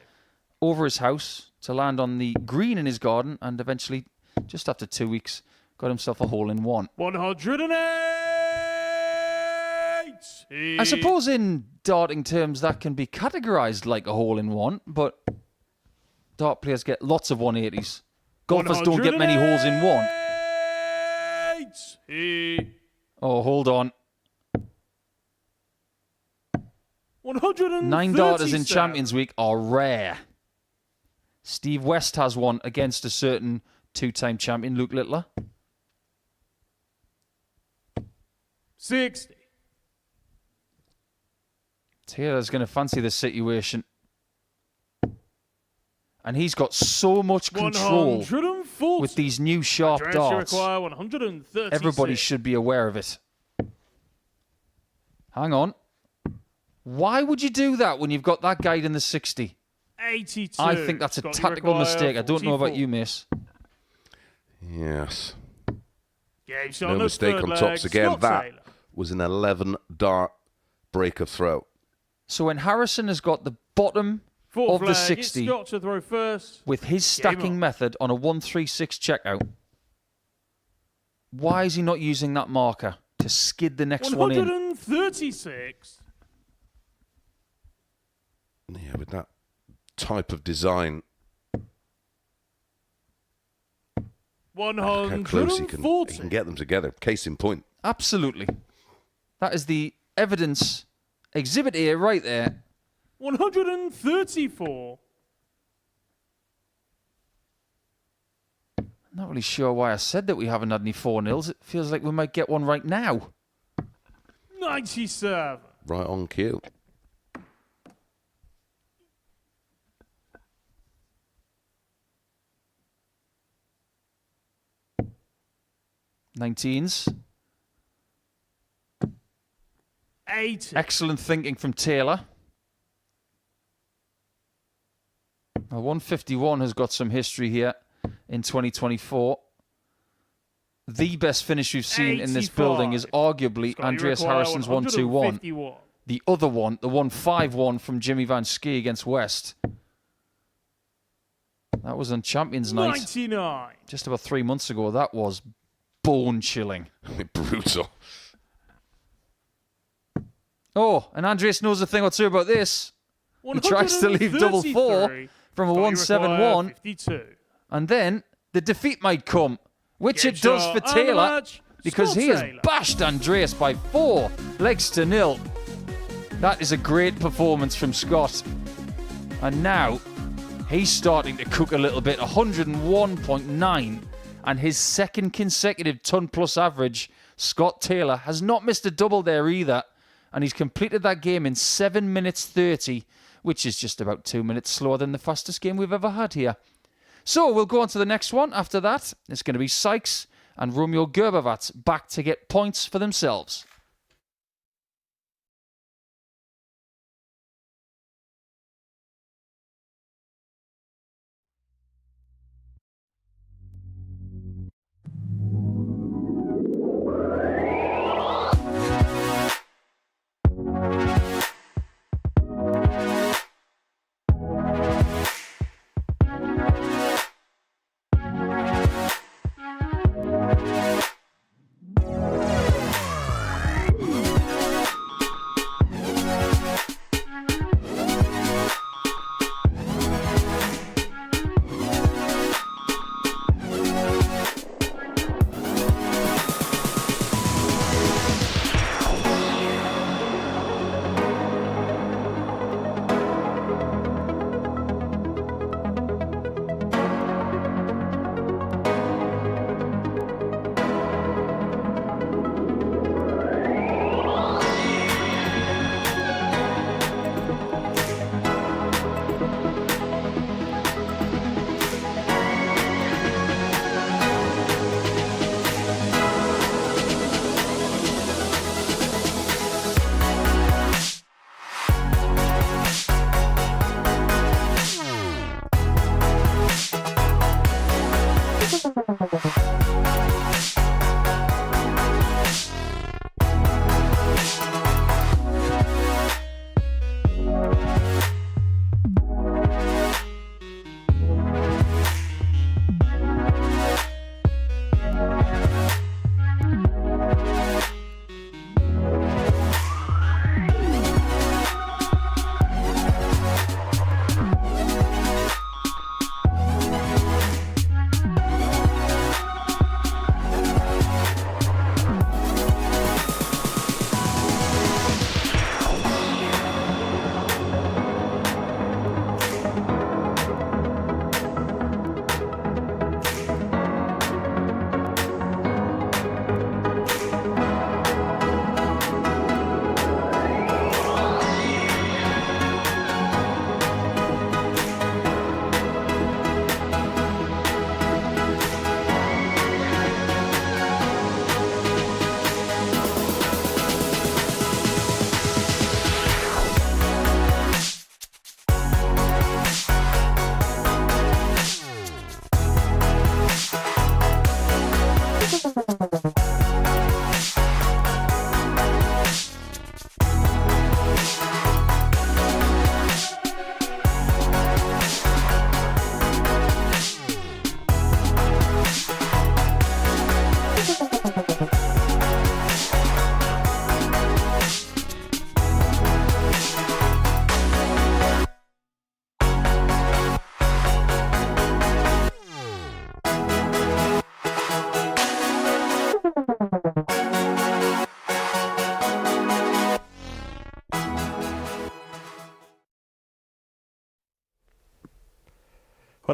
over his house to land on the green in his garden, and eventually, just after 2 weeks, got himself a hole-in-one. 108. I suppose in darting terms that can be categorised like a hole-in-one, but dart players get lots of 180s. Golfers don't get many holes in one. 108. Oh, hold on. 137. 9 darters in Champions Week are rare. Steve West has one against a certain 2-time champion, Luke Littler. 60. Taylor's going to fancy this situation. And he's got so much control 140. with these new sharp Andreas to darts. require 136. Everybody should be aware of it. Hang on. Why would you do that when you've got that guide in the 60? 82. I think that's a Scott, you tactical require mistake. I don't know about 44. you, miss. Yes. Game shot No on the mistake third on leg. tops again. Scott That Taylor. was an 11 dart break of throw. So when Harrison has got the bottom Fourth of the leg, 60 it's Scott to throw first. with his stacking on. method on a 136 checkout, why is he not using that marker to skid the next one in? 136. Yeah, with that type of design, how close he can 140. get them together. Case in point. Absolutely. That is the evidence. Exhibit A right there. 134. Not really sure why I said that we haven't had any 4-0s. It feels like we might get one right now. 97. Right on cue. Nineteens. 80. Excellent thinking from Taylor. Well, 151 has got some history here in 2024. The best finish we've seen in this 85. building is arguably Scott, you Andreas require Harrison's 121. 151. The other one, the 151 from Jimmy Van Schie against West. That was on Champions Night 99. just about 3 months ago. That was bone-chilling. Brutal. Oh, and Andreas knows a thing or two about this. He tries to leave double 4 from a 171, 52. and then the defeat might come, which Game it does shot for and the Taylor, match, because Scott he has Taylor. bashed Andreas by 4 legs to nil. That is a great performance from Scott. And now he's starting to cook a little bit, 101.9, and his second consecutive ton-plus average. Scott Taylor has not missed a double there either, and he's completed that game in 7 minutes 30, which is just about 2 minutes slower than the fastest game we've ever had here. So we'll go on to the next one. After that, it's going to be Sykes and Romeo Grbavac back to get points for themselves.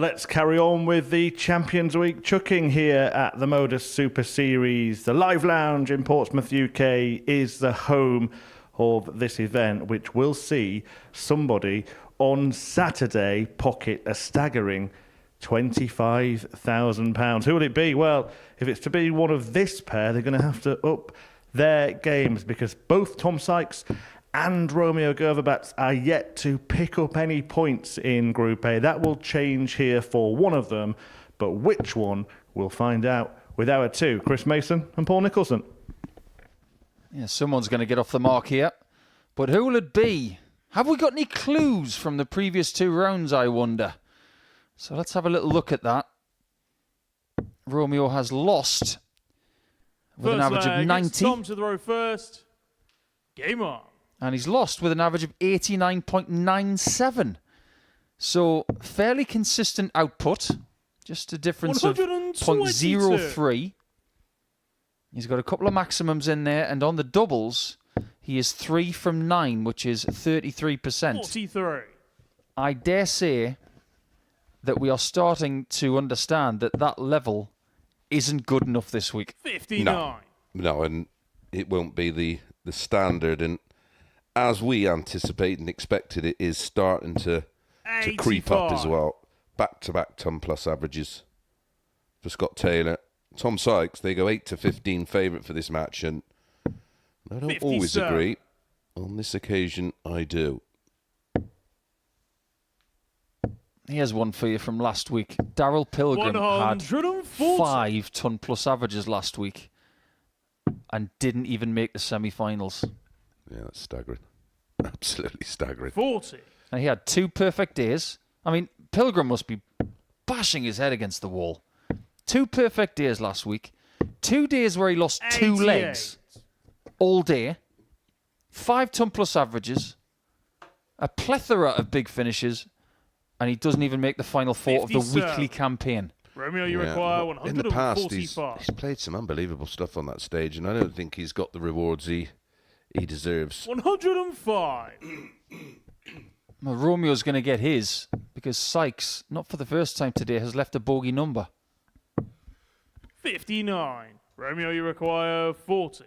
But let's carry on with the Champions Week chucking here at the Modus Super Series. The Live Lounge in Portsmouth, UK is the home of this event, which will see somebody on Saturday pocket a staggering £25,000. Who will it be? Well, if it's to be one of this pair, they're going to have to up their games because both Tom Sykes and Romeo Grbavac are yet to pick up any points in Group A. That will change here for one of them, but which one, we'll find out with our two, Chris Mason and Paul Nicholson. Yeah, someone's going to get off the mark here, but who will it be? Have we got any clues from the previous two rounds, I wonder? So let's have a little look at that. Romeo has lost with an average of 90. Tom to throw first. Game on. And he's lost with an average of 89.97. So fairly consistent output. Just a difference of 0.03. He's got a couple of maximums in there. And on the doubles, he is 3 from 9, which is 33%. 43. I dare say that we are starting to understand that that level isn't good enough this week. 59. No, and it won't be the standard. And as we anticipated and expected, it is starting to creep up as well. Back-to-back ton plus averages for Scott Taylor. Tom Sykes, they go 8 to 15 favourite for this match, and I don't always agree. On this occasion, I do. Here's one for you from last week. Daryl Pilgrim had 5 ton plus averages last week and didn't even make the semi-finals. Yeah, that's staggering. Absolutely staggering. 40. And he had 2 perfect days. I mean, Pilgrim must be bashing his head against the wall. 2 perfect days last week. 2 days where he lost 2 legs all day. 5 ton plus averages. A plethora of big finishes. And he doesn't even make the final 4 of the weekly campaign. Romeo, you require 145. In the past, he's played some unbelievable stuff on that stage, and I don't think he's got the rewards he deserves. 105. Well, Romeo's going to get his because Sykes, not for the first time today, has left a bogey number. 59. Romeo, you require 40.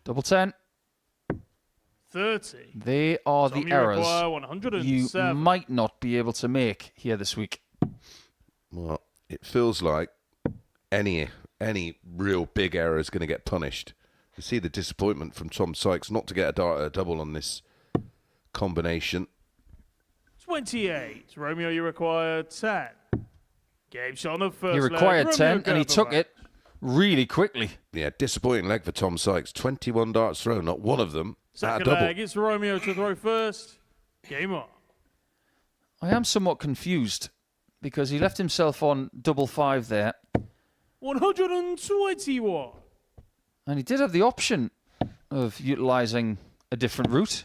Double 10. 30. They are Tom, the you errors require 107. you might not be able to make here this week. Well, it feels like any real big error is going to get punished. You see the disappointment from Tom Sykes not to get a double on this combination. 28. Romeo, you require 10. Game shot on the first He leg. required Romeo 10 and he took Grbavac. it really quickly. Yeah, disappointing leg for Tom Sykes. 21 darts thrown, not one of them at a Second double. leg, it's Romeo to throw first. Game on. I am somewhat confused because he left himself on double 5 there. 121. And he did have the option of utilising a different route.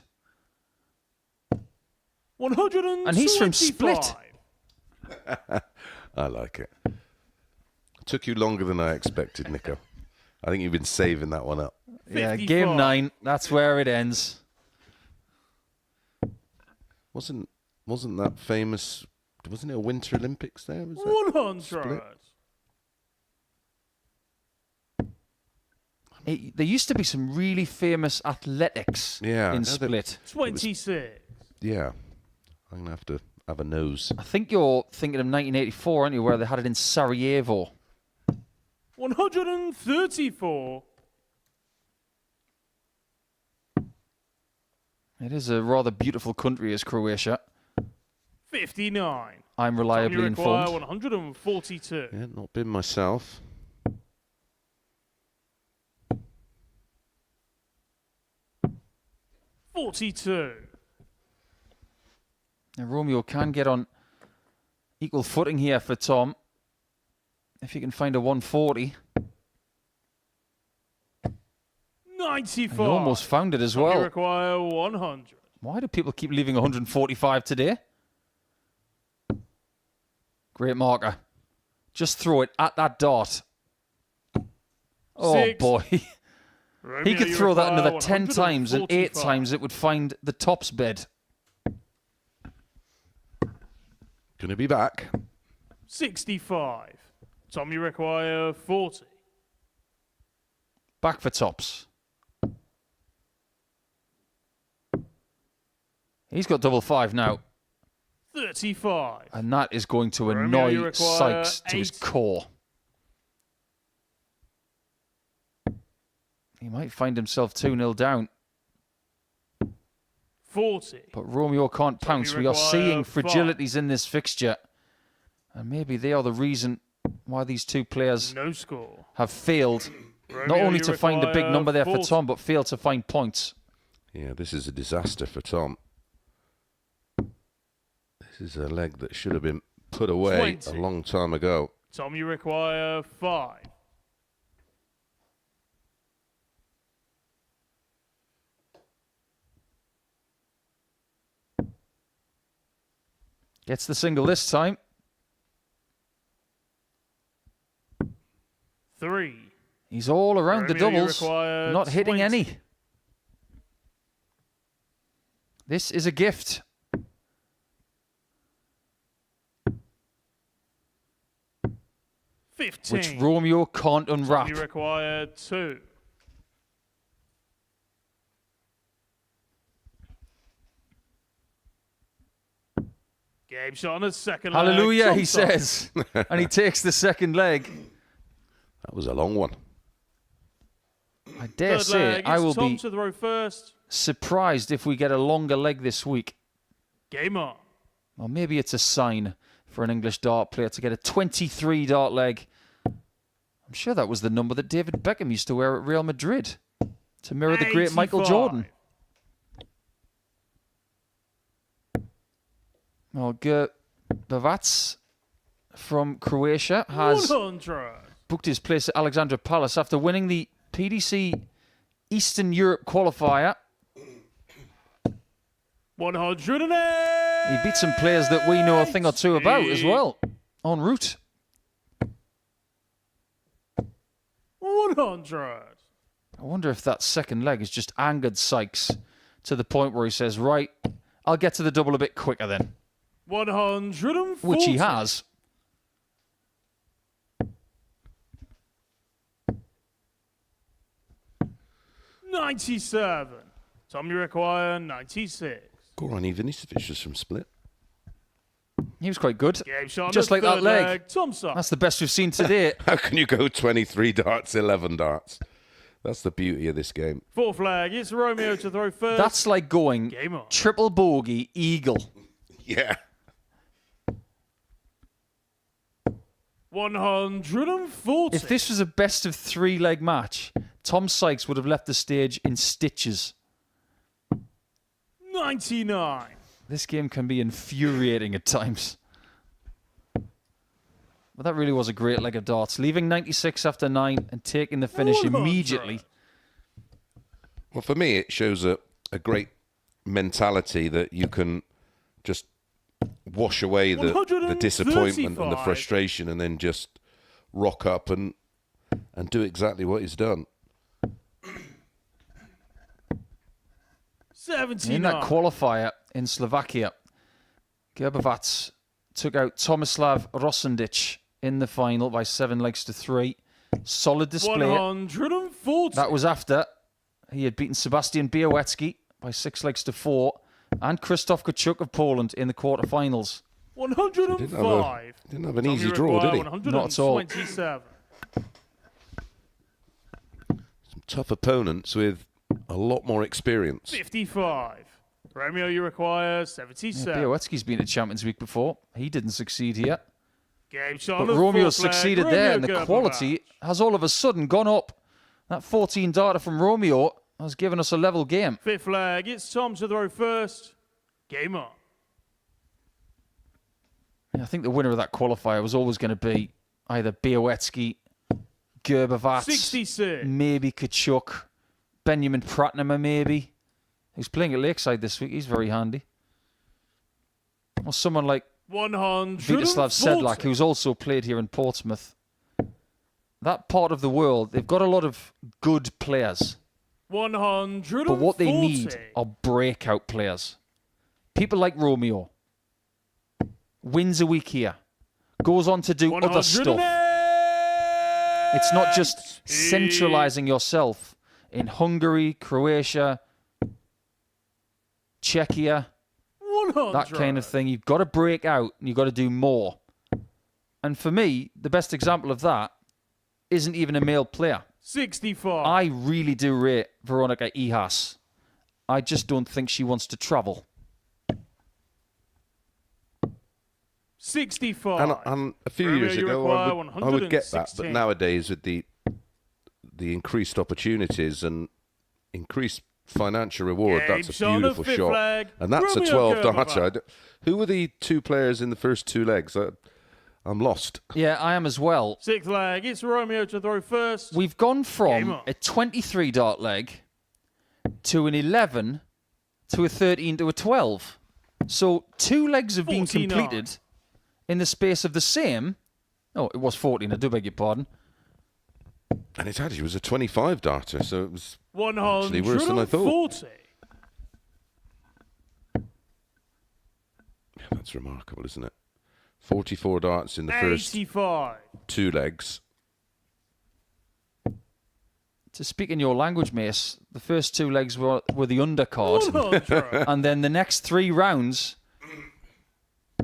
125. And he's from Split. I like it. Took you longer than I expected, Nico. I think you've been saving that one up. Yeah, 55. game 9. That's where it ends. Wasn't that famous? Wasn't it a Winter Olympics there? Was that 100. Split? There used to be some really famous athletics in Split. 26. Yeah. I'm going to have a nose. I think you're thinking of 1984, aren't you, where they had it in Sarajevo. 134. It is a rather beautiful country, is Croatia. 59. I'm reliably Tom, you require informed. 142. Yeah, not been myself. $42. Now, Romeo can get on equal footing here for Tom. If he can find a 140. 95. He almost found it as Tom, you well. require 100. Why do people keep leaving 145 today? Great marker. Just throw it at that dart. Oh, 6. boy. Romeo, He could you throw that require another 10 times, and 8 145. times it would find the tops bed. Going to be back. 65. Tom, you require 40. Back for tops. He's got double five now. 35. And that is going to Romeo, you annoy require Sykes to his 80. core. He might find himself 2-0 down. 40. But Romeo can't Tom, pounce. you We are require seeing 5. fragilities in this fixture. And maybe they are the reason why these two players No score. have failed. Not Romeo, only you to find a big require number there 40. for Tom, but failed to find points. Yeah, this is a disaster for Tom. This is a leg that should have been put away 20. a long time ago. Tom, you require 5. Gets the single this time. 3. He's all around the Romeo, you doubles, require not hitting 20. any. This is a gift. Which 15. Romeo can't unwrap. You require 2. Game shot on his second leg. Hallelujah, Tom he says. And he takes the second leg. That was a long one. I dare Third say leg, I it's will Tom be to throw first. surprised if we get a longer leg this week. Game on. Or maybe it's a sign for an English dart player to get a 23 dart leg. I'm sure that was the number that David Beckham used to wear at Real Madrid to mirror the great Michael 85. Jordan. Well, Grbavac from Croatia has 100. booked his place at Alexandra Palace after winning the PDC Eastern Europe qualifier. 108. He beat some players that we know a thing or two about as well, en route. 100. I wonder if that second leg has just angered Sykes to the point where he says, right, I'll get to the double a bit quicker then. 140. Which he has. $97. Tom, you require 96. Goran Ivanisevic was from Split. He was quite good. Game shot on Just the like that third leg. Tom Sykes. That's the best we've seen today. How can you go 23 darts, 11 darts? That's the beauty of this game. Fourth leg. It's Romeo to throw first. That's like going Game on. triple bogey, eagle. Yeah. 140. If this was a best of 3 leg match, Tom Sykes would have left the stage in stitches. 99. This game can be infuriating at times. But that really was a great leg of darts. Leaving 96 after 9 and taking the finish 100. immediately. Well, for me, it shows a great mentality that you can just wash away the disappointment and the 135. frustration and then just rock up and do exactly what he's done. 79. In that qualifier in Slovakia, Grbavac took out Tomislav Rosendic in the final by 7 legs to 3. Solid display. 140. That was after he had beaten Sebastian Białecki by 6 legs to 4 and Krzysztof Kachuk of Poland in the quarterfinals. 105. Didn't have an Tom, easy you draw, did require he? Not at all. 127. Some tough opponents with a lot more experience. 55. Romeo, you require 77. Białecki's been at Champions Week before. He didn't succeed here. Game shot But on the Romeo fourth leg. succeeded there, and the Grbavac. quality has all of a sudden gone up. That 14 darter from Romeo has given us a level game. Fifth leg. It's Tom to throw first. Game on. I think the winner of that qualifier was always going to be either Białecki, Grbavac, 66. maybe Kachuk, Benjamin Pratnama maybe, who's playing at Lakeside this week. He's very handy. Or someone like 140. Vyacheslav Sedlak, who's also played here in Portsmouth. That part of the world, they've got a lot of good players. 140. But what they need are breakout players. People like Romeo. wins a week here, goes on to do other stuff. It's not just centralizing yourself in Hungary, Croatia, Czechia, 100. that kind of thing. You've got to break out and you've got to do more. And for me, the best example of that isn't even a male player. 65. I really do rate Veronika Ihas. I just don't think she wants to travel. 65. And a few Romeo, years you ago, require I would get that. 116. But nowadays, with the increased opportunities and increased financial reward, that's a Games on the beautiful fifth shot. leg. And that's a Romeo 12 Grbavac. darter. Who were the two players in the first two legs? I'm lost. Yeah, I am as well. Sixth leg. It's Romeo to throw first. We've gone Game from on. a 23 dart leg to an 11 to a 13 to a 12. So 2 legs have been 49. completed in the space of the same. Oh, it was 14. I do beg your pardon. And it actually was a 25 darter, so it was actually 140. worse than I thought. Yeah, that's remarkable, isn't it? 44 darts in the first 85. 2 legs. To speak in your language, Mace, the first 2 legs were the undercard. 100. And then the next 3 rounds,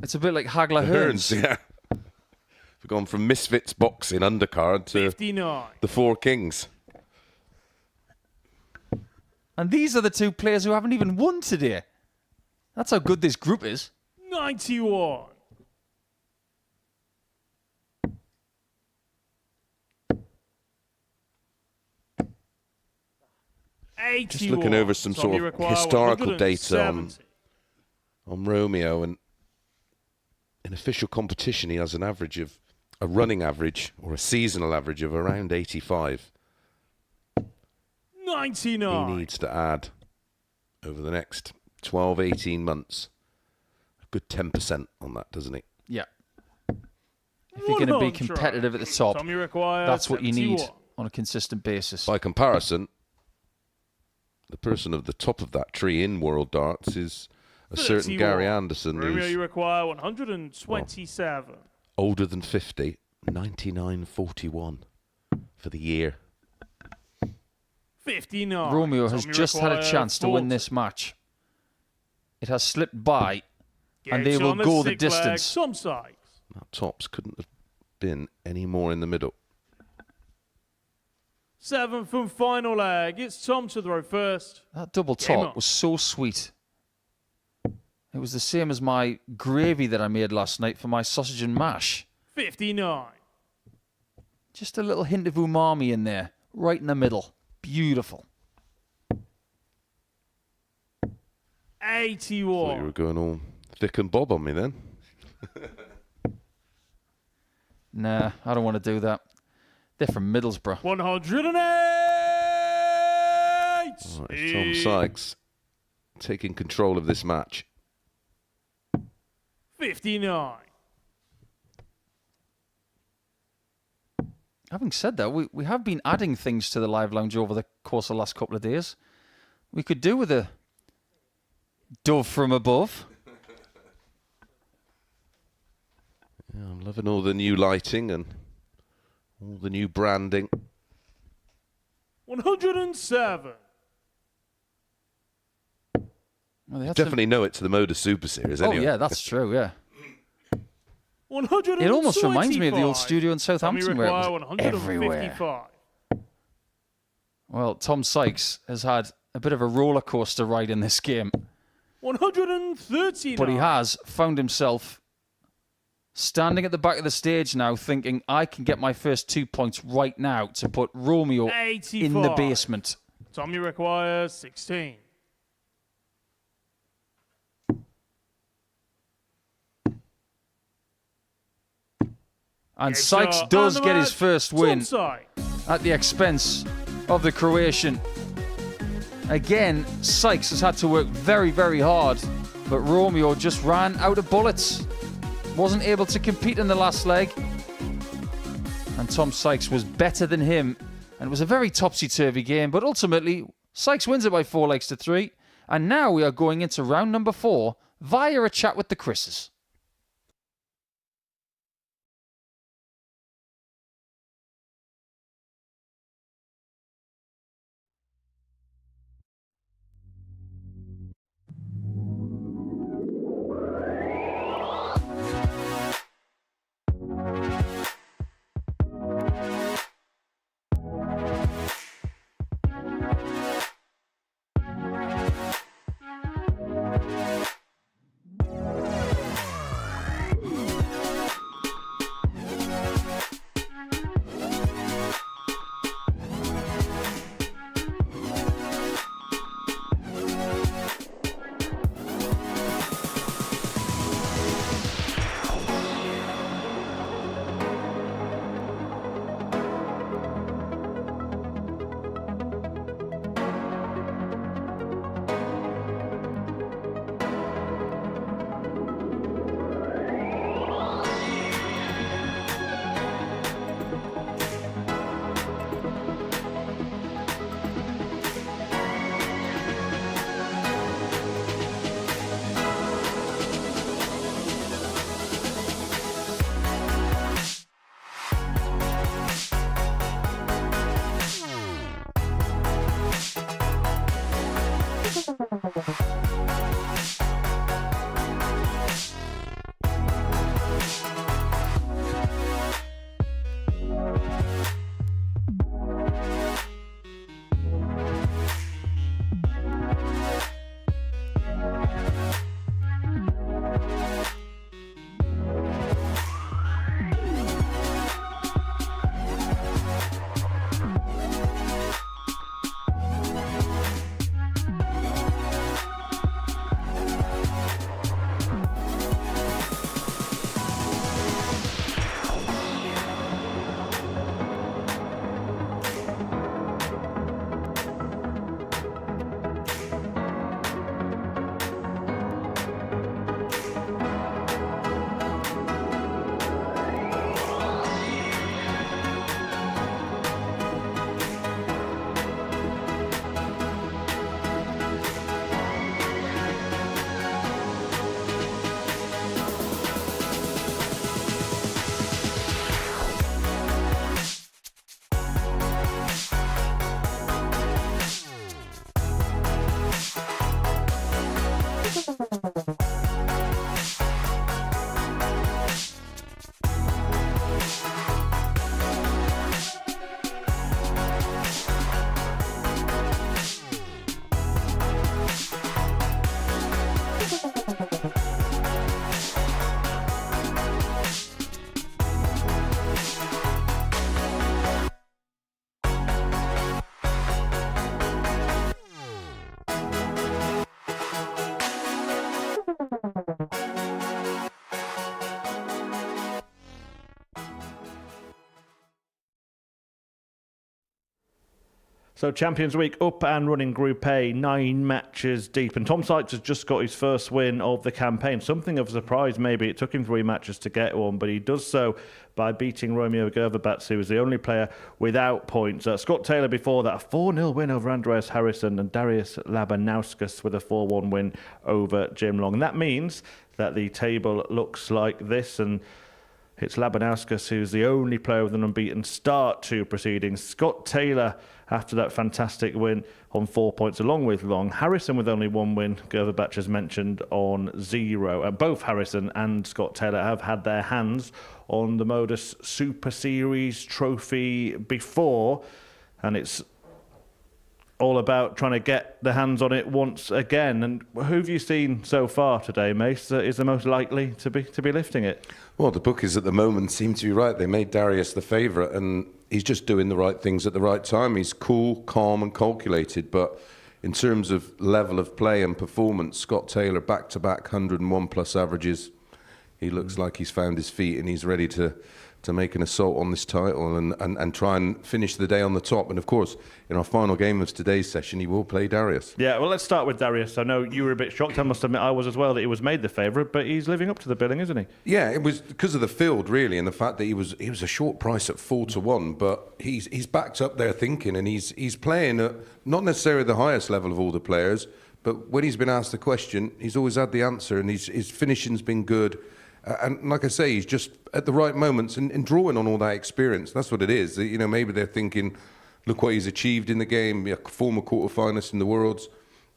it's a bit like Hagler Hearns. Yeah. We've gone from Misfits boxing undercard to 59. the 4 Kings. And these are the 2 players who haven't even won today. That's how good this group is. 91. Just looking over some sort of historical data on Romeo, and in official competition he has an average of a running average or a seasonal average of around 85. 99. He needs to add over the next 12, 18 months a good 10% on that, doesn't he? Yeah. If you're going to be 100. competitive at the top, Tommy requires that's what you need 71. on a consistent basis. By comparison, the person at the top of that tree in World Darts is a certain 31. Gary Anderson, Romeo, who's you require 127. older than 50, 99.41 for the year. 59. Romeo has Tommy just had a requires chance to win 40. this match. It has slipped by, and they Gates will on go the sixth leg, distance. Some Sykes. That tops couldn't have been any more in the middle. 7th and final leg. It's Tom to throw first. That double Game top on. was so sweet. It was the same as my gravy that I made last night for my sausage and mash. 59. Just a little hint of umami in there, right in the middle. Beautiful. 81. Thought you were going all thick and bob on me then. Nah, I don't want to do that. They're from Middlesbrough. 108. Oh, it's Tom Sykes taking control of this match. 59. Having said that, we have been adding things to the live lounge over the course of the last couple of days. We could do with a dove from above. Yeah, I'm loving all the new lighting and all the new branding. 107. Well, they had Definitely know it's the Modus Super Series some... anyway. Oh, yeah, that's true, yeah. 125. It almost reminds me of the old studio in Southampton where it was 155. everywhere. Well, Tom Sykes has had a bit of a roller coaster ride in this game, 139. but he has found himself standing at the back of the stage now thinking, I can get my first 2 points right now to put Romeo 85. in the basement. Tommy requires 16. And Game Sykes shot. does And the get his match, first Tom win Sykes. at the expense of the Croatian. Again, Sykes has had to work very, very hard, but Romeo just ran out of bullets. Wasn't able to compete in the last leg. And Tom Sykes was better than him. And it was a very topsy-turvy game, but ultimately, Sykes wins it by 4 legs to 3. And now we are going into round number 4 via a chat with the Chris's. So Champions Week up and running Group A, 9 matches deep. And Tom Sykes has just got his first win of the campaign. Something of a surprise, maybe. It took him 3 matches to get one, but he does so by beating Romeo Grbavac, who was the only player without points. Scott Taylor before that, a 4-0 win over Andreas Harrison, and Darius Labanauskas with a 4-1 win over Jim Long. And that means that the table looks like this, and it's Labanauskas who's the only player with an unbeaten start to proceedings. Scott Taylor, after that fantastic win, on 4 points along with Long. Harrison with only 1 win. Grbavac, as mentioned, on 0. Both Harrison and Scott Taylor have had their hands on the Modus Super Series trophy before, and it's all about trying to get the hands on it once again. And who have you seen so far today, Mace, that is the most likely to be lifting it? Well, the bookies at the moment seem to be right. They made Darius the favourite, and he's just doing the right things at the right time. He's cool, calm and calculated, but in terms of level of play and performance, Scott Taylor back-to-back 101-plus averages. He looks like he's found his feet and he's ready to make an assault on this title and try and finish the day on the top. And of course, in our final game of today's session, he will play Darius. Yeah, well, let's start with Darius. I know you were a bit shocked, I must admit I was as well, that he was made the favourite, but he's living up to the billing, isn't he? Yeah, it was because of the field, really, and the fact that he was a short price at 4-1, but he's backed up there thinking, and he's playing at not necessarily the highest level of all the players, but when he's been asked the question, he's always had the answer, and his finishing's been good. And like I say, he's just at the right moments and drawing on all that experience. That's what it is. You know, maybe they're thinking, look what he's achieved in the game, a former quarterfinalist in the Worlds,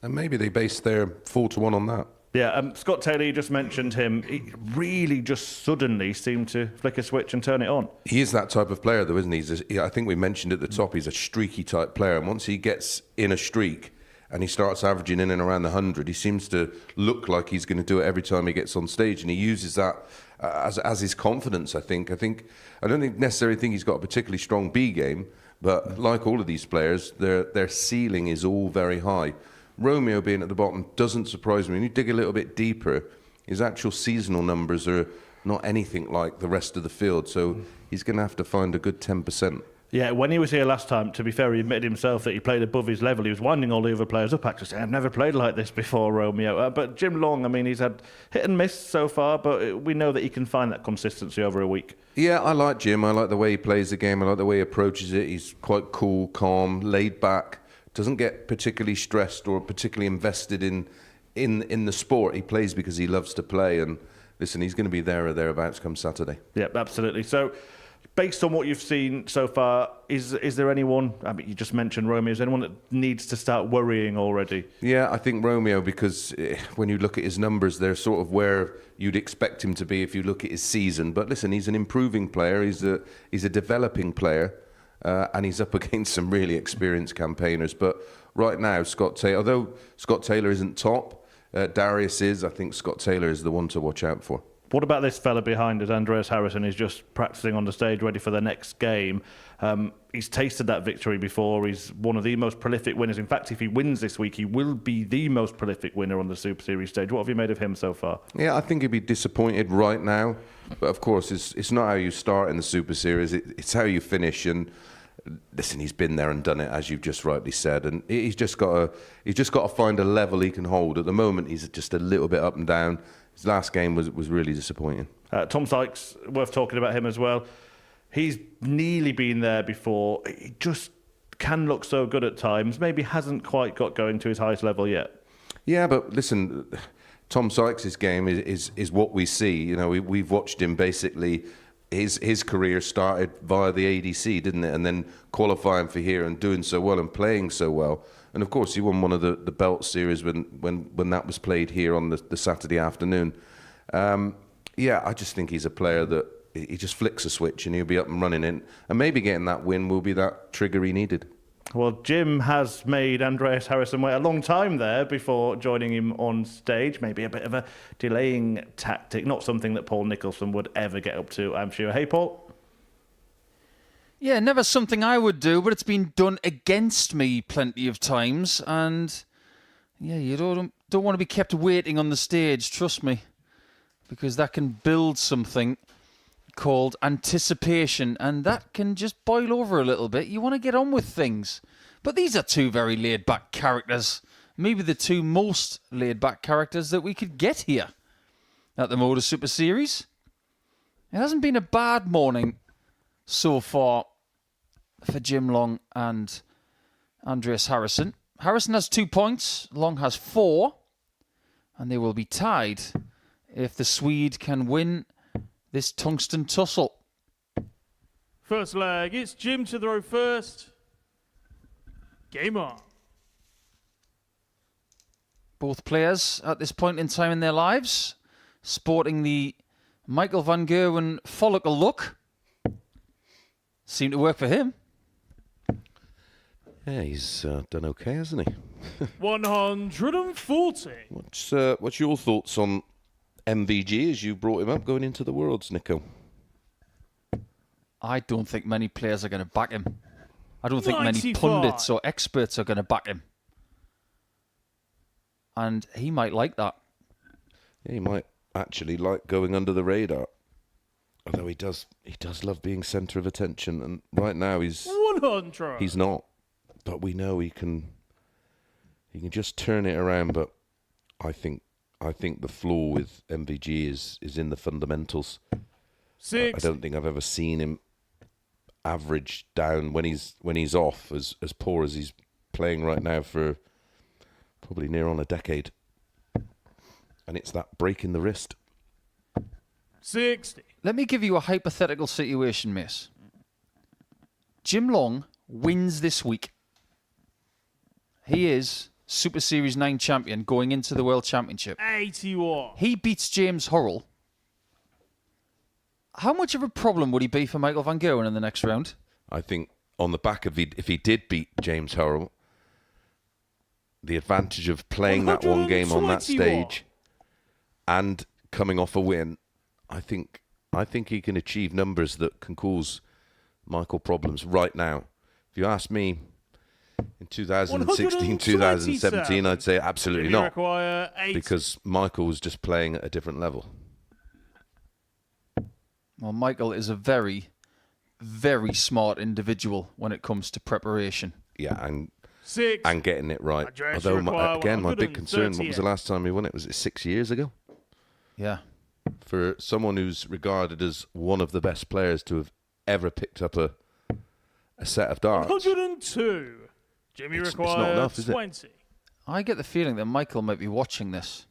and maybe they base their 4-1 on that. Yeah, Scott Taylor, you just mentioned him. He really just suddenly seemed to flick a switch and turn it on. He is that type of player, though, isn't he? I think we mentioned at the top, he's a streaky type player. And once he gets in a streak and he starts averaging in and around the 100, he seems to look like he's going to do it every time he gets on stage. And he uses that as his confidence, I think. I don't necessarily think he's got a particularly strong B game, but like all of these players, their ceiling is all very high. Romeo being at the bottom doesn't surprise me. When you dig a little bit deeper, his actual seasonal numbers are not anything like the rest of the field, so he's going to have to find a good 10%. Yeah, when he was here last time, to be fair, he admitted himself that he played above his level. He was winding all the other players up, actually saying, I've never played like this before, Romeo. But Jim Long, I mean, he's had hit and miss so far, but we know that he can find that consistency over a week. Yeah, I like Jim. I like the way he plays the game. I like the way he approaches it. He's quite cool, calm, laid back, doesn't get particularly stressed or particularly invested in the sport. He plays because he loves to play, and listen, he's going to be there or thereabouts come Saturday. Yeah, absolutely. So based on what you've seen so far, is there anyone, I mean, you just mentioned Romeo, is there anyone that needs to start worrying already? Yeah, I think Romeo, because when you look at his numbers, they're sort of where you'd expect him to be if you look at his season. But listen, he's an improving player, he's a developing player, and he's up against some really experienced campaigners. But right now, although Scott Taylor isn't top, Darius is, I think Scott Taylor is the one to watch out for. What about this fella behind us, Andreas Harrison? He's just practicing on the stage, ready for the next game. He's tasted that victory before. He's one of the most prolific winners. In fact, if he wins this week, he will be the most prolific winner on the Super Series stage. What have you made of him so far? Yeah, I think he'd be disappointed right now. But of course, it's not how you start in the Super Series. It's how you finish. And listen, he's been there and done it, as you've just rightly said. And he's just got to find a level he can hold. At the moment, he's just a little bit up and down. His last game was really disappointing. Tom Sykes, worth talking about him as well. He's nearly been there before. He just can look so good at times. Maybe hasn't quite got going to his highest level yet. Yeah, but listen, Tom Sykes' game is what we see. You know, we've watched him basically. His career started via the ADC, didn't it? And then qualifying for here and doing so well and playing so well. And of course, he won one of the belt series when that was played here on the Saturday afternoon. Yeah, I just think he's a player that he just flicks a switch and he'll be up and running in. And maybe getting that win will be that trigger he needed. Well, Jim has made Andreas Harrison wait a long time there before joining him on stage. Maybe a bit of a delaying tactic, not something that Paul Nicholson would ever get up to, I'm sure. Hey, Paul? Yeah, never something I would do, but it's been done against me plenty of times. And yeah, you don't want to be kept waiting on the stage, trust me, because that can build something called anticipation, and that can just boil over a little bit. You want to get on with things. But these are two very laid-back characters. Maybe the two most laid-back characters that we could get here at the Modus Super Series. It hasn't been a bad morning so far for Jim Long and Andreas Harrison. Harrison has 2 points, Long has 4, and they will be tied if the Swede can win this tungsten tussle. First leg, it's Jim to throw first. Game on. Both players at this point in time in their lives sporting the Michael van Gerwen follicle look. Seemed to work for him. Yeah, he's done okay, hasn't he? 140. What's your thoughts on MVG as you brought him up going into the Worlds, Nico? I don't think many players are going to back him. I don't think 95. many pundits or experts are going to back him. And he might like that. Yeah, he might actually like going under the radar. Although he does love being centre of attention, and right now he's 100. He's not. But we know he can just turn it around. But I think the flaw with MVG is in the fundamentals. 6. I don't think I've ever seen him average down when he's off as poor as he's playing right now for probably near on a decade. And it's that break in the wrist. 60. Let me give you a hypothetical situation, miss. Jim Long wins this week. He is Super Series 9 champion going into the World Championship. 81. He beats James Hurrell. How much of a problem would he be for Michael van Gerwen in the next round? I think on the back of if he did beat James Hurrell, the advantage of playing that one game on that 121. stage and coming off a win, I think he can achieve numbers that can cause Michael problems right now. If you ask me, in 2016, 2017, I'd say absolutely not, Require 8. because Michael was just playing at a different level. Well, Michael is a very, very smart individual when it comes to preparation. Yeah, and 6. getting it right. Address Although, require my big concern, what was the 138. last time he won it? Was it 6 years ago? Yeah. For someone who's regarded as one of the best players to have ever picked up a set of darts. 102. Jimmy It's requires not enough, is it? 20. I get the feeling that Michael might be watching this.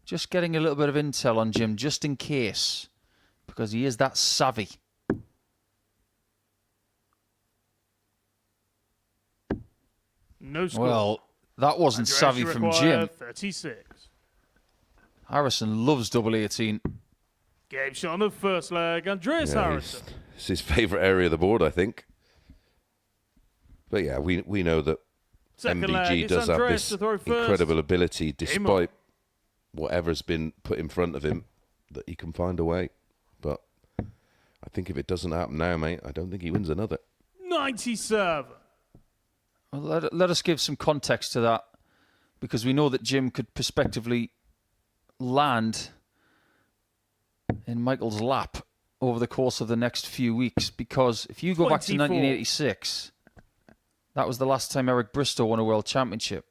Just getting a little bit of intel on Jim, just in case. Because he is that savvy. No score. Well, that wasn't Andreas, savvy you from require Jim. 36. Harrison loves double 18. Game shot on the first leg. Andreas Harrison. It's his favourite area of the board, I think. But yeah, we know that Second leg, MBG it's does have Andreas this to throw first. incredible ability, Game on. despite whatever's been put in front of him, that he can find a way. But I think if it doesn't happen now, mate, I don't think he wins another. 97. Well, let us give some context to that, because we know that Jim could prospectively land in Michael's lap over the course of the next few weeks. Because if you go back to 24. 1986, that was the last time Eric Bristow won a world championship.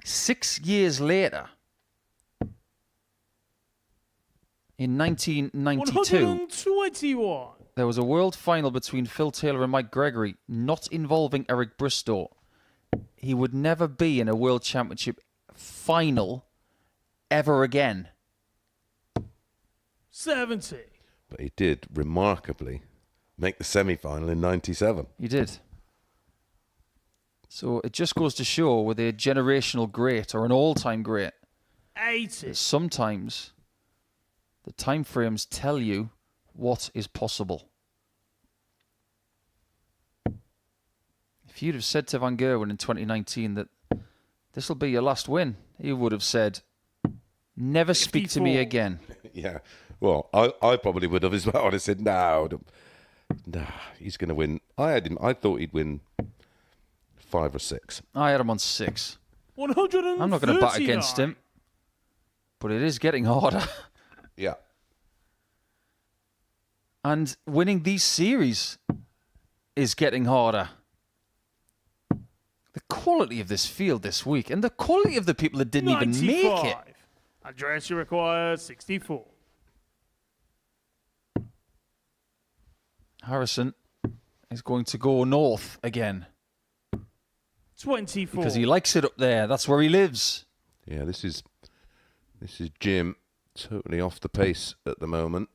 6 years later, in 1992, 121. there was a world final between Phil Taylor and Mike Gregory, not involving Eric Bristow. He would never be in a world championship final ever again. 70. But he did remarkably make the semi-final in 97. He did. So it just goes to show with a generational great or an all-time great, 80. that sometimes the time frames tell you what is possible. If you'd have said to Van Gerwen in 2019 that this will be your last win, he would have said, never speak to me 54. again. Yeah. Well, I probably would have as well. I'd have said, no, he's going to win. I thought he'd win 5 or 6. I had him on 6. 139. I'm not going to bat against him, but it is getting harder. Yeah. And winning these series is getting harder. The quality of this field this week and the quality of the people that didn't even make it. 95. Andreas, you require 64. Harrison is going to go north again 24. because he likes it up there. That's where he lives. Yeah, this is Jim totally off the pace at the moment.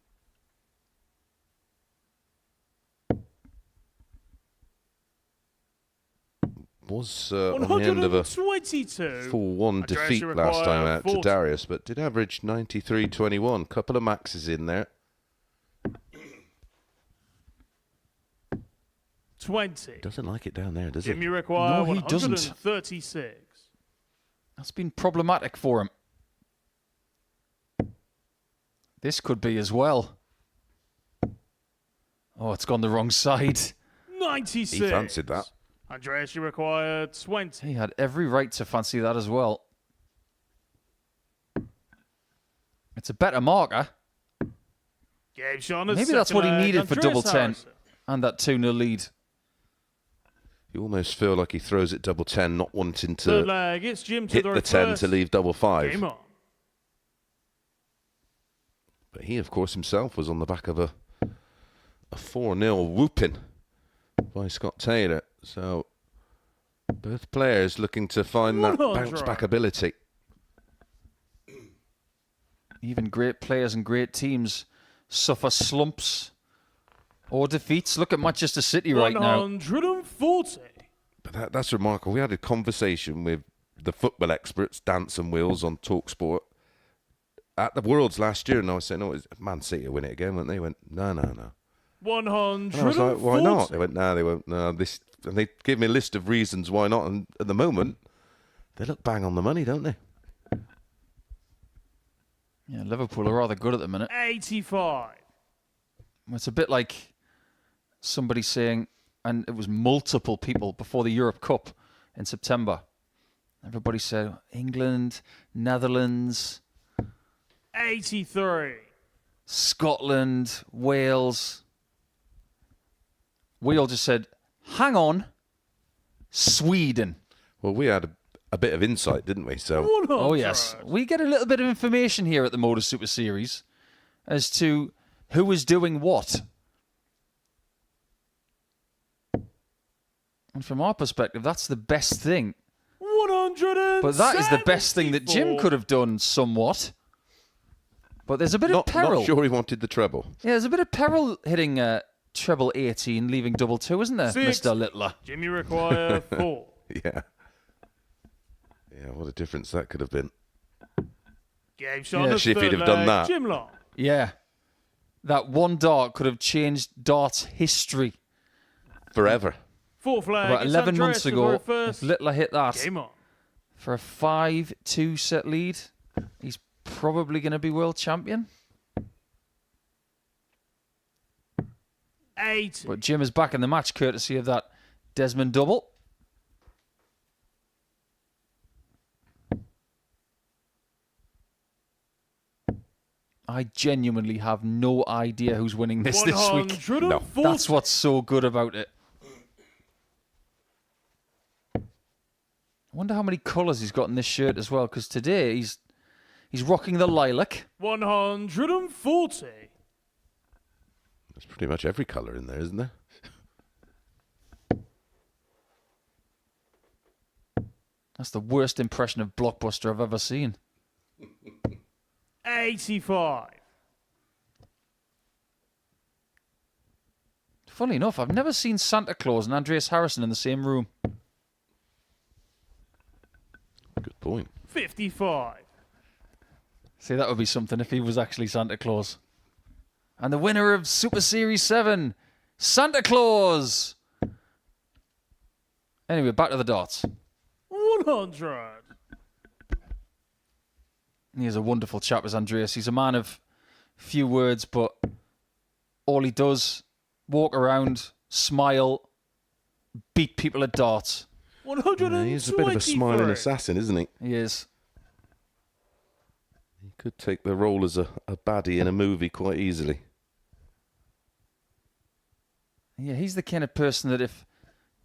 Was on the end of a 122. 4-1 Andreas, defeat you last time require out to 40. Darius, but did average 93.21. Couple of maxes in there. 20. Doesn't like it down there, does he? Jim, you require No, he doesn't. 136. That's been problematic for him. This could be as well. Oh, it's gone the wrong side. 96. He fancied that. Andreas, you require 20. He had every right to fancy that as well. It's a better marker. Game shot on Maybe that's what he needed for double 10 Harrison. and that 2-0 lead. You almost feel like he throws it double 10, not wanting Third to leg, it's Jim to hit throw the 10 first. to leave double 5. Game on. But he, of course, himself was on the back of a 4-0 whooping by Scott Taylor. So both players looking to find that 100. bounce-back ability. Even great players and great teams suffer slumps or defeats. Look at Manchester City right now. 140. But that's remarkable. We had a conversation with the football experts, Dance and Wills, on TalkSport at the Worlds last year, and I was saying, "Oh, Man City will win it again," and they went, "No." 140. And I was like, "Why not?" They went, "No, they won't." No, this, and they gave me a list of reasons why not. And at the moment, they look bang on the money, don't they? Yeah, Liverpool are rather good at the minute. 85. It's a bit like somebody saying, and it was multiple people before the Europe Cup in September. Everybody said England, Netherlands, 83. Scotland, Wales. We all just said, hang on, Sweden. Well, we had a bit of insight, didn't we? So 100. Oh, yes. We get a little bit of information here at the Modus Super Series as to who is doing what. And from our perspective, that's the best thing. 174. But that is the best thing that Jim could have done somewhat. But there's a bit of peril. not sure he wanted the treble. Yeah, there's a bit of peril hitting treble 18, leaving double 2, isn't there, Six. Mr. Littler? Jimmy require 4. Yeah. Yeah, what a difference that could have been. Game shot. Yeah. the Actually, if he'd third have done leg, that. Jim Long. Yeah. That one dart could have changed darts history. Forever. Fourth leg. About it's 11 Andreas months to ago, vote if first. Littler hit that Game on. for a 5-2 set lead, he's probably going to be world champion. 80. But Jim is back in the match courtesy of that Desmond double. I genuinely have no idea who's winning this week. 140. That's what's so good about it. I wonder how many colours he's got in this shirt as well, because today he's rocking the lilac. 140. There's pretty much every colour in there, isn't there? That's the worst impression of Blockbuster I've ever seen. 85. Funny enough, I've never seen Santa Claus and Andreas Harrison in the same room. Good point. 55. See, that would be something if he was actually Santa Claus. And the winner of Super Series 7, Santa Claus! Anyway, back to the darts. 100. He is a wonderful chap, is Andreas. He's a man of few words, but all he does, walk around, smile, beat people at darts. 123. He's a bit of a smiling assassin, isn't he? He is. He could take the role as a baddie in a movie quite easily. Yeah, he's the kind of person that if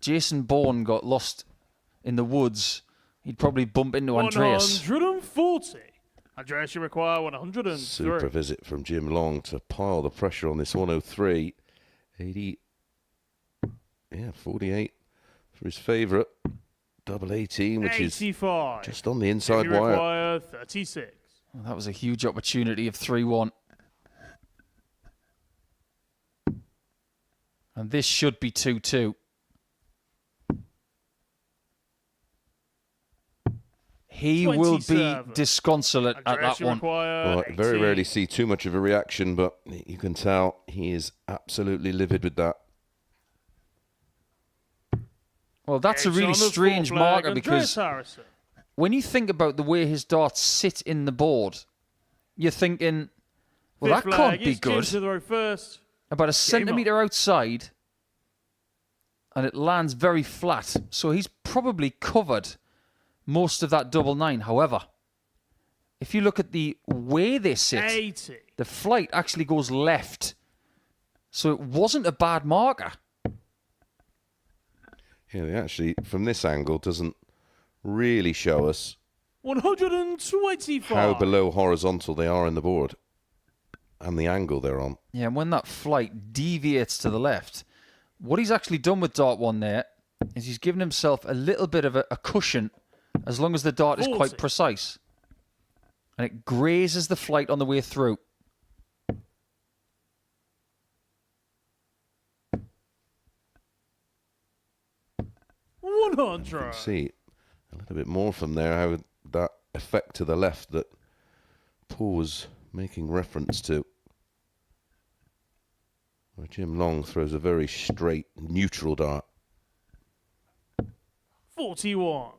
Jason Bourne got lost in the woods, he'd probably bump into Andreas. 140. Andreas, you require 103. Super visit from Jim Long to pile the pressure on this 103. 80. Yeah, 48 for his favourite. Double 18, which 85. is just on the inside You wire. require 36. Well, that was a huge opportunity of 3-1. And this should be 2-2. He will be 27. disconsolate at Andreas, that you one. require Well, I very 18. rarely see too much of a reaction, but you can tell he is absolutely livid with that. Well, that's a It's on really the strange fourth leg, marker Andreas because Harrison. when you think about the way his darts sit in the board, you're thinking, well, Fifth that can't leg, be it's Jim good. to throw first. About a on. centimetre outside, and it lands very flat. So he's probably covered most of that double 9. However, if you look at the way they sit, 80. the flight actually goes left. So it wasn't a bad marker. Yeah, they actually, from this angle, doesn't really show us 125. how below horizontal they are in the board and the angle they're on. Yeah, and when that flight deviates to the left, what he's actually done with dart 1 there is he's given himself a little bit of a cushion as long as the dart is 40. quite precise. And it grazes the flight on the way through. You 100. can see a little bit more from there how that effect to the left that Paul was making reference to. Where Jim Long throws a very straight, neutral dart. 41.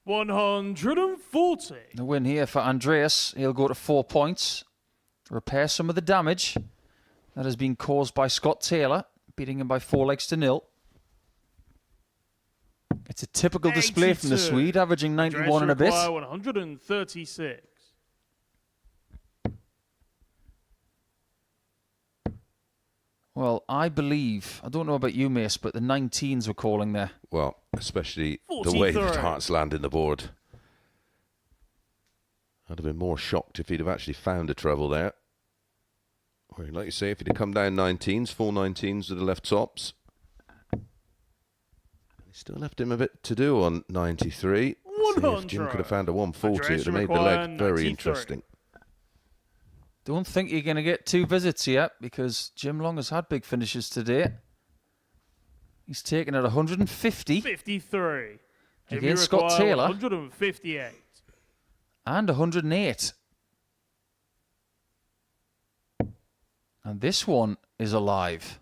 $140. The win here for Andreas. He'll go to 4 points. Repair some of the damage that has been caused by Scott Taylor, beating him by 4-0. It's a typical display from the 82. Swede, averaging 91 and a bit. Require 136. Well, I believe, I don't know about you, Mace, but the 19s were calling there. Well, especially the way the 43. darts land in the board. I'd have been more shocked if he'd have actually found a treble there. Or, like you say, if he'd have come down 19s, 4 19s with the left tops. He still left him a bit to do on 93. See if Jim 100. could have found a 140, it would have made the Require leg very 93. interesting. Don't think you're going to get 2 visits here because Jim Long has had big finishes today. He's taken at 150. 53. Jimmy Against Scott require Taylor. 158. And 108. And this one is alive.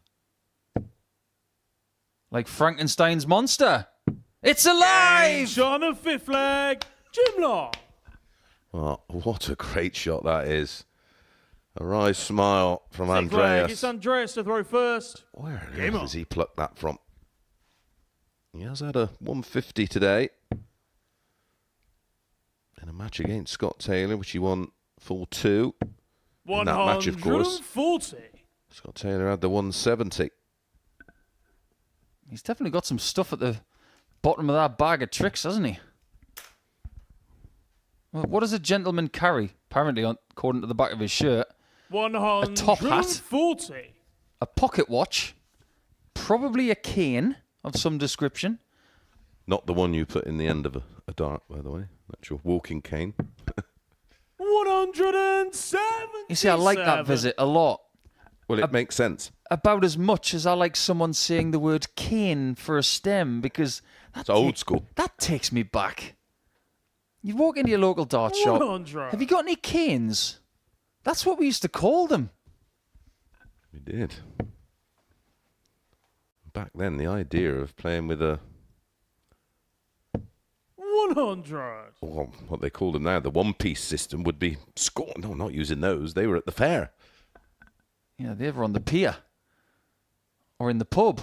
Like Frankenstein's monster. It's alive! Shot on the 5th leg. Jim Long. Oh, what a great shot that is. A wry smile from 6th leg. Andreas. It's Andreas to throw first. Where on Game earth on. has he plucked that from? He has had a 150 today. In a match against Scott Taylor, which he won 4-2. In that match, of course. 140. Scott Taylor had the 170. He's definitely got some stuff at the bottom of that bag of tricks, hasn't he? Well, what does a gentleman carry? Apparently, according to the back of his shirt, 140. top hat. A pocket watch, probably a cane of some description. Not the one you put in the end of a dart, by the way. That's your walking cane. 107. You see, I like that visit a lot. Well, it makes sense. About as much as I like someone saying the word cane for a stem, because It's old school. that takes me back. You walk into your local dart shop. 100. Have you got any canes? That's what we used to call them. We did. Back then, the idea of playing with a 100. well, what they call them now, the one-piece system, would be score. No, not using those. They were at the fair. Yeah, they were on the pier or in the pub.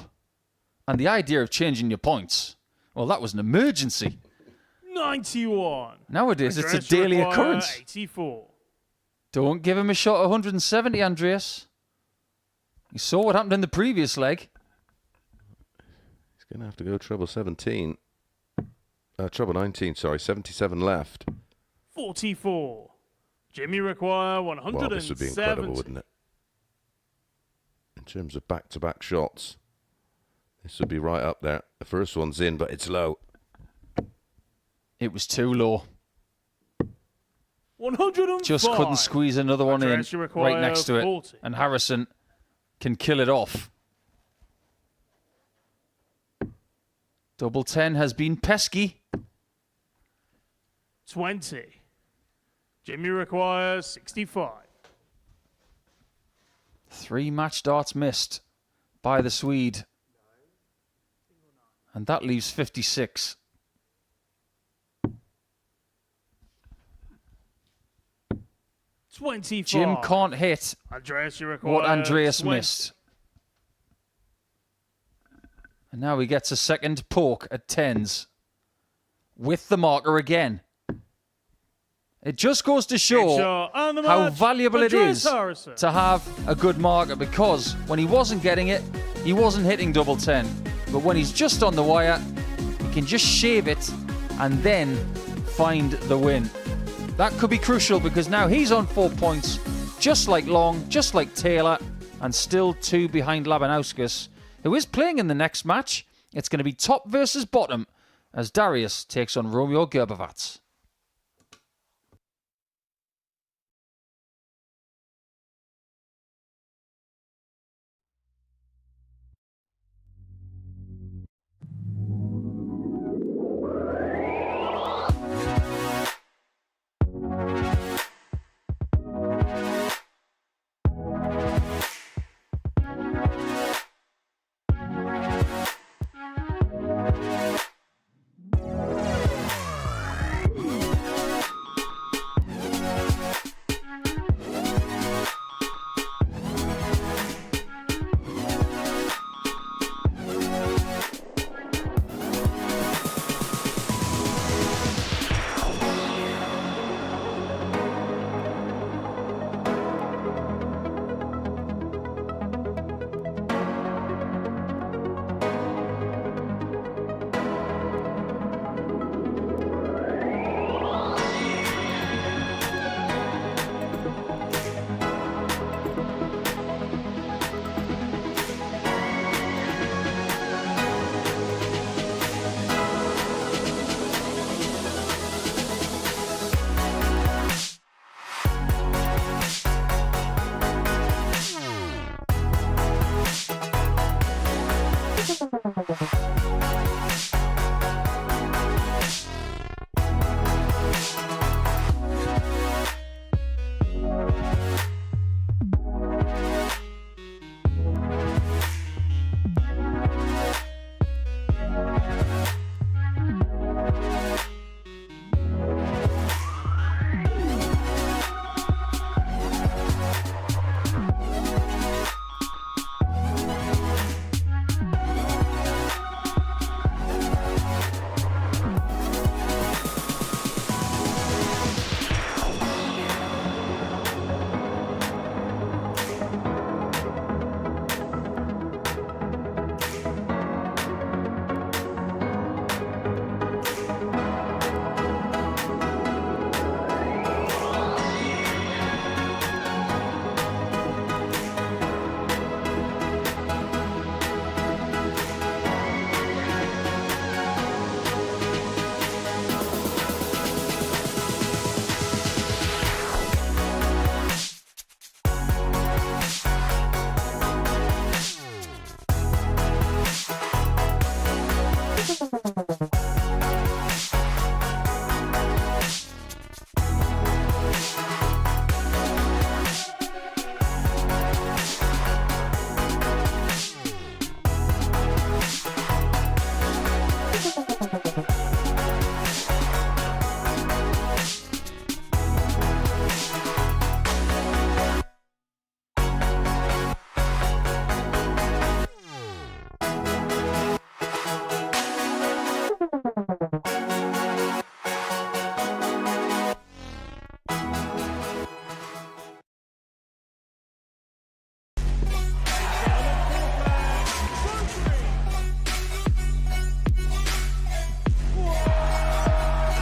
And the idea of changing your points, well, that was an emergency. 91. Nowadays, it's a Andreas daily require occurrence. 84. Don't give him a shot at 170, Andreas. You saw what happened in the previous leg. He's going to have to go treble 17. Treble 19, sorry. 77 left. 44. Jimmy require 170. Well, this would be incredible, wouldn't it? In terms of back-to-back shots, this would be right up there. The first one's in, but it's low. It was too low. 105. Just couldn't squeeze another one in Andreas, you require right next to it. 40. And Harrison can kill it off. Double 10 has been pesky. 20. Jimmy requires 65. 3 match darts missed by the Swede. And that leaves 56. Jim can't hit Andreas, you require what Andreas 20. missed. And now he gets a second poke at 10s with the marker again. It just goes to show how valuable it is to have a good marker, because when he wasn't getting it, he wasn't hitting double 10. But when he's just on the wire, he can just shave it and then find the win. That could be crucial, because now he's on 4 points, just like Long, just like Taylor, and still 2 behind Labanauskas, who is playing in the next match. It's going to be top versus bottom as Darius takes on Romeo Grbavac.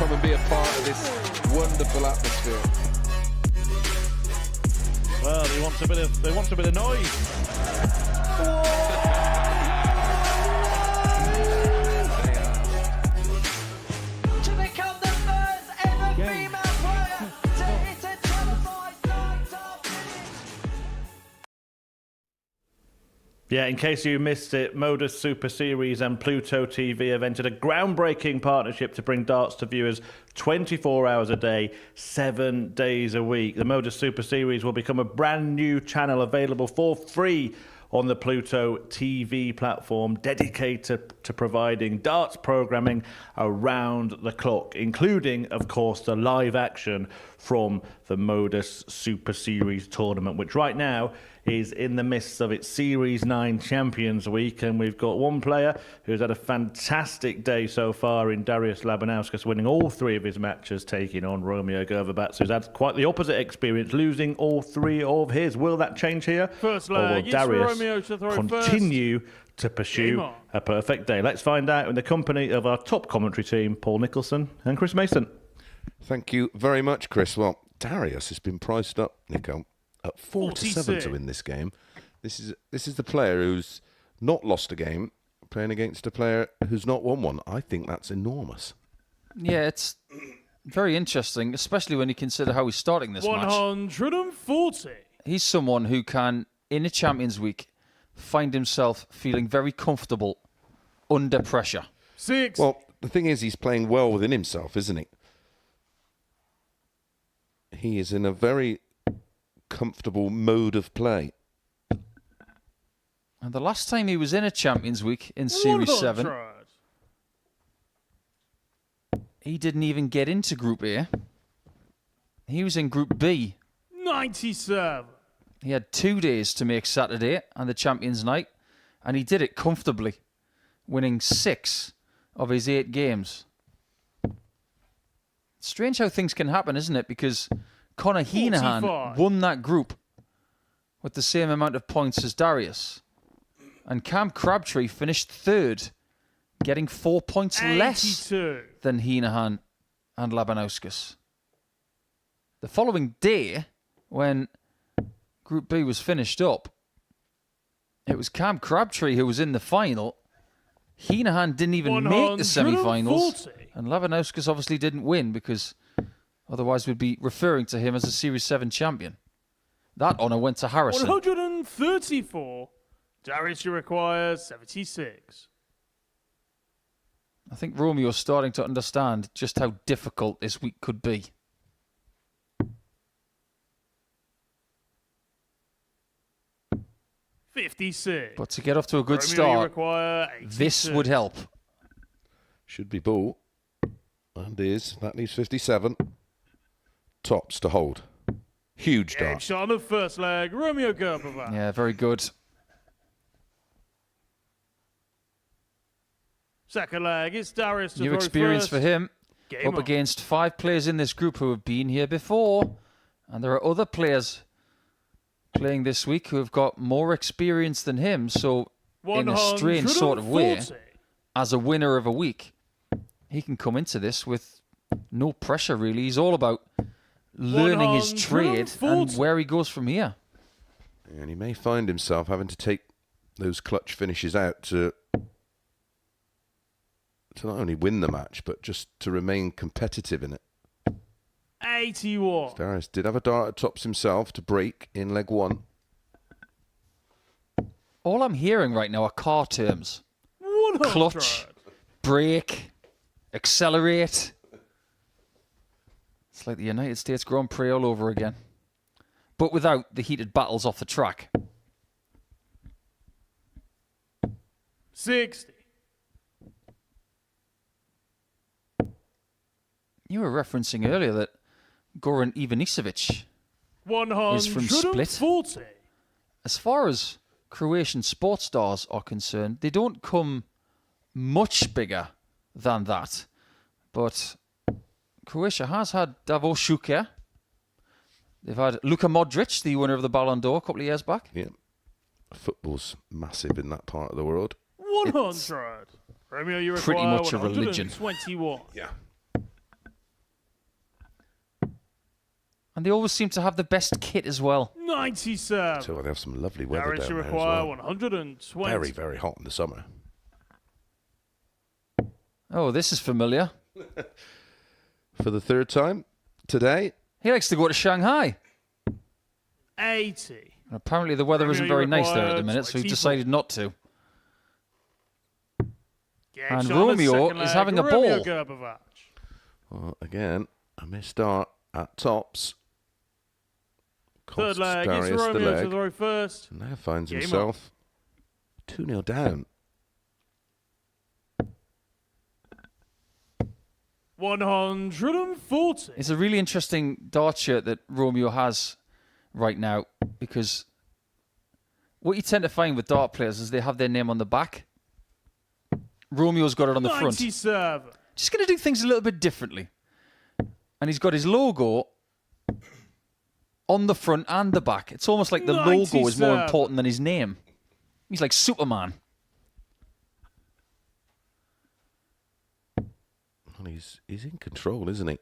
Come and be a part of this wonderful atmosphere. Well, they want a bit of noise. To become the first ever female player to hit a televised non-stop finish. Yeah, in case you missed it, Modus Super Series and Pluto TV have entered a groundbreaking partnership to bring darts to viewers 24 hours a day, 7 days a week. The Modus Super Series will become a brand new channel available for free on the Pluto TV platform, dedicated to providing darts programming around the clock, including, of course, the live action from the Modus Super Series tournament, which right now is in the midst of its Series 9 Champions Week. And we've got one player who's had a fantastic day so far in Darius Labanauskas, winning all 3 of his matches, taking on Romeo Grbavac, who's had quite the opposite experience, losing all 3 of his. Will that change here? First Or will leg, it's Darius Romeo to throw continue to Game pursue on. a perfect day? Let's find out in the company of our top commentary team, Paul Nicholson and Chris Mason. Thank you very much, Chris. Well, Darius has been priced up, Nico, at 4-7 to 46. win this game. This is the player who's not lost a game, playing against a player who's not won one. I think that's enormous. Yeah, it's very interesting, especially when you consider how he's starting this match. 140. He's someone who can, in a Champions Week, find himself feeling very comfortable under pressure. 6. Well, the thing is, he's playing well within himself, isn't he? He is in a very comfortable mode of play. And the last time he was in a Champions Week in Series 7, he didn't even get into Group A. He was in Group B. 97. He had 2 days to make Saturday and the Champions Night, and he did it comfortably, winning 6 of his 8 games. Strange how things can happen, isn't it? Because Conor Heenahan 45. won that group with the same amount of points as Darius. And Cam Crabtree finished 3rd, getting 4 points less 82. than Heenahan and Labanauskas. The following day, when Group B was finished up, it was Cam Crabtree who was in the final. Heenahan didn't even make the semi-finals. 140. And Labanauskas obviously didn't win because otherwise we'd be referring to him as a Series 7 champion. That honour went to Harrison. 134. Darius, you require 76. I think Romeo's starting to understand just how difficult this week could be. $56. But to get off to a good Romeo, you start, require 82. this would help. Should be ball. And is. That leaves 57. Tops to hold. Huge Game dart. shot on the first leg. Romeo Grbavac. Yeah, very good. Second leg. It's Darius to New throw experience first. for him. Game Up on. against 5 players in this group who have been here before. And there are other players playing this week who have got more experience than him. So, in a strange sort of way, 140. as a winner of a week, he can come into this with no pressure, really. He's all about learning his trade and 140. where he goes from here. And he may find himself having to take those clutch finishes out to not only win the match, but just to remain competitive in it. 81. Darius did have a dart at tops himself to break in leg 1. All I'm hearing right now are car terms. 100. Clutch, brake, accelerate. It's like the United States Grand Prix all over again. But without the heated battles off the track. 60. You were referencing earlier that Goran Ivanisevic 140. is from Split. As far as Croatian sports stars are concerned, they don't come much bigger than that. But Croatia has had Davor Šuker. They've had Luka Modric, the winner of the Ballon d'Or a couple of years back. Yeah. Football's massive in that part of the world. 100. Romeo, you require pretty much a religion. 121. Yeah. And they always seem to have the best kit as well. 97. So they have some lovely weather Darius, down you there as require well. 120. Very, very hot in the summer. Oh, this is familiar. For the third time today. He likes to go to Shanghai. 80. And apparently the weather Romeo, isn't you very nice there at the require minute, so he's 24. decided not to. Game And shot on the Romeo second is leg. having a Romeo ball. Grbavac. Well, again, a missed start at tops. Third Costs leg. It's Darius the Romeo to leg. throw first. And now finds Game himself 2-0 down. 140. It's a really interesting dart shirt that Romeo has right now, because what you tend to find with dart players is they have their name on the back. Romeo's got it on the front. 97. Just going to do things a little bit differently. And he's got his logo on the front and the back. It's almost like the logo is more 97. important than his name. He's like Superman. Well, he's in control, isn't he?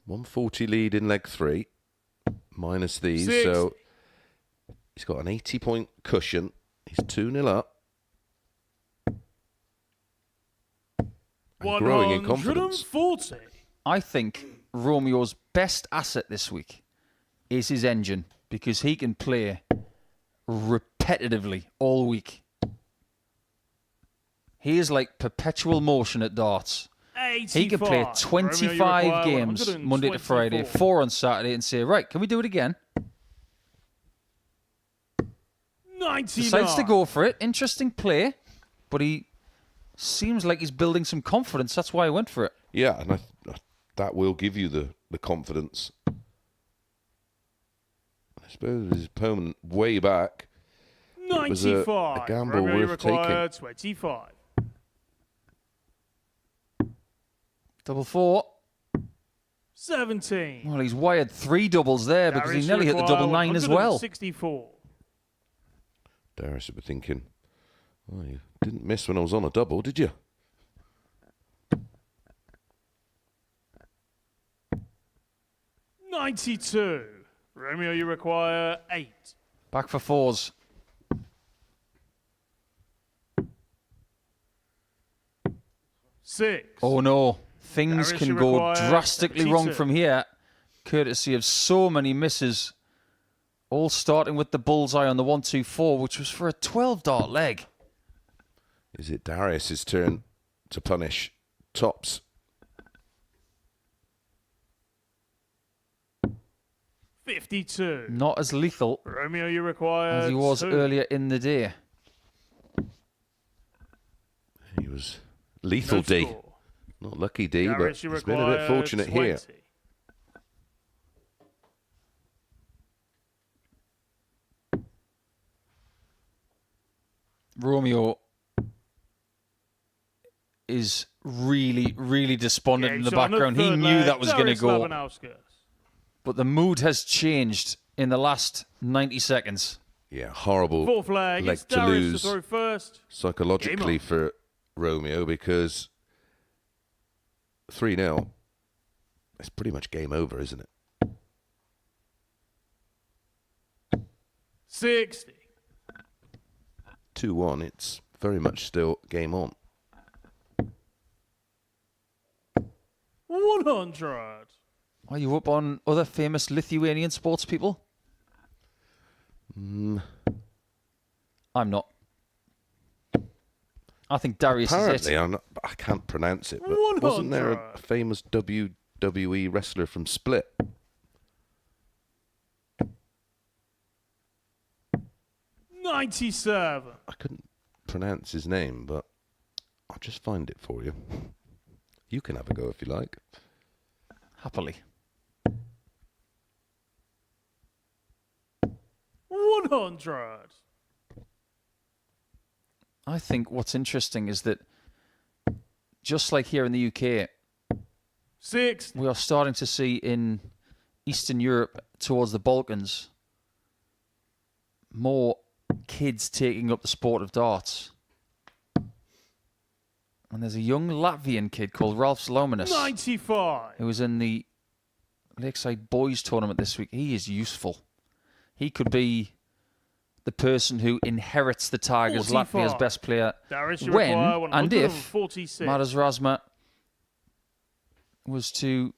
140 lead in leg 3, minus these. 60. So he's got an 80-point cushion. He's 2-0 up. And growing in confidence. 140. I think Romeo's best asset this week is his engine, because he can play repetitively all week. He is like perpetual motion at darts. 85. He can play Romeo, you 25 require games Monday to Friday, 124. 4 on Saturday, and say, right, can we do it again? 99. Decides to go for it. Interesting play, but he seems like he's building some confidence. That's why I went for it. Yeah, and that will give you the confidence. I suppose his opponent way back. It was a 95. gamble Romeo, you worth require taking. 25. Double 4. 17. Well, he's wired 3 doubles there because he Darius, nearly you hit the require double 9 as well. 164. Darius would be thinking, oh, you didn't miss when I was on a double, did you? $92. Romeo, you require 8. Back for 4s. $6. Oh no, things Darius, can you go require drastically wrong 72. from here, courtesy of so many misses. All starting with the bullseye on the 1-2-4, which was for a 12-dart leg. Is it Darius's turn to punish tops? $52. Not as lethal Romeo, you require as he was 2. earlier in the day. He was lethal No D. score. Not lucky D, but Darius, he's you been a bit require fortunate 20. here. Romeo is really, really despondent in the Game shot on background. He third knew leg. that was going to Darius go. Labanauskas. But the mood has changed in the last 90 seconds. Yeah, horrible Fourth leg. leg It's to Darius lose to throw first. psychologically Game on. for Romeo, because 3-0, it's pretty much game over, isn't it? 60. 2-1, it's very much still game on. 100. Are you up on other famous Lithuanian sports people? I'm not. I think Darius Apparently, is it. I can't pronounce it, but wasn't there a famous WWE wrestler from Split? 97. I couldn't pronounce his name, but I'll just find it for you. You can have a go if you like. Happily. 100. I think what's interesting is that just like here in the UK, 6. we are starting to see in Eastern Europe towards the Balkans more kids taking up the sport of darts. And there's a young Latvian kid called Ralph Labanauskas 95. who was in the Lakeside Boys tournament this week. He is useful. He could be the person who inherits the Tigers, 45. Latvia's best player, Darius, you when require and if 146. Modus Razma was to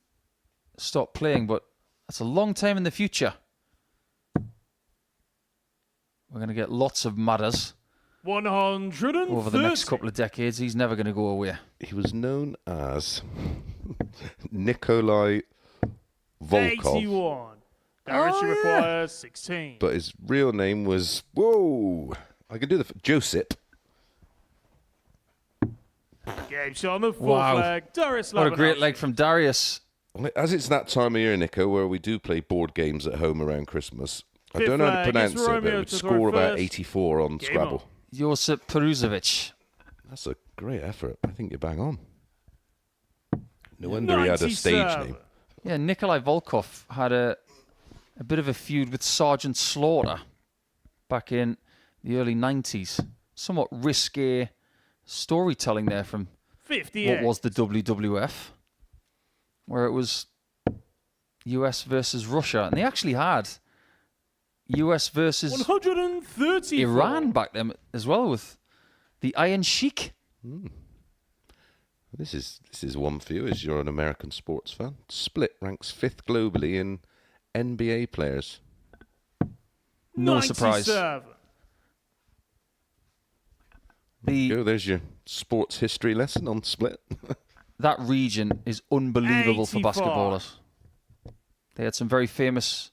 stop playing, but that's a long time in the future. We're going to get lots of Modus 130. over the next couple of decades. He's never going to go away. He was known as Nikolai Volkov, 81. Darius, you require 16. but his real name was I can do the Joseph. Game shot on the fourth Wow. leg. Darius What a great Labanauskas. leg from Darius. Well, as it's that time of year, Nico, where we do play board games at home around Christmas, I Fifth don't know how to leg, pronounce it's it, but Romeo it would to score throw about first. 84 on Game Scrabble. on. Josip Peruzovic. That's a great effort. I think you're bang on. No wonder he had a stage 97. name. Yeah, Nikolai Volkov had a bit of a feud with Sergeant Slaughter back in the early 90s. Somewhat risque storytelling there from 58. what was the WWF, where it was US versus Russia. And they actually had US versus 130. Iran back then as well with the Iron Sheik. This is one for you, as you're an American sports fan. Split ranks 5th globally in NBA players. No surprise. 97. There's your sports history lesson on Split. That region is unbelievable for 85. basketballers. They had some very famous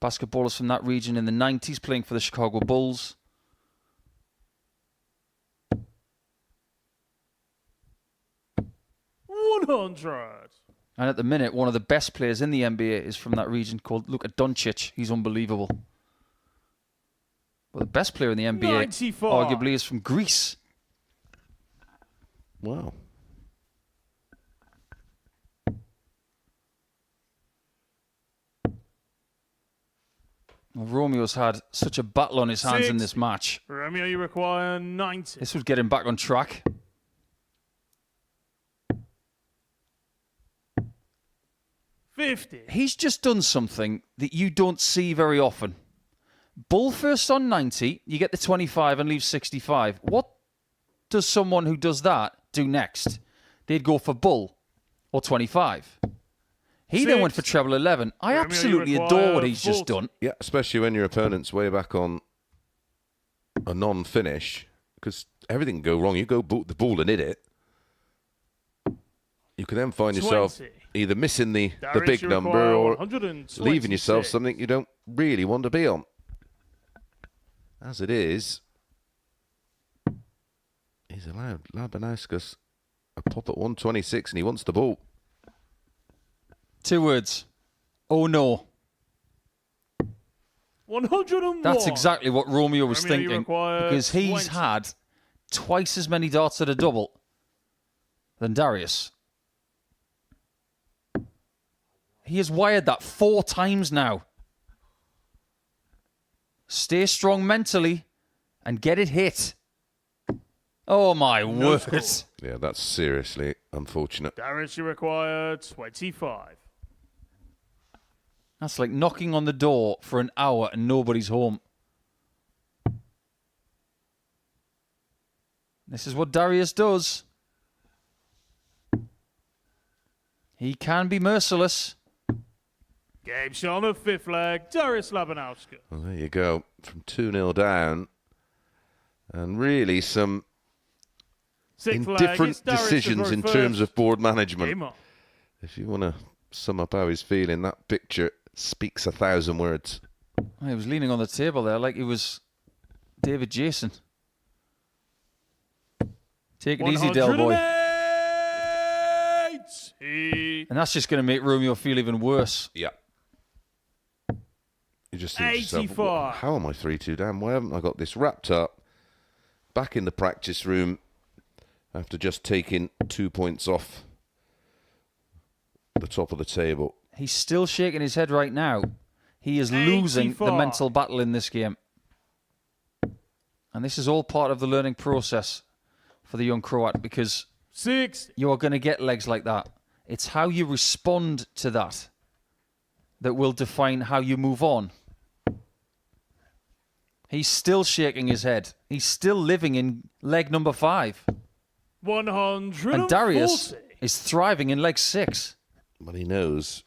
basketballers from that region in the 90s playing for the Chicago Bulls. And at the minute, one of the best players in the NBA is from that region called Luka Doncic. He's unbelievable. But the best player in the NBA 94. arguably is from Greece. Wow. Well, Romeo's had such a battle on his hands in 6. this match. Romeo, you require 90. This would get him back on track. He's just done something that you don't see very often. Bull first on 90, you get the 25 and leave 65. What does someone who does that do next? They'd go for bull or 25. He then 6. went for treble 11. I Romeo, absolutely you adore require what he's just 40. done. Yeah, especially when your opponent's way back on a non-finish, because everything can go wrong. You go the ball and hit it. You can then find yourself 20. either missing the Darius, big you number require or 126. leaving yourself something you don't really want to be on. As it is, he's allowed Labanauskas a pop at 126 and he wants the ball. 2 words. Oh no. 101. That's exactly what Romeo was Romeo, you thinking. require Because he's 20. had twice as many darts at a double than Darius. He has wired that 4 times now. Stay strong mentally and get it hit. Oh my word. score. Yeah, that's seriously unfortunate. Darius, you require 25. That's like knocking on the door for an hour and nobody's home. This is what Darius does. He can be merciless. Game shot on the 5th leg. Darius Labanauskas. Well, there you go. From 2-0 down. And really some Sixth in leg, different it's Darius to decisions throw in first. terms of board management. Game on. If you want to sum up how he's feeling, that picture speaks 1,000 words. He was leaning on the table there like he was David Jason. Take it easy, Del Boy. 180. And that's just going to make Romeo feel even worse. Yeah. You just think to yourself, 85. how am I 3-2 down? Why haven't I got this wrapped up? Back in the practice room after just taking 2 points off the top of the table. He's still shaking his head right now. He is losing the 85. mental battle in this game. And this is all part of the learning process for the young Croat, because 6. you are going to get legs like that. It's how you respond to that that will define how you move on. He's still shaking his head. He's still living in leg number 5. 140. And Darius is thriving in leg 6. But he knows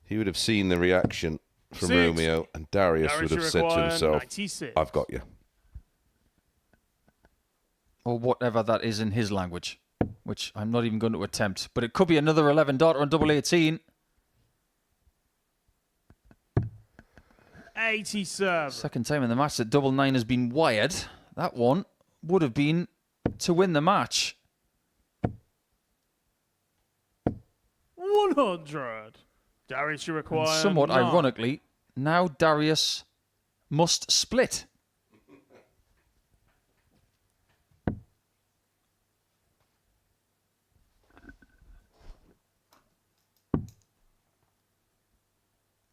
he would have seen the reaction from 6. Romeo, and Darius would have said to require himself, 96. I've got you. Or whatever that is in his language, which I'm not even going to attempt. But it could be another 11 darter on double 18. 87. Second time in the match that double 9 has been wired. That one would have been to win the match. 100. Darius, you require. And somewhat 9. ironically, now Darius must split.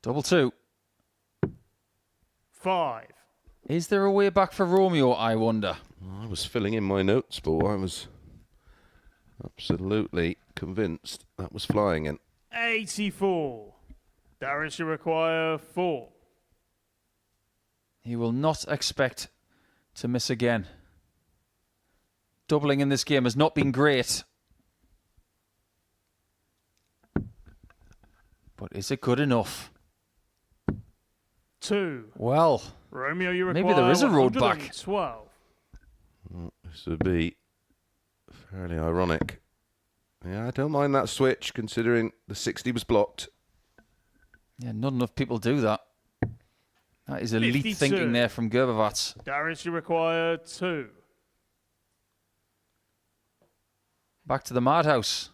Double 2. 5. Is there a way back for Romeo, I wonder? I was filling in my notes, but I was absolutely convinced that was flying in. 84. Darius, you require 4. He will not expect to miss again. Doubling in this game has not been great. But is it good enough? 2. Well, Romeo, you require. maybe there is a road back. 12. This would be fairly ironic. Yeah, I don't mind that switch, considering the 60 was blocked. Yeah, not enough people do that. That is elite 52. thinking there from Grbavac. Darius, you require 2. Back to the madhouse.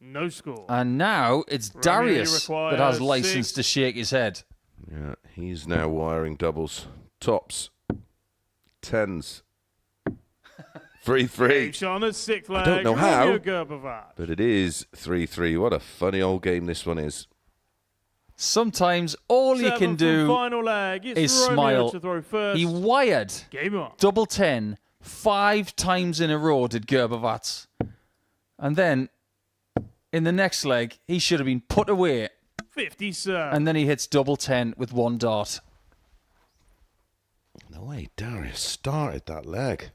No score. And now it's Romeo, Darius you require that has license 6. to shake his head. Yeah, he's now wiring doubles. Tops. 10s. 3-3. Gabe's on a 6th leg. don't know how. Romeo Grbavac. But it is 3-3. What a funny old game this one is. Sometimes all you 7 can from do final leg. It's is Romeo smile. to throw first. He wired Game on. double 10 5 times in a row, did Grbavac. And then in the next leg, he should have been put away. 57. And then he hits double 10 with 1 dart. No way Darius started that leg.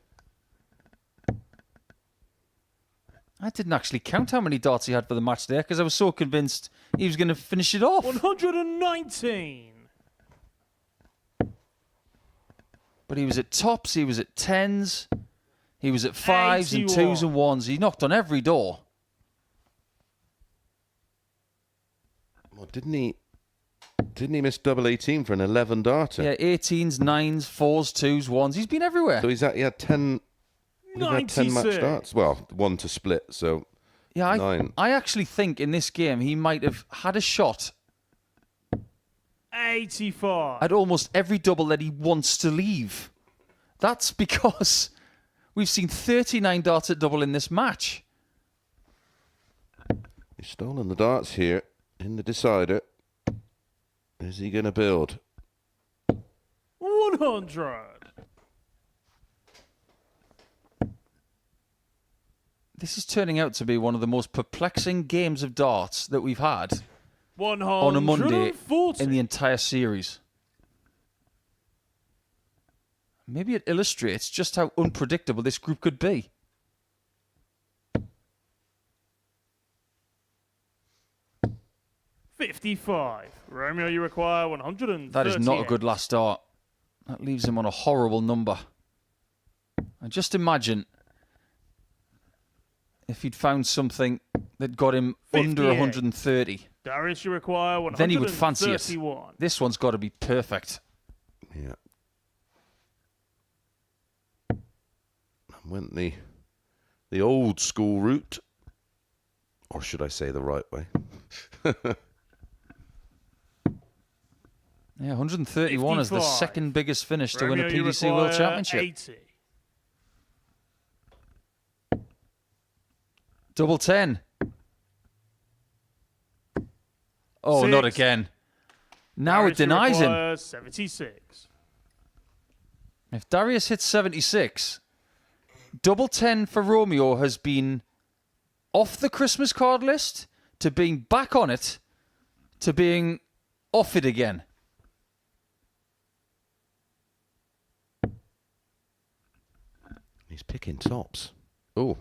I didn't actually count how many darts he had for the match there because I was so convinced he was going to finish it off. 119. But he was at tops, he was at 10s, he was at 5s and 2s 81. and 1s. He knocked on every door. Well, didn't he miss double 18 for an 11 darter? Yeah, 18s, 9s, 4s, 2s, 1s. He's been everywhere. So he had 10. He had 10 match 96. starts. Well, 1 to split. So Yeah, 9. I actually think in this game he might have had a shot 85. at almost every double that he wants to leave. That's because we've seen 39 darts at double in this match. He's stolen the darts here in the decider. Is he going to build? 100. This is turning out to be one of the most perplexing games of darts that we've had on a Monday 140. in the entire series. Maybe it illustrates just how unpredictable this group could be. 55. Romeo, you require 138. That is not a good last start. That leaves him on a horrible number. And just imagine if he'd found something that got him under 58. 130. Darius, you require 131. Then he would fancy it. This one's got to be perfect. Yeah. Went the old school route, or should I say the right way? Yeah, 131 is the 55. second biggest finish to win a Romeo, you PDC World require Championship. 80. Double 10. Oh, 6. not again. Now Darius, it you denies him. require 76. If Darius hits 76, double 10 for Romeo has been off the Christmas card list to being back on it to being off it again. He's picking tops. Oh,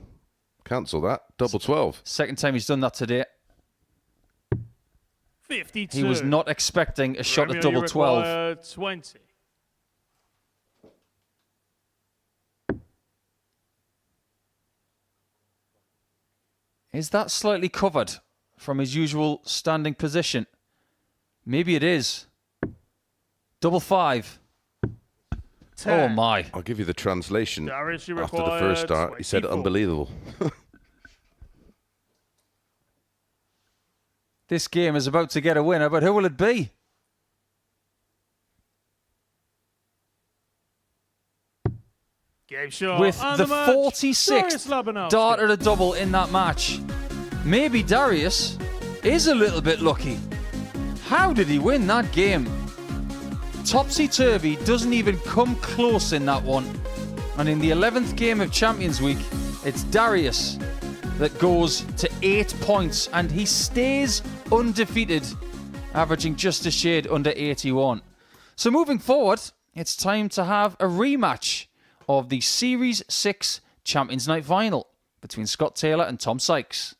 cancel that. Double 12. Second time he's done that today. 52. He was not expecting a shot Romeo, at double you 12. require 20. Is that slightly covered from his usual standing position? Maybe it is. Double 5. 10. Oh my. I'll give you the translation. Darius, you After the require first start, he said 24. unbelievable. This game is about to get a winner, but who will it be? Game shot With and the match, 46th Darius Labanauskas. dart at a double in that match. Maybe Darius is a little bit lucky. How did he win that game? Topsy-turvy doesn't even come close in that one. And in the 11th game of Champions Week, it's Darius that goes to 8 points, and he stays undefeated, averaging just a shade under 81. So moving forward, it's time to have a rematch of the Series 6 Champions Night Final between Scott Taylor and Tom Sykes.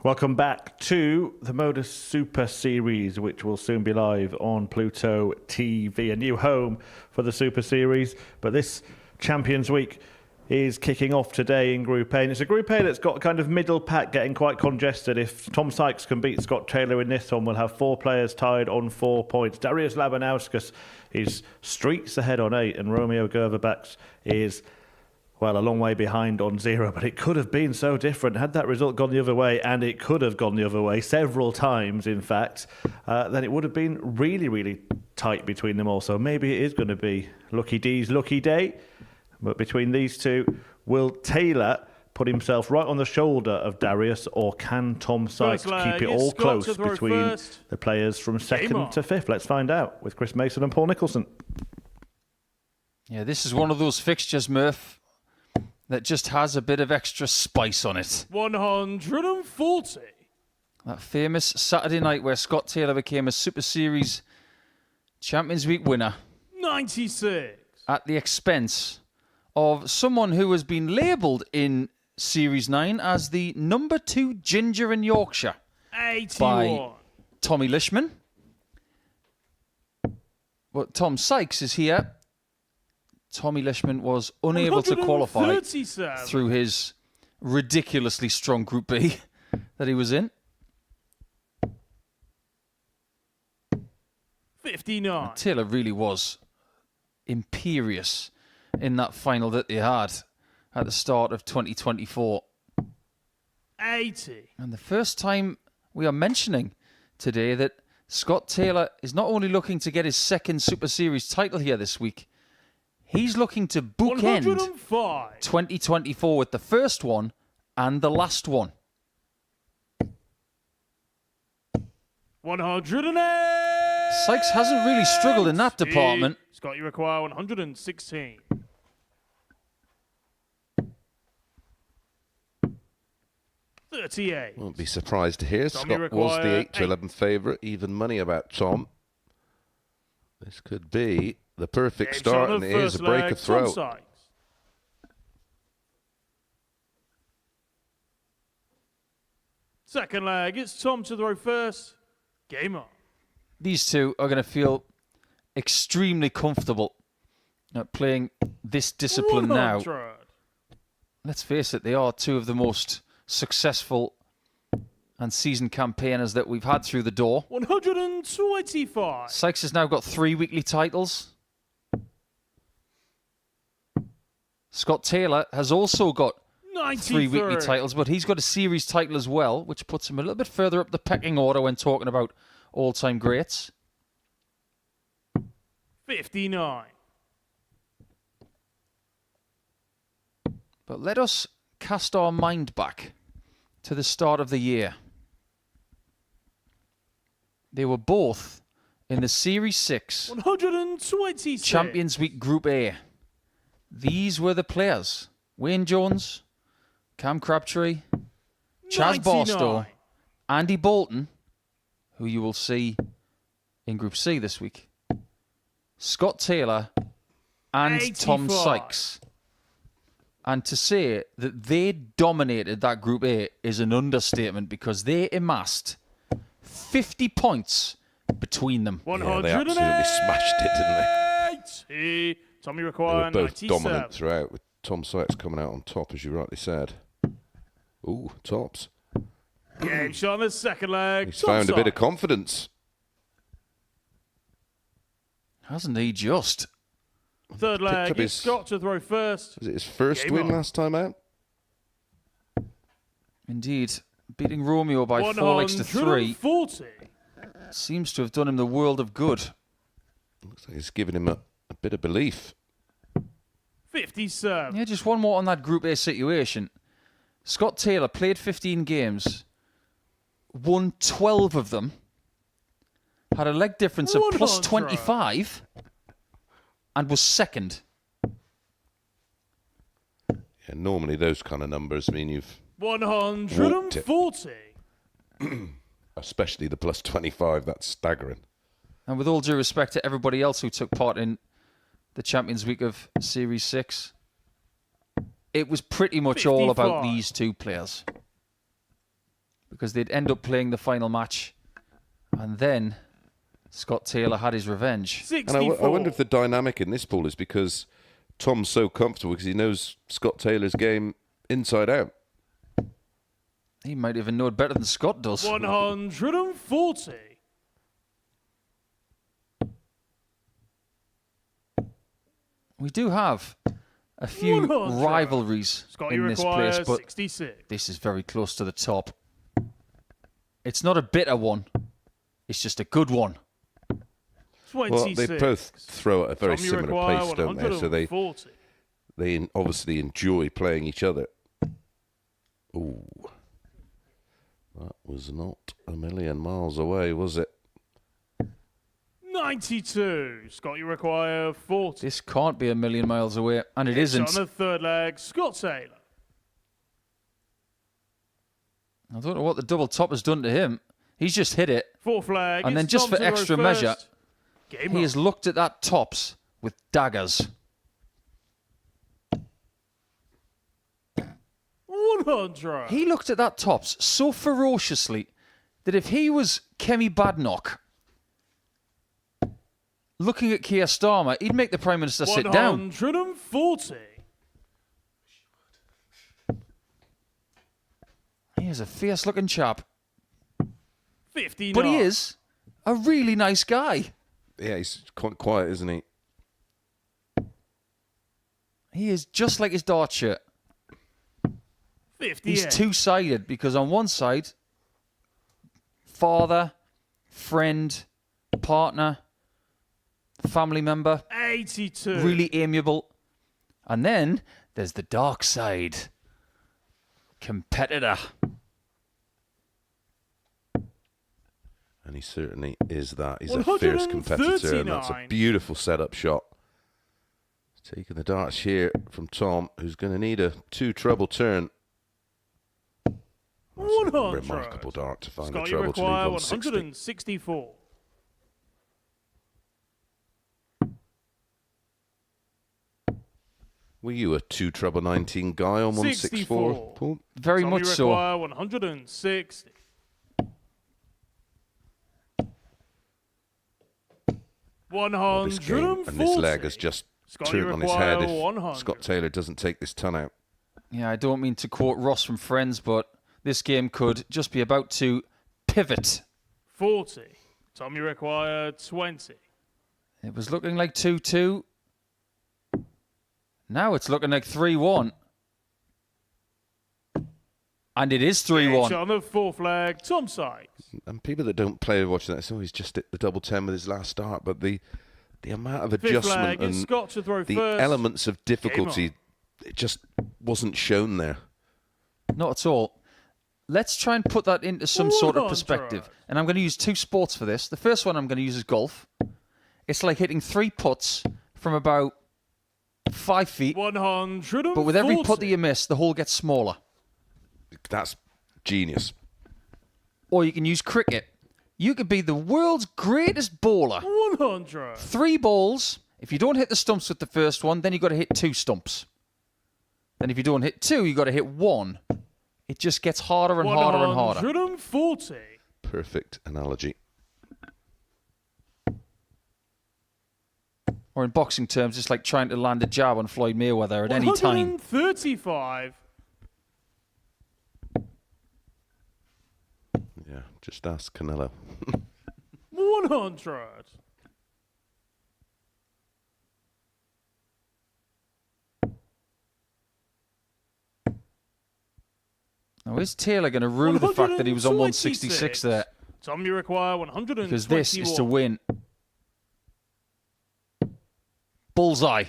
Welcome back to the Modus Super Series, which will soon be live on Pluto TV, a new home for the Super Series. But this Champions Week is kicking off today in Group A. And it's a Group A that's got kind of middle pack getting quite congested. If Tom Sykes can beat Scott Taylor in this one, we'll have 4 players tied on 4 points. Darius Labanauskas is streets ahead on 8, and Romeo Grbavac is, well, a long way behind on 0, but it could have been so different. Had that result gone the other way, and it could have gone the other way several times, in fact, then it would have been really, really tight between them all. So maybe it is going to be Lucky D's lucky day. But between these two, will Taylor put himself right on the shoulder of Darius, or can Tom Sykes keep it all close between the players from 2nd to 5th? Let's find out with Chris Mason and Paul Nicholson. Yeah, this is one of those fixtures, Murph, that just has a bit of extra spice on it. 140. That famous Saturday night where Scott Taylor became a Super Series Champions Week winner 96. at the expense of someone who has been labelled in Series 9 as the number 2 ginger in Yorkshire 81. by Tommy Lishman. But Tom Sykes is here. Tommy Lishman was unable to qualify 137. through his ridiculously strong Group B that he was in. 59. Taylor really was imperious in that final that they had at the start of 2024. 80. And the first time we are mentioning today that Scott Taylor is not only looking to get his 2nd Super Series title here this week, he's looking to bookend 105. 2024 with the first one and the last one. 108. Sykes hasn't really struggled in that department. Scott, you require 116. 38. Won't be surprised to hear Tommy Scott was the require 8 to 11 favourite. Even money about Tom. This could be the perfect Game start, shot and of it is a first break leg, of throw. Tom Sykes. Second leg, it's Tom to throw first. Game on. These two are going to feel extremely comfortable at playing this discipline now. 100. Let's face it, they are two of the most successful and seasoned campaigners that we've had through the door. 125. Sykes has now got 3 weekly titles. Scott Taylor has also got 3 weekly 93. titles, but he's got a series title as well, which puts him a little bit further up the pecking order when talking about all-time greats. 59. But let us cast our mind back to the start of the year. They were both in the Series 6 126. Champions Week Group A. These were the players. Wayne Jones, Cam Crabtree, Chaz 99. Barstow, Andy Bolton, who you will see in Group C this week, Scott Taylor, and 85. Tom Sykes. And to say that they dominated that Group A is an understatement, because they amassed 50 points between them. Yeah, they absolutely smashed it, didn't they? Tommy They require were both 97. dominant throughout, with Tom Sykes coming out on top, as you rightly said. Ooh, tops. Game shot on the second leg. He's Tom found a bit of Sykes. confidence. Hasn't he just? Third Picked leg, up it's his- Scott to throw first. Was it his first Game win on. last time out? Indeed. Beating Romeo by 4 legs to 3 140. seems to have done him the world of good. Looks like it's given him a bit of belief. 57. Yeah, just one more on that Group A situation. Scott Taylor played 15 games, won 12 of them, had a leg difference of One plus on 25, and was second. Yeah, normally those kind of numbers mean you've, 140. especially the plus 25, that's staggering. And with all due respect to everybody else who took part in the Champions Week of Series 6, it was pretty much all about 55. these two players. because they'd end up playing the final match. And then Scott Taylor had his revenge. 64. And I wonder if the dynamic in this pool is because Tom's so comfortable because he knows Scott Taylor's game inside out. He might even know it better than Scott does. 140. We do have a few 100. rivalries Scott, you in this require place, but 66. this is very close to the top. It's not a bitter one. It's just a good one. 26. Well, they both throw at a very Tom, you similar require pace, don't they? So 140. they obviously enjoy playing each other. Ooh. That was not a million miles away, was it? 92. Scott, you require 40. This can't be a million miles away, and it It's isn't. on the third leg, Scott Taylor. I don't know what the double top has done to him. He's just hit it, Fourth leg. and then it's just Tom for to go extra first. measure, Game he on. has looked at that tops with daggers. 100. He looked at that tops so ferociously that if he was Kemi Badnoch looking at Keir Starmer, he'd make the Prime Minister sit down. 140. He is a fierce-looking chap, 59. but he is a really nice guy. Yeah, he's quite quiet, isn't he? He is just like his dart shirt. 58. He's two-sided because on one side, father, friend, partner, family member, 82. really amiable. And then there's the dark side, competitor. And he certainly is that. He's a fierce competitor, and that's a 139. beautiful setup shot. Taking the darts here from Tom, who's going to need a two-treble turn. That's a 100. remarkable dart to find Scott, the you treble to leave require 160. 164. Were you a two-treble 19 guy on 164? 64. Paul? Very Tom, much you so. require 160. This game and this leg has just Scott, you turned on his head require if 100. Scott Taylor doesn't take this ton out. Yeah, I don't mean to quote Ross from Friends, but this game could just be about to pivot. 40. Tom, you require 20. It was looking like 2-2. Now it's looking like 3-1. And it is It's 3-1. on the fourth leg, Tom Sykes. And people that don't play watching that, it's always just hit the double 10 with his last start, but the amount of Fifth adjustment leg, it's and Scott to throw the first. elements of difficulty, it just wasn't shown there. Not at all. Let's try and put that into some sort of 100. perspective. And I'm going to use two sports for this. The first one I'm going to use is golf. It's like hitting 3 putts from about 5 feet. 140. But with every putt that you miss, the hole gets smaller. That's genius. Or you can use cricket. You could be the world's greatest bowler. 100. 3 balls. If you don't hit the stumps with the first one, then you've got to hit 2 stumps. Then if you don't hit 2, you've got to hit 1. It just gets harder and harder and harder. 140. Perfect analogy. Or in boxing terms, it's like trying to land a jab on Floyd Mayweather at any time. 135. Yeah, just ask Canelo. 100. Now, is Taylor going to rue the fact that he was on 166 there? Tom, you require 121. Because this is to win. Bullseye.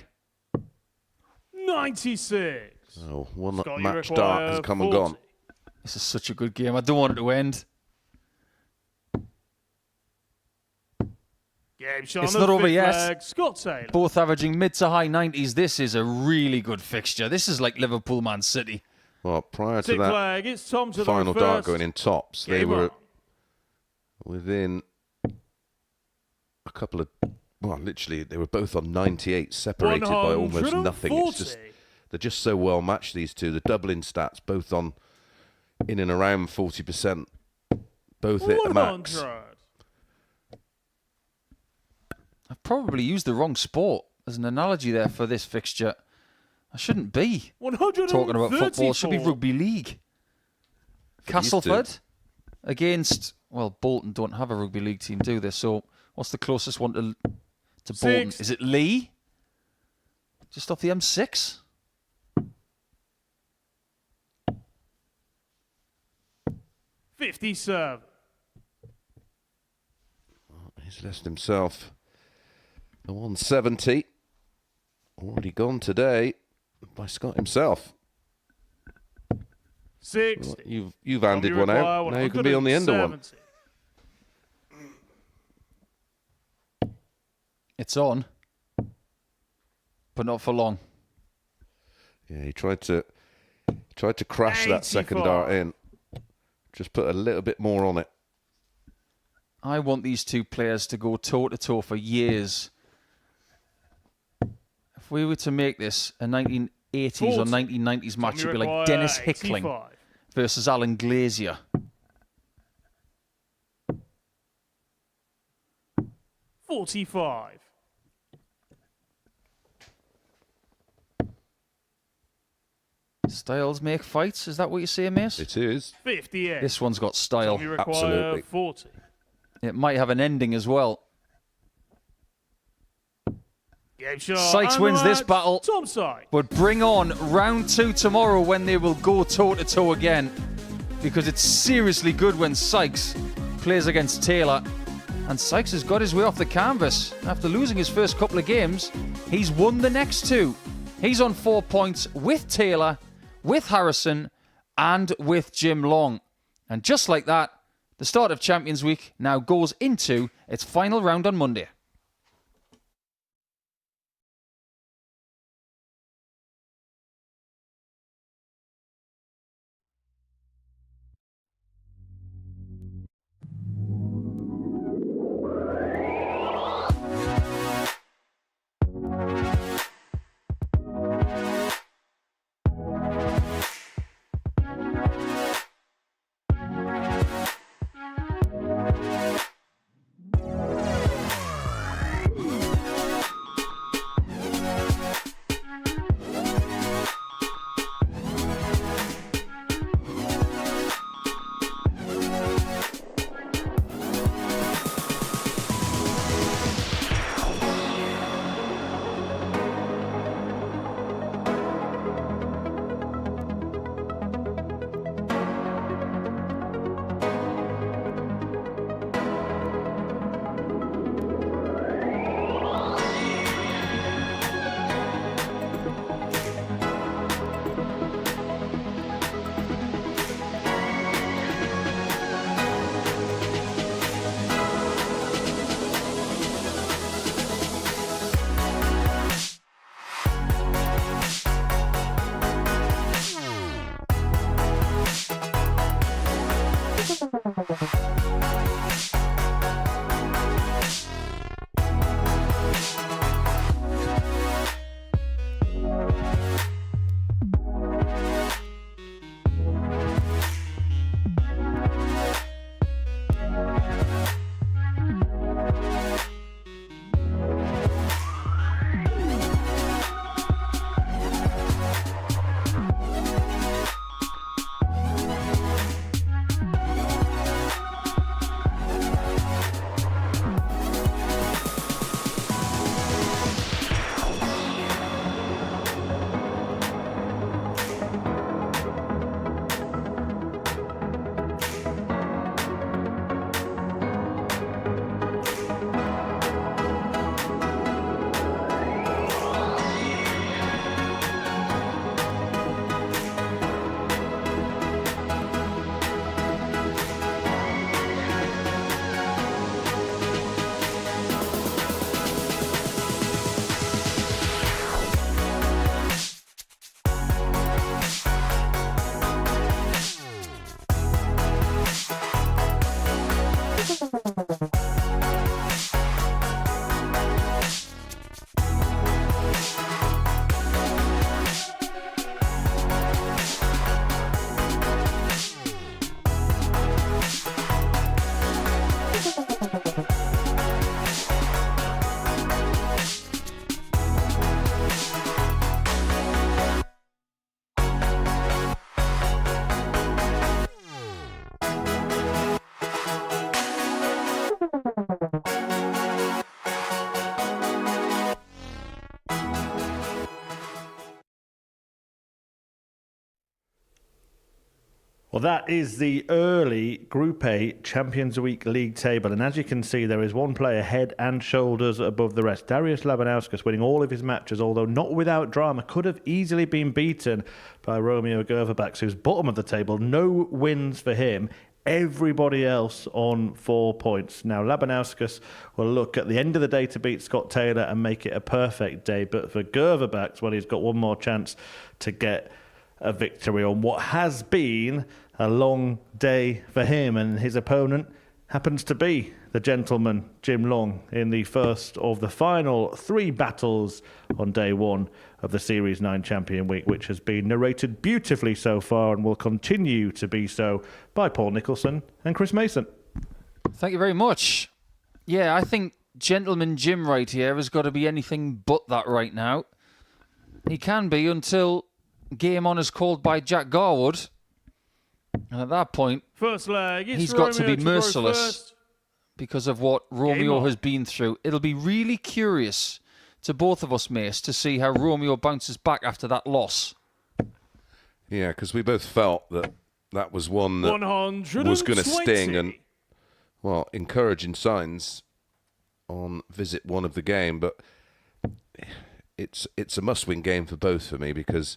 96. Oh, one Scott, you match require dart has come and 40. gone. This is such a good game. I don't want it to end. Game shot It's on the not over fifth yet. leg, Scott Taylor. Both averaging mid to high 90s. This is a really good fixture. This is like Liverpool Man City. Well, prior to Sixth that leg, it's Tom to final the dart first. going in tops, they Game were on. within a couple of, well, literally, they were both on 98, separated by almost nothing. It's just, they're just so well matched, these two. The doubling stats, both on in and around 40%. Both hit the max. 100. I've probably used the wrong sport as an analogy there for this fixture. I shouldn't be 134. talking about football. It should be rugby league. Castleford against, well, Bolton don't have a rugby league team, do they? So what's the closest one to Bolton? 6. Is it Lee? Just off the M6? $57. He's left himself a 170. Already gone today by Scott himself. 60. You've handed one out. Now you can be on the end of one. 170. It's on, but not for long. Yeah, he tried to crash that second 85. dart in. Just put a little bit more on it. I want these two players to go toe-to-toe for years. If we were to make this a 1980s or 1990s match, it'd be like Dennis Hickling 85. versus Alan Glazier. $45. Styles make fights, is that what you say, mate? It is. 58. This one's got style. We require Absolutely. 40. It might have an ending as well. Game shot. Sykes and wins the this match. battle. Tom Sykes. But bring on round 2 tomorrow when they will go toe-to-toe again. Because it's seriously good when Sykes plays against Taylor. And Sykes has got his way off the canvas. After losing his first couple of games, he's won the next 2. He's on 4 points with Taylor, with Harrison, and with Jim Long. And just like that, the start of Champions Week now goes into its final round on Monday. Well, that is the early Group A Champions Week league table. And as you can see, there is one player head and shoulders above the rest. Darius Labanauskas winning all of his matches, although not without drama, could have easily been beaten by Romeo Grbavac, who's bottom of the table. No wins for him. Everybody else on 4 points. Now, Labanauskas will look at the end of the day to beat Scott Taylor and make it a perfect day. But for Grbavac, well, he's got one more chance to get a victory on what has been a long day for him, and his opponent happens to be the gentleman Jim Long in the first of the final 3 battles on day 1 of the Series 9 Champion Week, which has been narrated beautifully so far and will continue to be so by Paul Nicholson and Chris Mason. Thank you very much. Yeah, I think gentleman Jim right here has got to be anything but that right now. He can be until game on is called by Jack Garwood. And at that point, First leg, it's he's got to Romeo be go merciless first. because of what Romeo on. has been through. It'll be really curious to both of us, Mace, to see how Romeo bounces back after that loss. Yeah, because we both felt that that was one that 120. was going to sting, and well, encouraging signs on visit 1 of the game, but it's a must-win game for both for me, because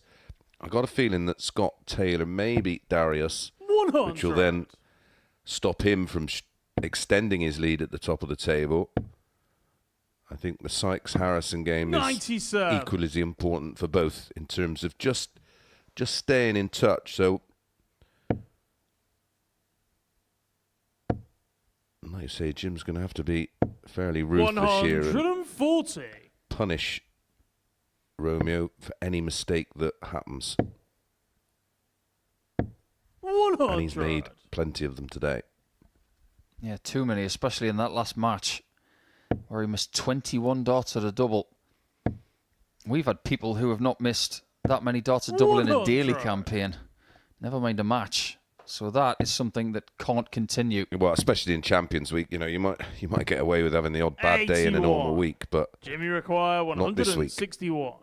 I got a feeling that Scott Taylor may beat Darius, 100. which will then stop him from extending his lead at the top of the table. I think the Sykes-Harrison game is 97. equally as important for both in terms of just staying in touch. So, like you say, Jim's going to have to be fairly ruthless here and 140. punish Romeo for any mistake that happens. 100. And he's made plenty of them today. Yeah, too many, especially in that last match where he missed 21 darts at a double. We've had people who have not missed that many darts at double in a daily 100. campaign. Never mind a match. So that is something that can't continue. Well, especially in Champions Week, you know, you might get away with having the odd bad day in a normal 81. week, but Jimmy require Not this week. 161.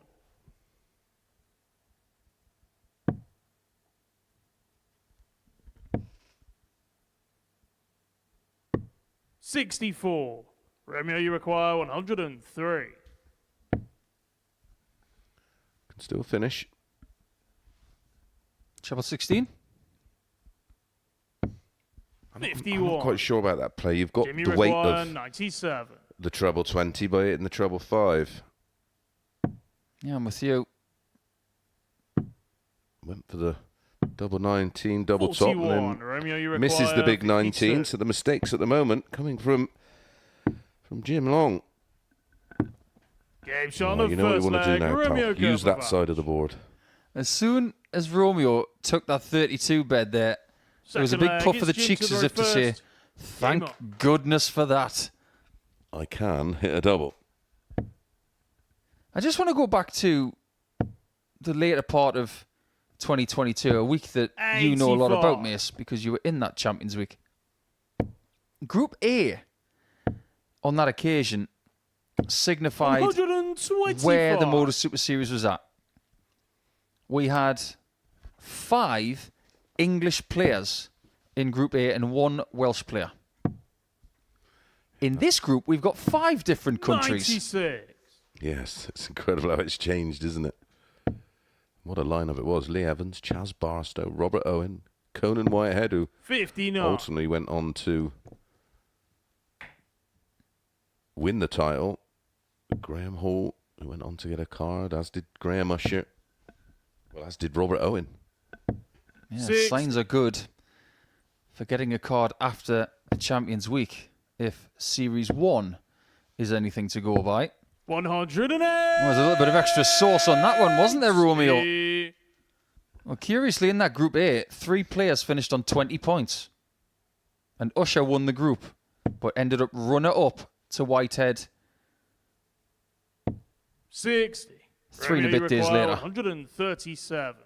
$64. Romeo, you require 103. can still finish. Treble 16? I'm 51. not quite sure about that play. You've got Jimmy the weight require of 97. the treble 20 by hitting the treble 5. Yeah, I'm with you. Went for the double 19, double top, 41. and Romeo, you then require misses the big 19. 52. So the mistakes at the moment coming from Jim Long. Game shot Oh, of you know what you first want to do leg. now, Romeo pal. Use that Grbavac. side of the board. As soon as Romeo took that 32 bed there, there was a Second big leg, puff of the it's Jim cheeks to as the if to say, first. thank on. goodness for that. I can hit a double. I just want to go back to the later part of 2022, a week that you know a lot about, 84. Mace, because you were in that Champions Week. Group A, on that occasion, signified 125. where the Modus Super Series was at. We had 5 English players in Group A and 1 Welsh player. In this group, we've got 5 different countries. 96. Yes, it's incredible how it's changed, isn't it? What a lineup it was. Lee Evans, Chaz Barstow, Robert Owen, Conan Whitehead, who 59. ultimately went on to win the title. Graham Hall, who went on to get a card, as did Graham Usher. Well, as did Robert Owen. Yeah, 6. signs are good for getting a card after a Champions Week, if Series 1 is anything to go by. 108. There was a little bit of extra sauce on that one, wasn't there, Romeo? Well, curiously, in that Group A, 3 players finished on 20 points. And Usher won the group, but ended up runner-up to Whitehead 60. 3 and a Romeo, bit days require later. 137.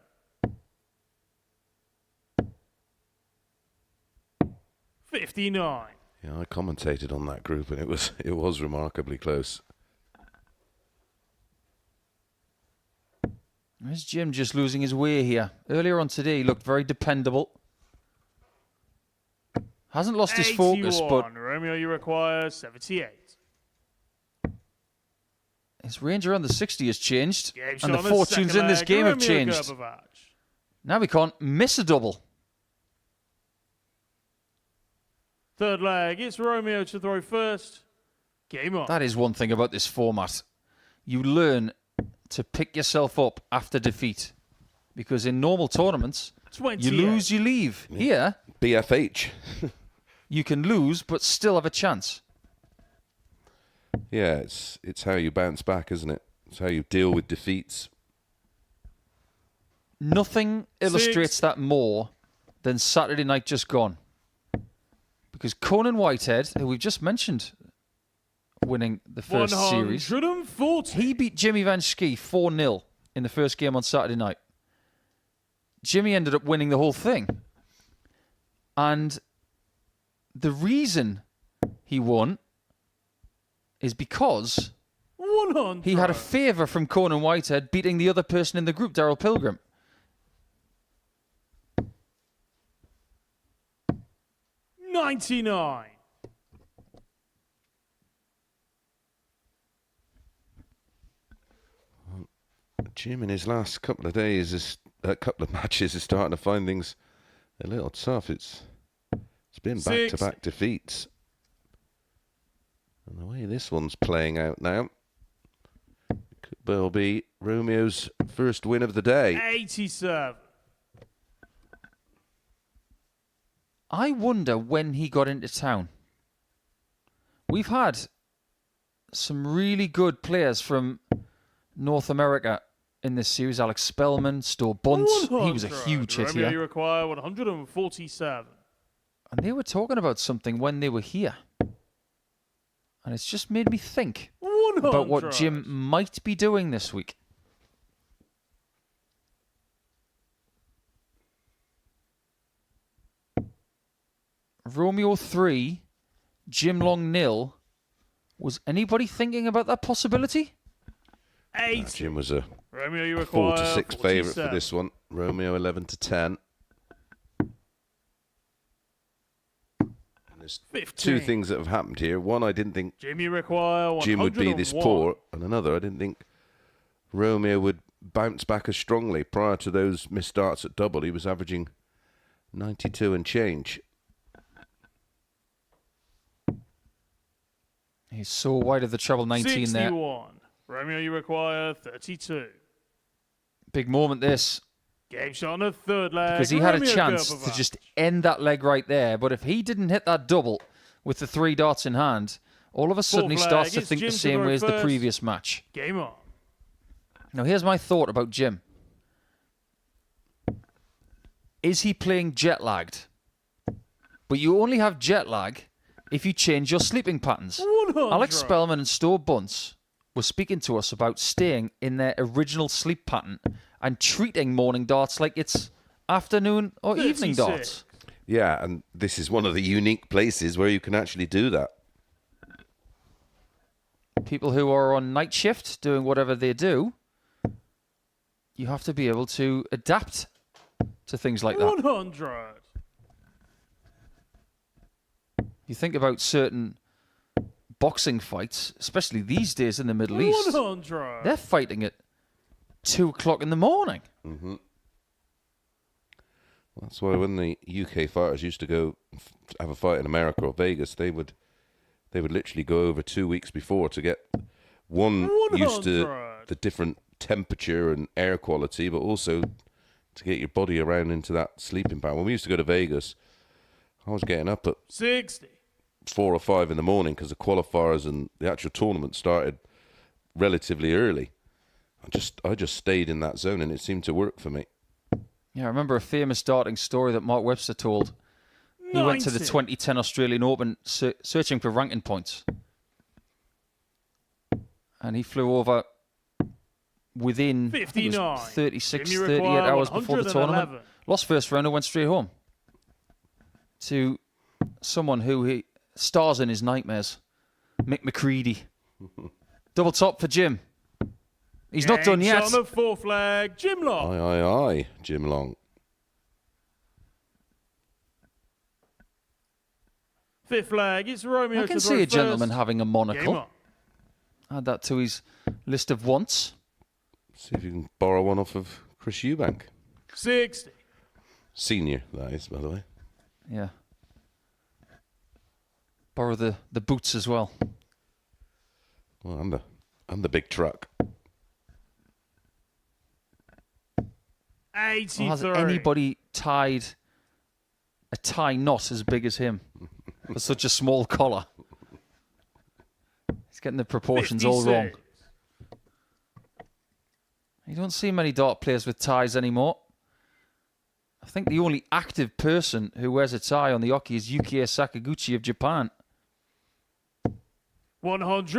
$59. Yeah, I commentated on that group, and it was remarkably close. Is Jim just losing his way here? Earlier on today, he looked very dependable. Hasn't lost his focus, but 81. Romeo, you require 78. his range around the 60 has changed, Game and shot the on the fortunes second in this leg, game have Romeo changed. Grbavac. Now he can't miss a double. Third leg, it's Romeo to throw first. Game on. That is one thing about this format. You learn to pick yourself up after defeat. Because in normal tournaments, 28. you lose, you leave. Here, BFH. you can lose but still have a chance. Yeah, it's how you bounce back, isn't it? It's how you deal with defeats. Nothing illustrates that more than Saturday night just gone. Because Conan Whitehead, who we've just mentioned winning the first series, 140. he beat Jimmy Van Schie 4-0 in the first game on Saturday night. Jimmy ended up winning the whole thing. And the reason he won is because 100. he had a favour from Conan Whitehead beating the other person in the group, Daryl Pilgrim. 99. Jim in his last couple of days, a couple of matches, is starting to find things a little tough. It's been back-to-back defeats. And the way this one's playing out now, could well be Romeo's first win of the day. 87. I wonder when he got into town. We've had some really good players from North America in this series. Alex Spellman, Sto Bunce. He was a huge hit Romeo, you here. require 147. And they were talking about something when they were here. And it's just made me think 100. about what Jim might be doing this week. Romeo 3, Jim Long 0. Was anybody thinking about that possibility? 8. Jim was a Romeo, you require 4-6 favourite for 47. this one. Romeo 11-10. And there's 15. two things that have happened here. One, I didn't think Jim, you require 101. Jim would be this poor, and another, I didn't think Romeo would bounce back as strongly. Prior to those missed starts at double, he was averaging 92 and change. He's so wide of the treble 19 61. there. Romeo, you require 32. Big moment this. Game shot on the third leg. Because he had a Romeo chance to Grbavac. just end that leg right there. But if he didn't hit that double with the 3 darts in hand, all of a sudden he Fourth starts leg, to it's think Jim the to same go way as the first. previous match. Game on. Now here's my thought about Jim. Is he playing jet lagged? But you only have jet lag if you change your sleeping patterns. 100. Alex Spellman and Sto Bunce were speaking to us about staying in their original sleep pattern and treating morning darts like it's afternoon or evening 36. darts. Yeah, and this is one of the unique places where you can actually do that. People who are on night shift doing whatever they do, you have to be able to adapt to things like that. 100. You think about certain boxing fights, especially these days in the Middle East, 100. they're fighting at 2 o'clock in the morning. That's why when the UK fighters used to go have a fight in America or Vegas, they would literally go over 2 weeks before to get one used to 100. the different temperature and air quality, but also to get your body around into that sleeping pattern. When we used to go to Vegas, I was getting up at 60. 4 or 5 in the morning because the qualifiers and the actual tournament started relatively early. I just stayed in that zone and it seemed to work for me. Yeah, I remember a famous darting story that Mark Webster told. He went to the 90. 2010 Australian Open searching for ranking points. And he flew over within I think it 59. was 36, Jimmy 38 require hours before the tournament. 111. Lost first round and went straight home. To someone who he stars in his nightmares. Mick McCready. Double top for Jim. He's not done Game yet. shot on the fourth leg. Jim Long. Aye, Jim Long. Fifth leg, it's Romeo I can to see throw a gentleman first. having a Game monocle. on. Add that to his list of wants. See if you can borrow one off of Chris Eubank. 60. Senior, that is, by the way. Yeah. Borrow the boots as well. Well, and the big truck. 83. Has anybody tied a tie knot as big as him for such a small collar? He's getting the proportions all wrong. 56. You don't see many dart players with ties anymore. I think the only active person who wears a tie on the Oki is Yukie Sakaguchi of Japan. 108.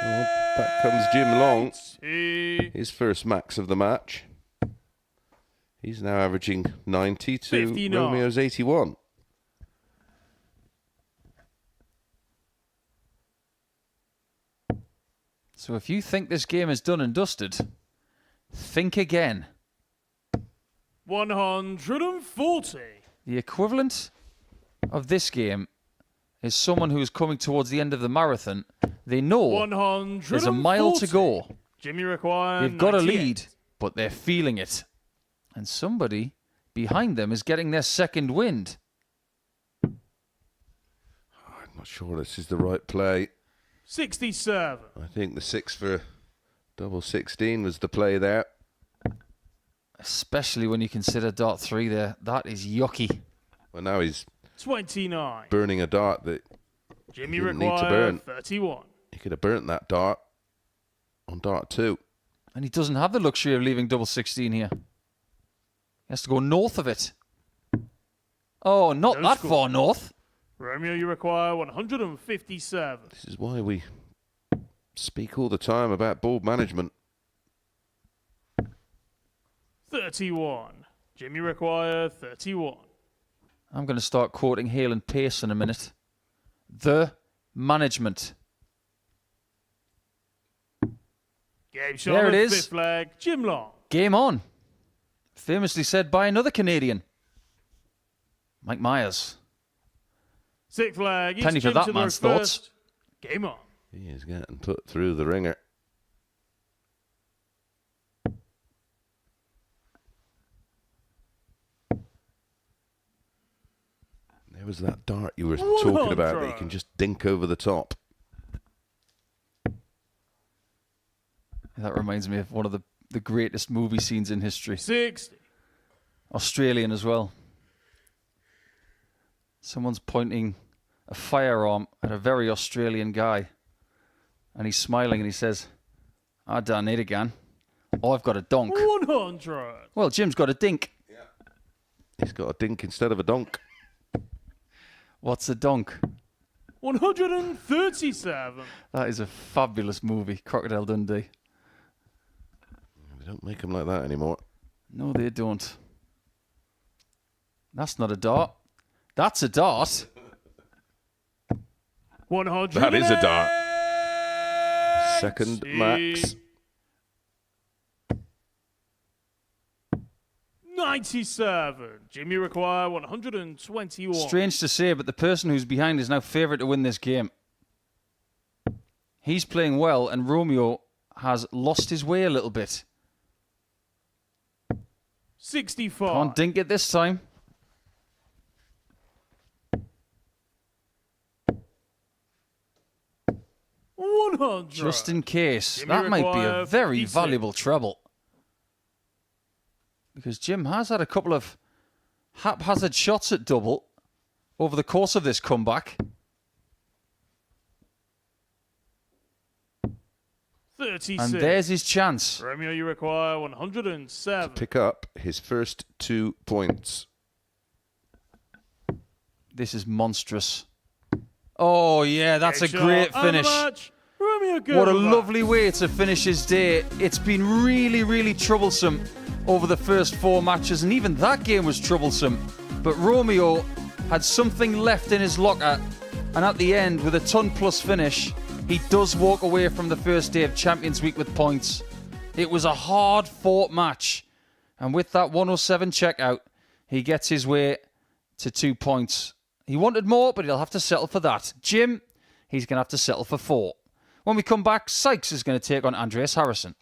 Well, back comes Jim Long. He- His first max of the match. He's now averaging 90 to 59. Romeo's 81. So if you think this game is done and dusted, think again. 140. The equivalent of this game is someone who is coming towards the end of the marathon. They know 140. there's a mile to go. Jimmy require. They've got a 98. lead, but they're feeling it. And somebody behind them is getting their second wind. I'm not sure this is the right play. 67. I think the 6 for double 16 was the play there. Especially when you consider dart 3 there. That is yucky. Well, now he's 29. burning a dart that Jimmy didn't need to require burn. 31. he could have burnt that dart on dart 2. And he doesn't have the luxury of leaving double 16 here. He has to go north of it. Oh, not No that score. far north. Romeo, you require 157. This is why we speak all the time about ball management. 31. Jimmy require 31. I'm going to start quoting Hale and Pace in a minute. The management. Game shot There of it is. fifth leg. Jim Long. Game on. Famously said by another Canadian. Mike Myers. Sixth leg. Penny It's for Jim that to the man's first. thoughts. Game on. He is getting put through the ringer. There was that dart you were talking about that you can just dink over the top. That reminds me of one of the greatest movie scenes in history. 60. Australian as well. Someone's pointing a firearm at a very Australian guy. And he's smiling and he says, I don't need a gun. I've got a donk. 100. Well, Jim's got a dink. He's got a dink instead of a donk. What's a donk? 137. That is a fabulous movie, Crocodile Dundee. They don't make them like that anymore. No, they don't. That's not a dart. That's a dart. 100. That is a dart. Second max. 97. Jimmy require 121. Strange to say, but the person who's behind is now favourite to win this game. He's playing well, and Romeo has lost his way a little bit. 65. Can't dink it this time. Just in case. Jimmy That might be a require very 56. valuable treble. Because Jim has had a couple of haphazard shots at double over the course of this comeback. 36. And there's his chance. Romeo, you require 107. Pick up his first 2 points. This is monstrous. Oh, yeah, that's a Shot great of the finish. match, Romeo What a Grbavac. lovely way to finish his day. It's been really, really troublesome over the first 4 matches, and even that game was troublesome. But Romeo had something left in his locker, and at the end, with a ton-plus finish, he does walk away from the first day of Champions Week with points. It was a hard-fought match, and with that 107 checkout, he gets his way to 2 points. He wanted more, but he'll have to settle for that. Jim, he's going to have to settle for 4. When we come back, Sykes is going to take on Andreas Harrison.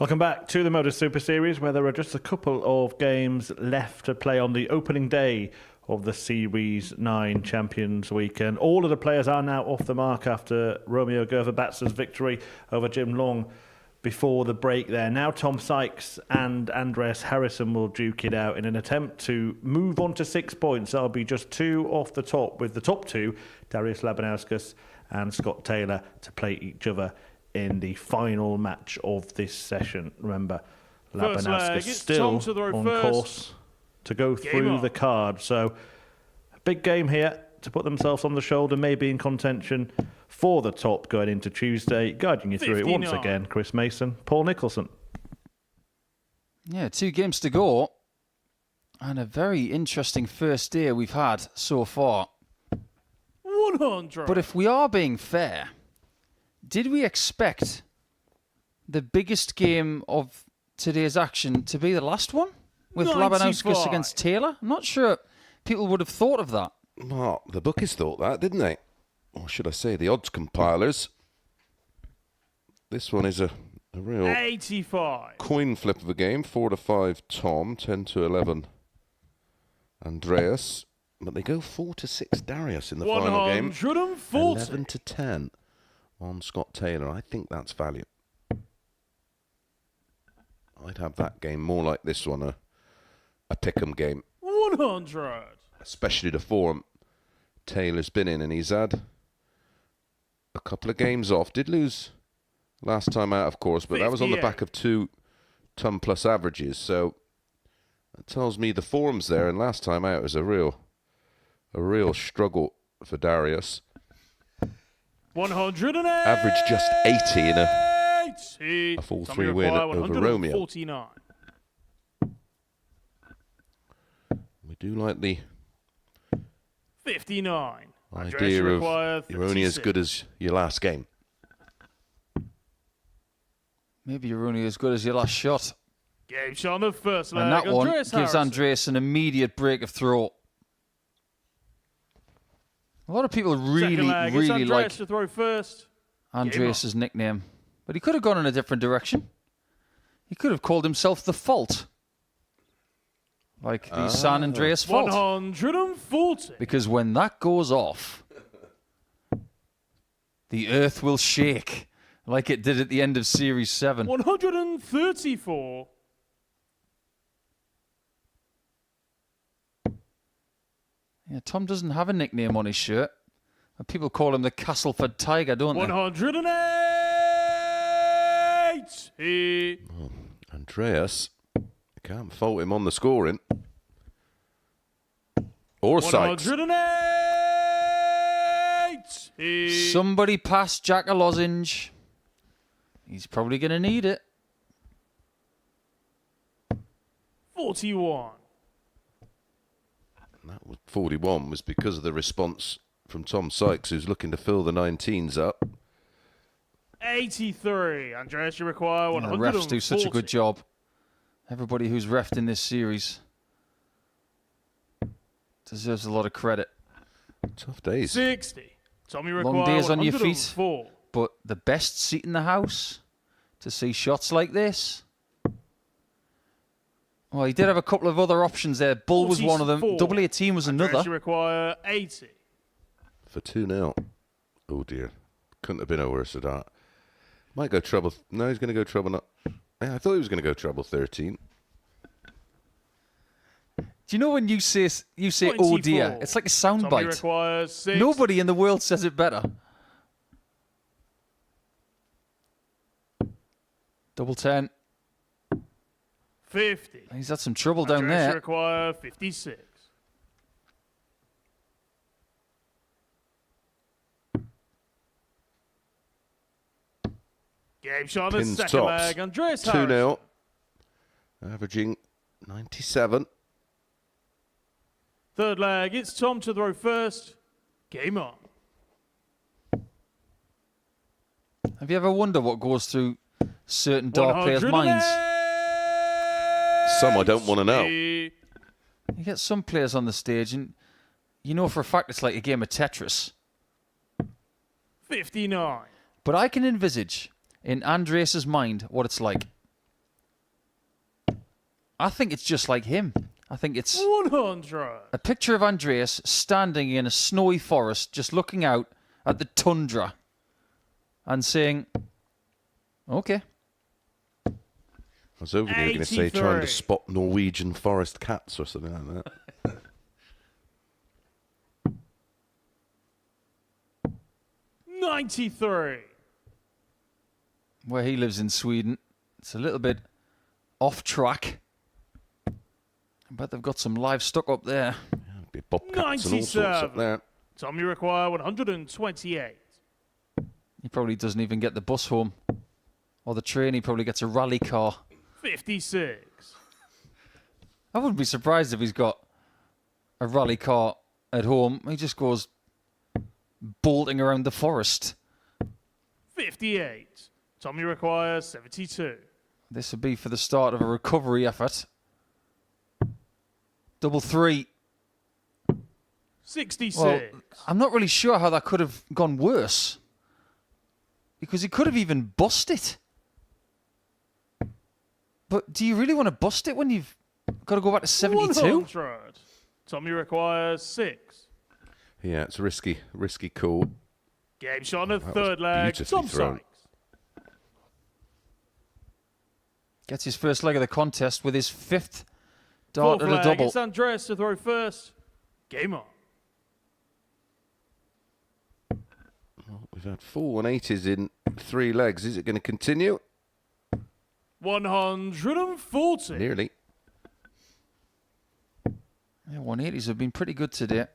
Welcome back to the Modus Super Series, where there are just a couple of games left to play on the opening day of the Series 9 Champions Weekend. All of the players are now off the mark after Romeo Grbavac's victory over Jim Long before the break there. Now Tom Sykes and Andreas Harrison will duke it out in an attempt to move on to 6 points. That'll be just 2 off the top, with the top 2, Darius Labanauskas and Scott Taylor, to play each other in the final match of this session. Remember, Labanauskas still on course to go through the card. So, a big game here to put themselves on the shoulder, maybe in contention for the top going into Tuesday. Guiding you through it once again, Chris Mason, Paul Nicholson. Yeah, 2 games to go. And a very interesting first day we've had so far. 100. But if we are being fair, did we expect the biggest game of today's action to be the last one? With 95. Labanauskas against Taylor? I'm not sure people would have thought of that. Well, the bookies thought that, didn't they? Or should I say, the odds compilers. This one is a real 85. coin flip of a game. 4-5 Tom, 10-11 Andreas. But they go 4-6 Darius in the final game. 140. 11-10 on Scott Taylor. I think that's value. I'd have that game more like this one, a pick'em game. 100. Especially the form Taylor's been in, and he's had a couple of games off. Did lose last time out, of course, but that was on the back of 2 ton plus averages. So that tells me the form's there, and last time out was a real struggle for Darius. 108. Averaged just 80 in a full 3 win over Romeo. 149. We do like the 59. idea of you're only as good as your last game. Maybe you're only as good as your last shot. Game shot on the first leg. And that one Andreas gives Harrison. Andreas an immediate break of throw. A lot of people really like to throw first. Andreas' nickname. But he could have gone in a different direction. He could have called himself the Fault. Like the San Andreas Fault. 140. Because when that goes off, the earth will shake like it did at the end of Series 7. 134. Yeah, Tom doesn't have a nickname on his shirt. And people call him the Castleford Tiger, don't they? 108. Andreas, you can't fault him on the scoring. Or Sykes. 108. Somebody pass Jack a lozenge. He's probably going to need it. 41. That was 41 was because of the response from Tom Sykes, who's looking to fill the 19s up. 83. Andreas, you require The 140. refs do such a good job. Everybody who's refed in this series deserves a lot of credit. Tough days. 60. Tommy require Long days on your feet. 104. But the best seat in the house to see shots like this. Well, he did have a couple of other options there. Bull was one of them. 44. Double 18 was Andreas, another. you require 80. For 2-0. Oh dear. Couldn't have been a worse start. Might go treble. No, he's going to go treble. Not. Yeah, I thought he was going to go treble 13. Do you know when you say oh dear, 24. it's like a Tommy soundbite. requires 6. Nobody in the world says it better. Double 10. 50. He's had some trouble down Andreas, you there. require 56. Game shot on the Pins second tops. leg. Andreas Harrison. 2-0. Averaging 97. Third leg. It's Tom to throw first. Game on. Have you ever wondered what goes through certain dark players' minds? Some I don't want to know. You get some players on the stage and you know for a fact it's like a game of Tetris. 59. But I can envisage in Andreas' mind what it's like. I think it's just like him. I think it's 100. a picture of Andreas standing in a snowy forest just looking out at the tundra and saying, okay. I was hoping you were going to say trying 83. to spot Norwegian forest cats or something like that. 93. Where he lives in Sweden, it's a little bit off track. But they've got some livestock up there. Be bobcats and all sorts up 97. there. Tommy require 128. He probably doesn't even get the bus home. Or the train, he probably gets a rally car. 56. I wouldn't be surprised if he's got a rally car at home. He just goes bolting around the forest. 58. Tommy requires 72. This would be for the start of a recovery effort. Double 3. 66. Well, I'm not really sure how that could have gone worse. Because he could have even bust it. But do you really want to bust it when you've got to go back to 72? 100. Tommy requires 6. Yeah, it's a risky call. Game shot on the That was third leg. beautifully Tom thrown. Sykes. Gets his first leg of the contest with his 5th dart Fourth at a leg, double. it's Andreas to throw first. Game on. We've had 4 180s in 3 legs. Is it going to continue? 140. Nearly. Yeah, 180s have been pretty good today.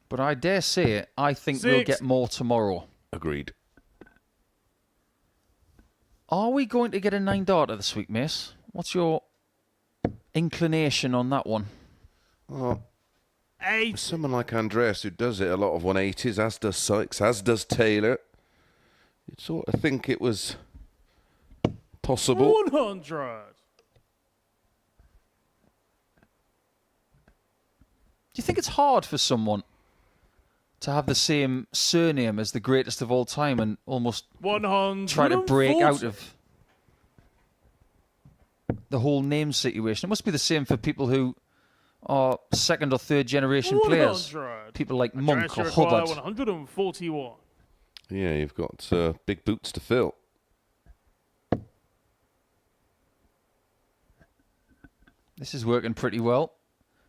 But I dare say, I think we'll 6. get more tomorrow. Agreed. Are we going to get a 9 darter this week, Mace? What's your inclination on that one? Well, 8. someone like Andreas who does it a lot of 180s, as does Sykes, as does Taylor. You'd sort of think it was possible. 100. Do you think it's hard for someone to have the same surname as the greatest of all time and almost 140. try to break out of the whole name situation? It must be the same for people who are 2nd or 3rd generation players. 100. People like Monk or Andreas, you require Hubbard. 141. Yeah, you've got big boots to fill. This is working pretty well.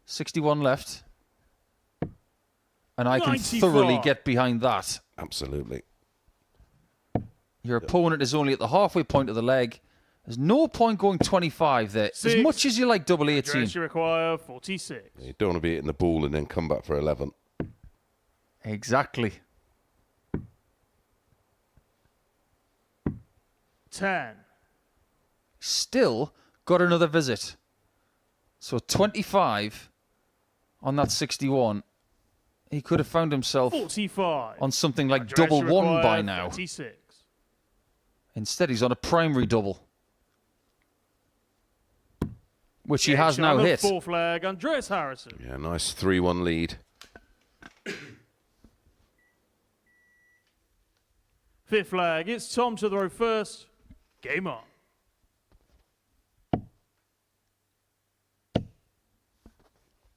61 left. And I can 95. thoroughly get behind that. Absolutely. Your opponent is only at the halfway point of the leg. There's no point going 25 there. As 6. much as you like double 18. Andreas, you require 46. You don't want to be hitting the ball and then come back for 11. Exactly. 10. Still got another visit. So 25 on that 61. He could have found himself 45. on something like Andreas, double you one require by now. 36. Instead, he's on a primary double, which he Action has now on the hit. 4th leg, Andreas Harrison. Yeah, nice 3-1 lead. 5th leg, it's Tom to throw first. Game on.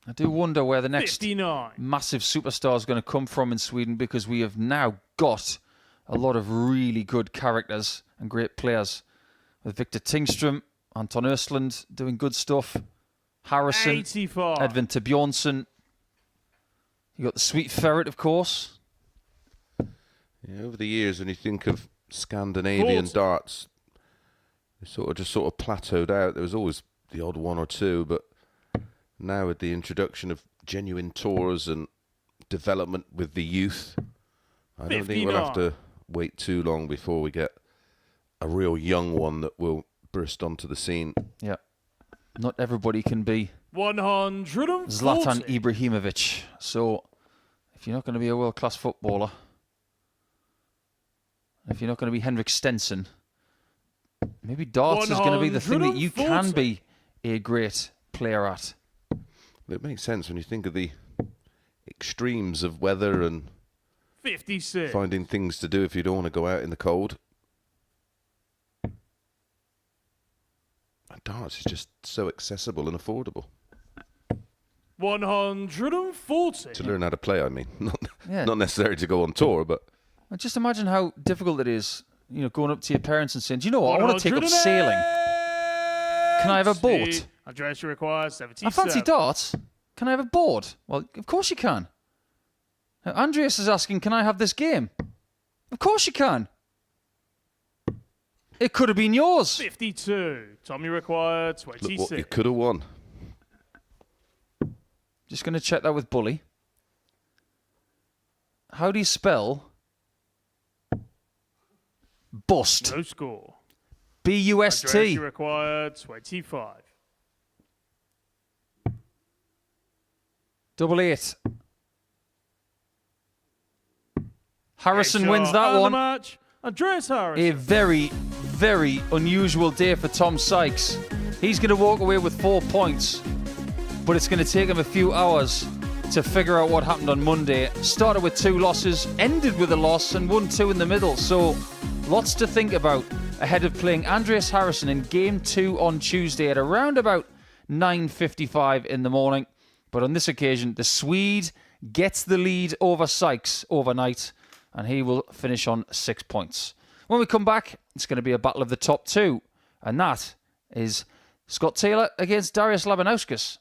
I do wonder where the next 59. massive superstar is going to come from in Sweden, because we have now got a lot of really good characters and great players. With Victor Tingström, Anton Östlund doing good stuff, Harrison, 85. Edvin Bjornsson. You got the Sweet Ferret, of course. Yeah, over the years, when you think of Scandinavian 40. darts, they sort of plateaued out. There was always the odd 1 or 2, but now with the introduction of genuine tours and development with the youth, I don't think we'll have 59. to wait too long before we get a real young one that will burst onto the scene. Yeah. Not everybody can be 140. Zlatan Ibrahimovic. So, if you're not going to be a world-class footballer, if you're not going to be Henrik Stenson, maybe darts is going to be the thing that you can 140. be a great player at. It makes sense when you think of the extremes of weather and 56. finding things to do if you don't want to go out in the cold. And darts is just so accessible and affordable. 140. To learn how to play, I mean. Yeah. Not necessarily to go on tour, but Well, just imagine how difficult it is, going up to your parents and saying, do you know what, I want to take up sailing. Can I have a boat? Andreas, you require 77. I fancy darts. Can I have a board? Well, of course you can. Now, Andreas is asking, can I have this game? Of course you can. It could have been yours. 52. Tommy required look 26. what you could have won. Just going to check that with Bully. How do you spell bust? No score. B-U-S-T. Andreas, you required 25. 88. Harrison Next wins shot that and the one. match, Andreas Harrison. A very, very unusual day for Tom Sykes. He's going to walk away with 4 points, but it's going to take him a few hours to figure out what happened on Monday. Started with 2 losses, ended with a loss, and won 2 in the middle. So lots to think about ahead of playing Andreas Harrison in Game 2 on Tuesday at around about 9:55 in the morning. But on this occasion, the Swede gets the lead over Sykes overnight, and he will finish on 6 points. When we come back, it's going to be a battle of the top 2, and that is Scott Taylor against Darius Labanauskas.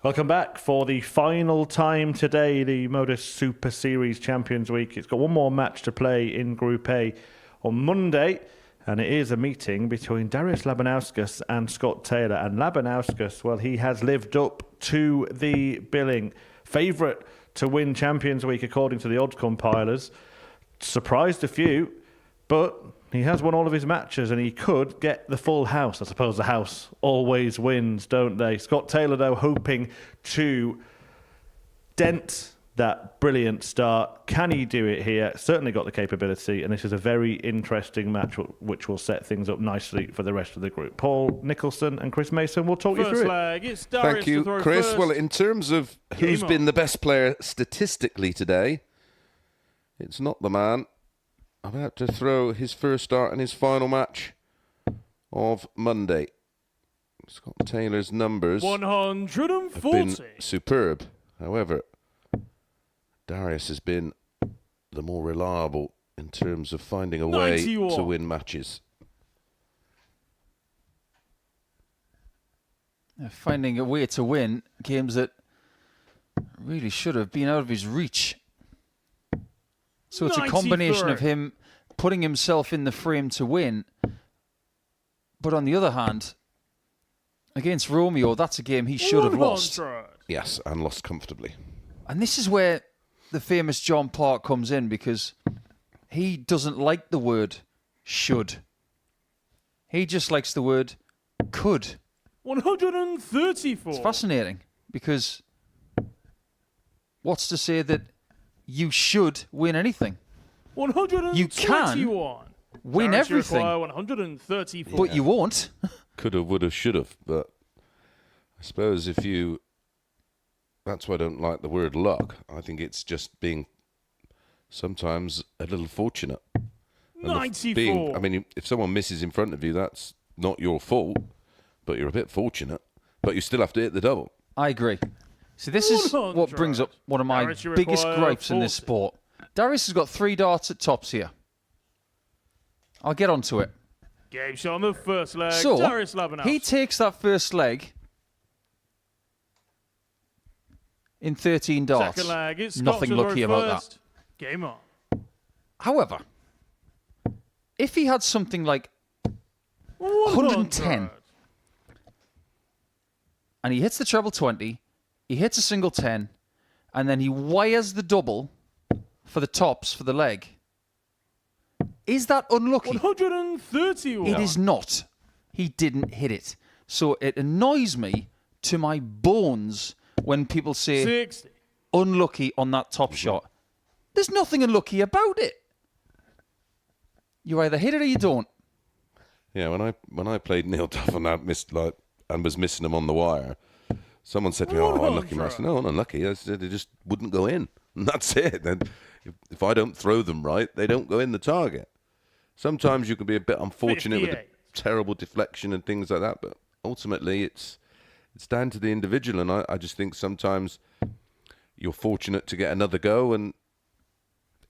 Welcome back for the final time today, the Modus Super Series Champions Week. It's got one more match to play in Group A on Monday, and it is a meeting between Darius Labanauskas and Scott Taylor. And Labanauskas, well, he has lived up to the billing. Favourite to win Champions Week according to the odds compilers. Surprised a few, but he has won all of his matches and he could get the full house. I suppose the house always wins, don't they? Scott Taylor, though, hoping to dent that brilliant start. Can he do it here? Certainly got the capability, and this is a very interesting match which will set things up nicely for the rest of the group. Paul Nicholson and Chris Mason will talk you First through leg, it's Darius Thank you, to throw Chris. first. Well, in terms of who's Game been on. the best player statistically today, it's not the man about to throw his first start in his final match of Monday. Scott Taylor's numbers have 140. been superb. However, Darius has been the more reliable in terms of finding a way 91. to win matches. Finding a way to win games that really should have been out of his reach. So it's a combination of 93. him putting himself in the frame to win. But on the other hand, against Romeo, that's a game he should have lost. 100. Yes, and lost comfortably. And this is where the famous John Park comes in because he doesn't like the word should. He just likes the word could. 134. It's fascinating because what's to say that you should win anything? 121. You can win Darris, you everything, require 134. but you won't. Coulda, woulda, shoulda. But I suppose if you... That's why I don't like the word luck. I think it's just being sometimes a little fortunate. And 94. I mean, if someone misses in front of you, that's not your fault, but you're a bit fortunate. But you still have to hit the double. I agree. So this is what 100. brings up one of my Darris, you biggest require gripes in 40. this sport. Darius has got 3 darts at tops here. I'll get onto it. Game shot on the first leg. So, Darris Labanauskas. he takes that first leg in 13 darts. Second leg. It's Nothing Scotland lucky row about first. Game on. However, if he had something like 110 110. and he hits the treble 20, he hits a single 10, and then he wires the double for the tops for the leg, is that unlucky? 131. It is not. He didn't hit it. So it annoys me to my bones when people say 60. unlucky on that top shot. There's nothing unlucky about it. You either hit it or you don't. Yeah, when I played Neil Duff and I missed and was missing them on the wire, someone said to me, "Oh, unlucky." I said, "No, I'm unlucky. I said, they just wouldn't go in, and that's it." Then if I don't throw them right, they don't go in the target. Sometimes you can be a bit unfortunate with a 58. terrible deflection and things like that, but ultimately it's down to the individual, and I just think sometimes you're fortunate to get another go, and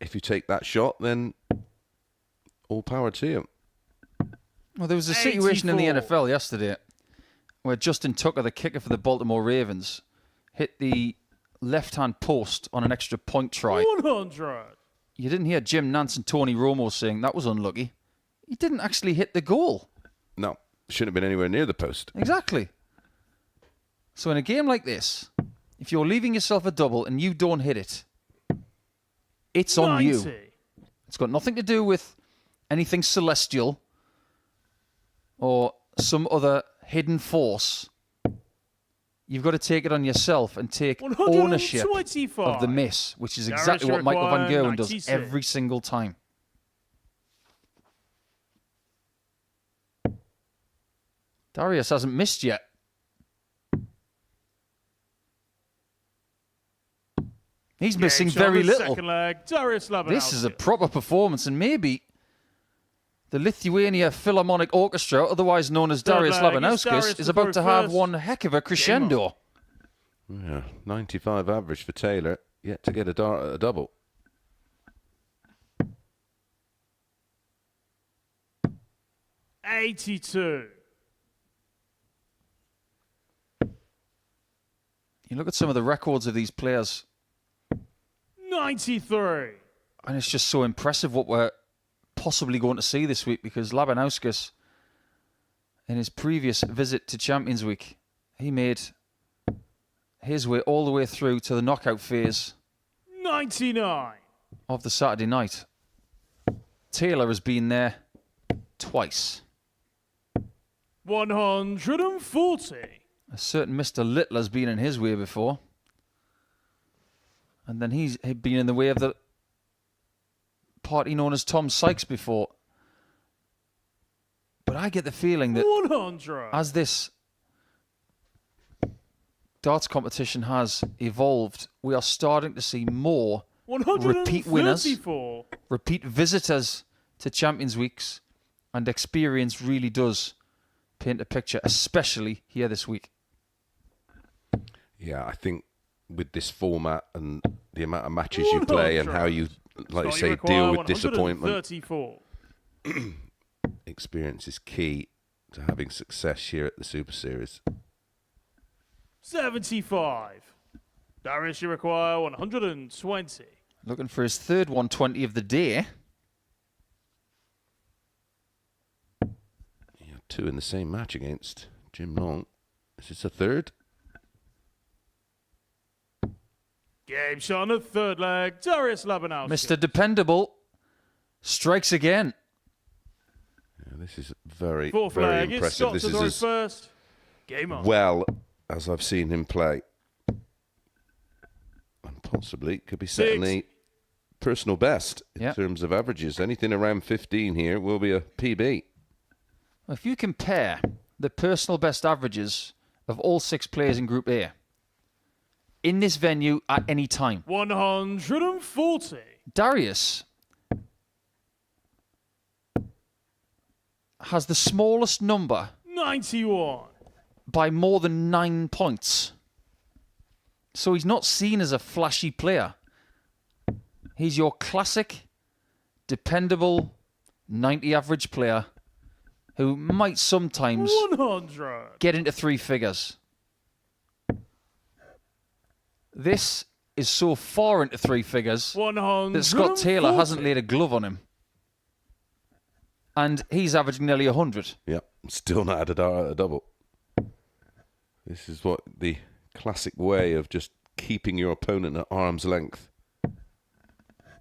if you take that shot, then all power to you. Well, there was a situation in the 84. NFL yesterday where Justin Tucker, the kicker for the Baltimore Ravens, hit the left-hand post on an extra point try. 100. You didn't hear Jim Nance and Tony Romo saying that was unlucky. He didn't actually hit the goal. No, shouldn't have been anywhere near the post. Exactly. So in a game like this, if you're leaving yourself a double and you don't hit it, it's on 90. you. It's got nothing to do with anything celestial or some other hidden force. You've got to take it on yourself and take ownership 125. of the miss, which is Garage exactly what Michael Van required Gerwen does 96. every single time. Darius hasn't missed yet. He's missing Game shot on very the little. Second leg. Darris Labanauskas. This is a proper performance, and maybe the Lithuania Philharmonic Orchestra, otherwise known as Third Darius leg, it's Labanauskas, Darius is to about to throw have first. one heck of a crescendo. Yeah, 95 average for Taylor, yet to get a double. $82. You look at some of the records of these players, 93. and it's just so impressive what we're possibly going to see this week, because Labanauskas, in his previous visit to Champions Week, he made his way all the way through to the knockout phase 99. of the Saturday night. Taylor has been there twice. 140. A certain Mr. Little has been in his way before. And then he's been in the way of the party known as Tom Sykes before. But I get the feeling that 100. as this darts competition has evolved, we are starting to see more repeat winners, 134. repeat visitors to Champions Weeks, and experience really does paint a picture, especially here this week. Yeah, I think with this format and the amount of matches you play and how you, like you Scott, say, require deal with disappointment, 134. experience is key to having success here at the Super Series. 75. Darius, you require 120. Looking for his third 120 of the day. He had 2 in the same match against Jim Long. Is this a third? Game shot on the third leg. Darius Labanauskas. Mr. Dependable strikes again. Yeah, this is very, Fourth very leg. It's impressive. Scott This to is throw as first. Game on. well as I've seen him play. And possibly could be setting Six. the personal best in Yeah. terms of averages. Anything around 15 here will be a PB. If you compare the personal best averages of all 6 players in Group A in this venue at any time, 140. Darius has the smallest number 91. by more than 9 points. So he's not seen as a flashy player. He's your classic, dependable, 90 average player who might sometimes 100. get into 3 figures. This is so far into 3 figures 100. that Scott Taylor hasn't laid a glove on him. And he's averaging nearly 100. Yep, still not had a dart at a double. This is what the classic way of just keeping your opponent at arm's length.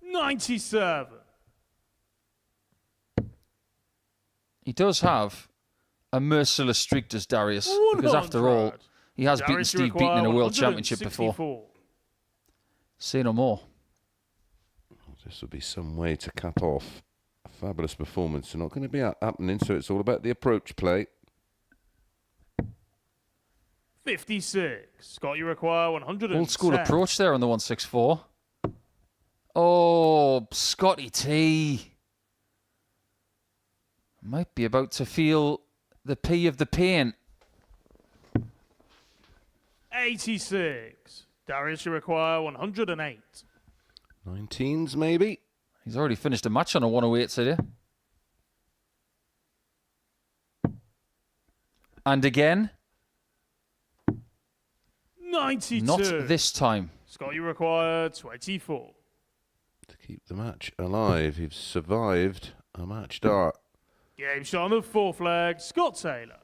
97. He does have a merciless streak, does Darius, because after all, 100. he has beaten Darius Steve require Beaton in a World Championship before. 164. Say no more. This will be some way to cap off a fabulous performance. They're not going to be happening, so it's all about the approach play. 56. Scott, you require 110. Old school approach there on the 164. Oh, Scotty T. Might be about to feel the P of the pain. 86. Darius, you require 108. 19s, maybe? He's already finished a match on a 108, said you. And again, 92. not this time. Scott, you require 24. To keep the match alive, he's survived a match dart. Game shot on the fourth leg. Scott Taylor.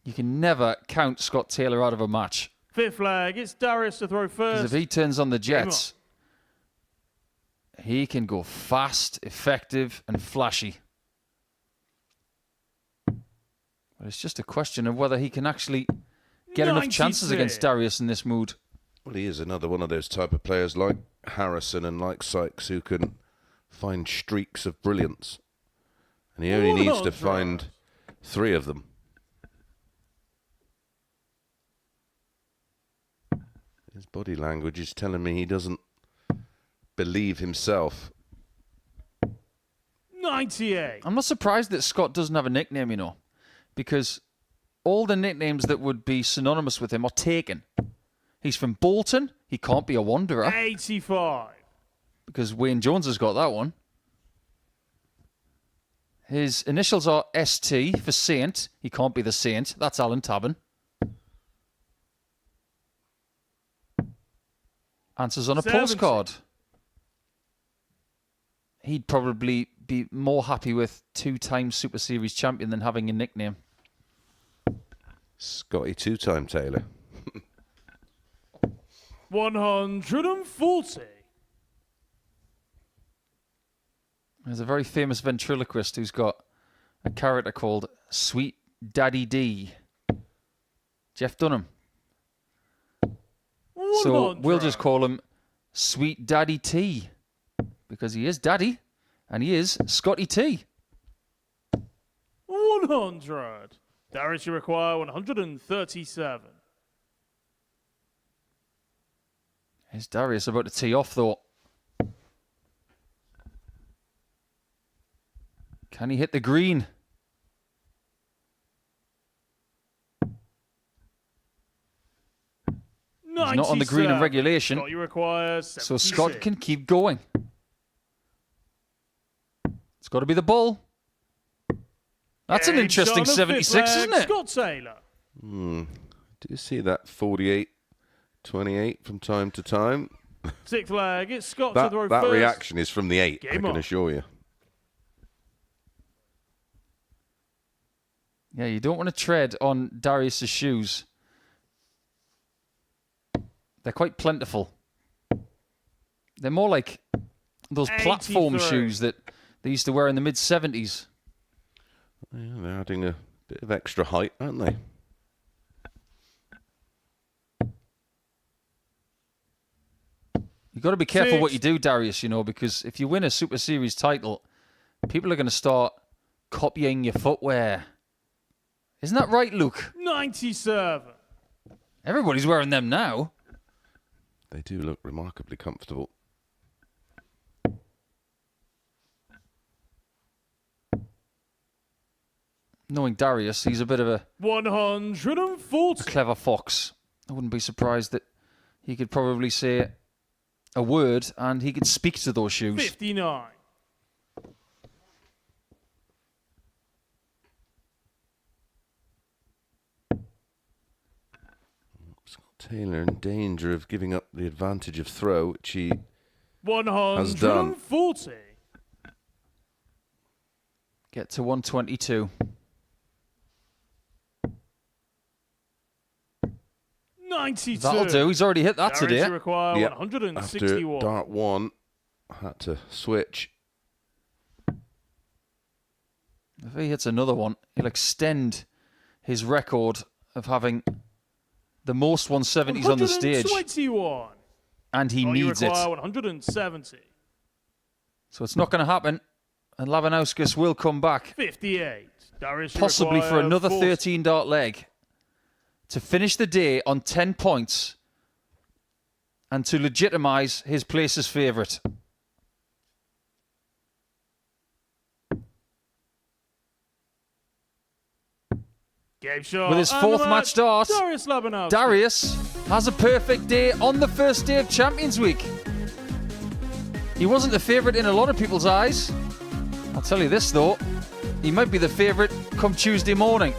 You can never count Scott Taylor out of a match. Fifth leg. It's Darius to throw Because first. if he turns on the jets, he can go fast, effective, and flashy. But it's just a question of whether he can actually get enough chances 96. against Darius in this mood. Well, he is another one of those type of players like Harrison and like Sykes who can find streaks of brilliance. And he only needs to 100. find 3 of them. His body language is telling me he doesn't believe himself. 98. I'm not surprised that Scott doesn't have a nickname, you know, because all the nicknames that would be synonymous with him are taken. He's from Bolton. He can't be a wanderer 85. because Wayne Jones has got that one. His initials are ST for Saint. He can't be the Saint. That's Alan Tabben. Answers on a 70. postcard. He'd probably be more happy with 2-time Super Series champion than having a nickname. Scotty 2-time Taylor. 140. There's a very famous ventriloquist who's got a character called Sweet Daddy D. Jeff Dunham. So 100. we'll just call him Sweet Daddy T because he is Daddy and he is Scotty T. 100. Darius, you require 137. Here's Darius about to tee off though. Can he hit the green? He's not on the green in regulation, Scott, you require so 76. Scott can keep going. It's got to be the bull. That's an Game interesting shot on the fifth 76, leg. isn't it? Scott Taylor. Do you see that 48-28 from time to time? Sixth leg. It's Scott That, to throw that first. reaction is from the 8, I Game can on. assure you. Yeah, you don't want to tread on Darius's shoes. They're quite plentiful. They're more like those platform 83. shoes that they used to wear in the mid-70s. Yeah, they're adding a bit of extra height, aren't they? You've got to be careful 6. what you do, Darius, because if you win a Super Series title, people are going to start copying your footwear. Isn't that right, Luke? 97. Everybody's wearing them now. They do look remarkably comfortable. Knowing Darius, he's a bit of a 140. clever fox. I wouldn't be surprised that he could probably say a word and he could speak to those shoes. 59. Taylor in danger of giving up the advantage of throw, which he 140. Get to 122. 92. That'll do. He's already hit that Darius, today. you require Yep. 161. After dart 1, had to switch. If he hits another one, he'll extend his record of having the most 170s on the stage. 121. And he Oh, you needs it. require 170. So it's not going to happen. And Labanauskas will come back, 58. Darius, you possibly for require another 40. 13 dart leg, to finish the day on 10 points and to legitimise his place as favourite. Game shot. With his And fourth the match dart, Darius Labanauskas. Darius has a perfect day on the first day of Champions Week. He wasn't the favourite in a lot of people's eyes. I'll tell you this though, he might be the favourite come Tuesday morning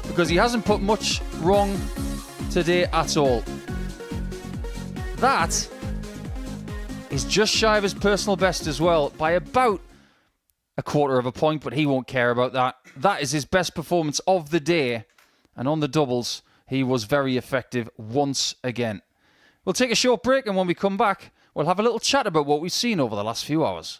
because he hasn't put much wrong today at all. That is just shy of his personal best as well by about a quarter of a point, but he won't care about that. That is his best performance of the day. And on the doubles, he was very effective once again. We'll take a short break, and when we come back, we'll have a little chat about what we've seen over the last few hours.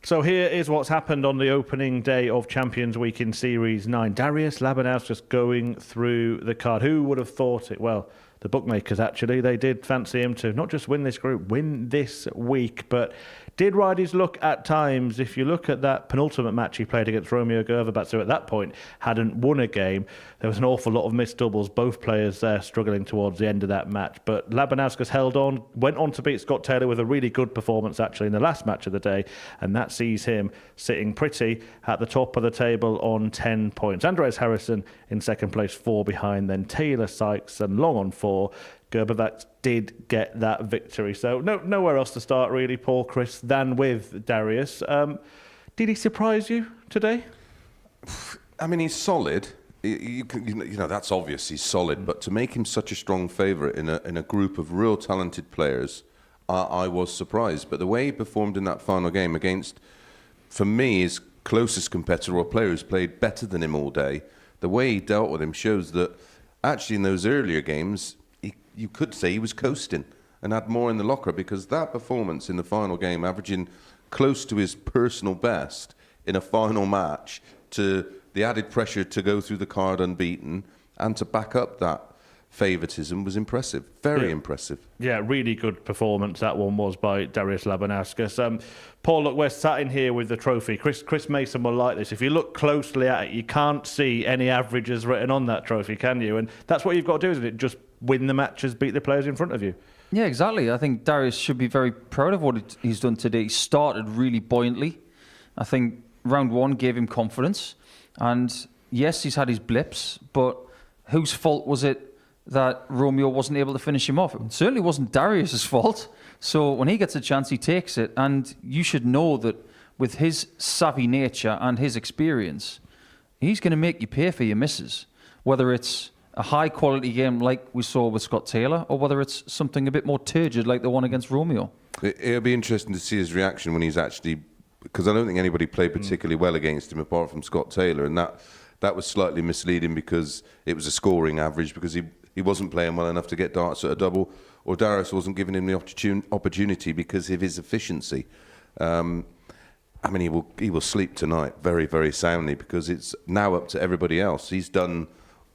So here is what's happened on the opening day of Champions Week in Series 9. Darius Labanauskas going through the card. Who would have thought it? Well, the bookmakers, actually, they did fancy him to not just win this group, win this week, but did ride his luck at times. If you look at that penultimate match he played against Romeo Grbavac, who at that point hadn't won a game, there was an awful lot of missed doubles, both players there struggling towards the end of that match. But Labanauskas held on, went on to beat Scott Taylor with a really good performance, actually, in the last match of the day, and that sees him sitting pretty at the top of the table on 10 points. Andreas Harrison in second place, 4 behind, then Taylor, Sykes, and Long on 4. Grbavac did get that victory. So nowhere else to start, really, Paul, Chris, than with Darius. Did he surprise you today? I mean, he's solid. You know, that's obvious. He's solid. But to make him such a strong favourite in a group of real talented players, I was surprised. But the way he performed in that final game against, for me, his closest competitor or player who's played better than him all day, the way he dealt with him shows that actually in those earlier games, you could say he was coasting and had more in the locker, because that performance in the final game, averaging close to his personal best in a final match, to the added pressure to go through the card unbeaten and to back up that favouritism, was impressive. Very impressive. Yeah, really good performance that one was by Darius Labanauskas. Paul, look, we're sat in here with the trophy. Chris Mason will like this. If you look closely at it, you can't see any averages written on that trophy, can you? And that's what you've got to do, isn't it? Just win the matches, beat the players in front of you. Yeah, exactly. I think Darius should be very proud of what he's done today. He started really buoyantly. I think round one gave him confidence. And yes, he's had his blips, but whose fault was it that Romeo wasn't able to finish him off? It certainly wasn't Darius's fault. So when he gets a chance, he takes it. And you should know that with his savvy nature and his experience, he's going to make you pay for your misses, whether it's a high-quality game like we saw with Scott Taylor, or whether it's something a bit more turgid like the one against Romeo. It'll be interesting to see his reaction when he's actually, because I don't think anybody played particularly well against him apart from Scott Taylor, and that was slightly misleading because it was a scoring average, because he wasn't playing well enough to get darts at a double, or Darius wasn't giving him the opportunity because of his efficiency. I mean, he will sleep tonight very, very soundly, because it's now up to everybody else. He's done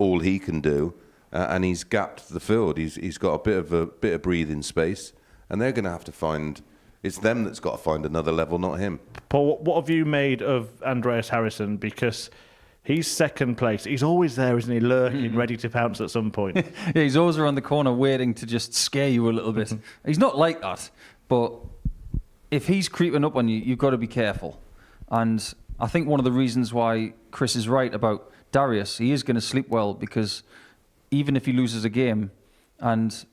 all he can do, and he's gapped the field. He's got a bit of breathing space, and they're going to have to find. It's them that's got to find another level, not him. Paul, what have you made of Andreas Harrison? Because he's second place. He's always there, isn't he, lurking, ready to pounce at some point. Yeah, he's always around the corner waiting to just scare you a little bit. He's not like that, but if he's creeping up on you, you've got to be careful. And I think one of the reasons why Chris is right about Darius, he is going to sleep well, because even if he loses a game and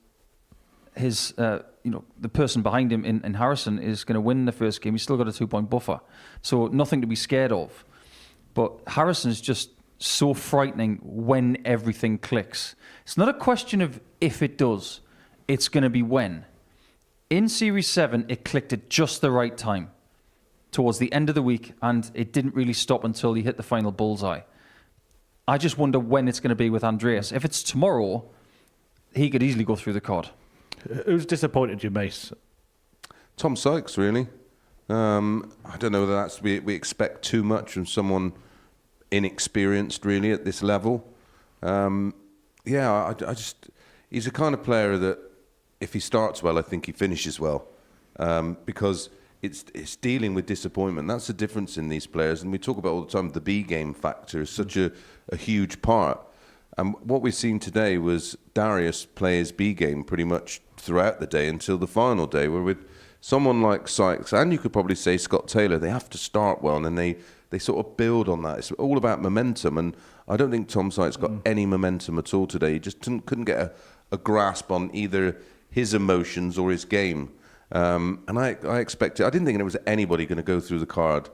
his, the person behind him in Harrison is going to win the first game, he's still got a 2-point buffer. So nothing to be scared of. But Harrison's just so frightening when everything clicks. It's not a question of if it does, it's going to be when. In Series 7, it clicked at just the right time, towards the end of the week, and it didn't really stop until he hit the final bullseye. I just wonder when it's going to be with Andreas. If it's tomorrow, he could easily go through the card. Who's disappointed you, Mace? Tom Sykes, really. I don't know whether that's we expect too much from someone inexperienced, really, at this level. I just he's a kind of player that if he starts well, I think he finishes well, because it's dealing with disappointment. That's the difference in these players, and we talk about all the time the B game factor is such a huge part. And what we've seen today was Darius play his B game pretty much throughout the day until the final day, where with someone like Sykes, and you could probably say Scott Taylor, they have to start well, and then they sort of build on that. It's all about momentum, and I don't think Tom Sykes got any momentum at all today. He just couldn't get a grasp on either his emotions or his game. And I expected, I didn't think there was anybody going to go through the card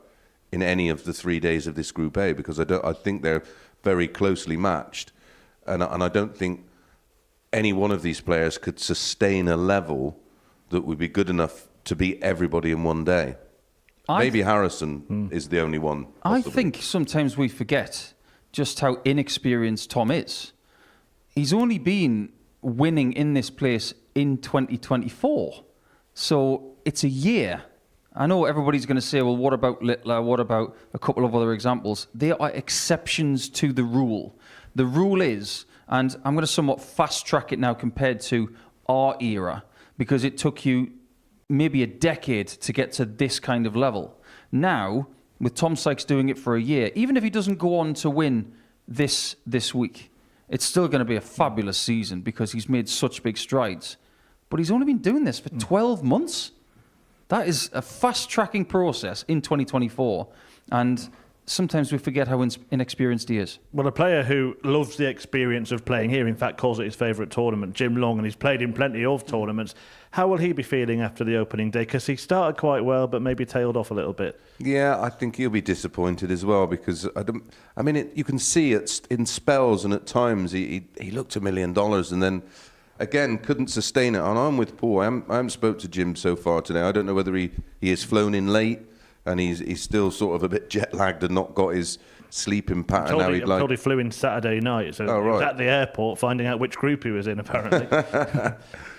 in any of the 3 days of this Group A, because I think they're very closely matched, and I don't think any one of these players could sustain a level that would be good enough to beat everybody in one day. Maybe Harrison is the only one. Possibly. I think sometimes we forget just how inexperienced Tom is. He's only been winning in this place in 2024. So it's a year I know everybody's going to say, well, what about Littler? What about a couple of other examples? They are exceptions to the rule. The rule is, and I'm going to somewhat fast track it now compared to our era, because it took you maybe a decade to get to this kind of level. Now, with Tom Sykes doing it for a year, even if he doesn't go on to win this week, it's still going to be a fabulous season because he's made such big strides. But he's only been doing this for 12 months. That is a fast-tracking process in 2024, and sometimes we forget how inexperienced he is. Well, a player who loves the experience of playing here, in fact calls it his favourite tournament, Jim Long, and he's played in plenty of tournaments. How will he be feeling after the opening day? Because he started quite well, but maybe tailed off a little bit. Yeah, I think he'll be disappointed as well because you can see it in spells, and at times he looked $1 million, and then again couldn't sustain it. And I'm with Paul. I haven't spoke to Jim so far today. I don't know whether he has flown in late and he's still sort of a bit jet lagged and not got his sleeping pattern. I'm told he flew in Saturday night, so he was at the airport finding out which group he was in, apparently.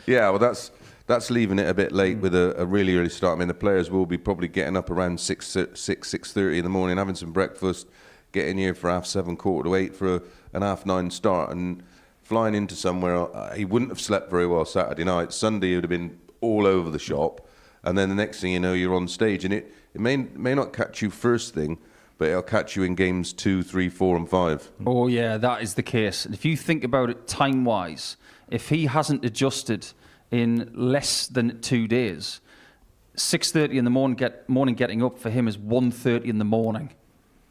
Yeah, well, that's leaving it a bit late with a really early start. I mean, the players will be probably getting up around 6:30 in the morning, having some breakfast, getting here for 7:30, 8:15 for an 9:30 start, and flying into somewhere. He wouldn't have slept very well Saturday night. Sunday he would have been all over the shop, and then the next thing you know, you're on stage, and it may not catch you first thing, but it'll catch you in games 2, 3, 4, and 5. Oh yeah, that is the case. And if you think about it time-wise, if he hasn't adjusted in less than 2 days, 6:30 in the morning getting up for him is 1:30 in the morning.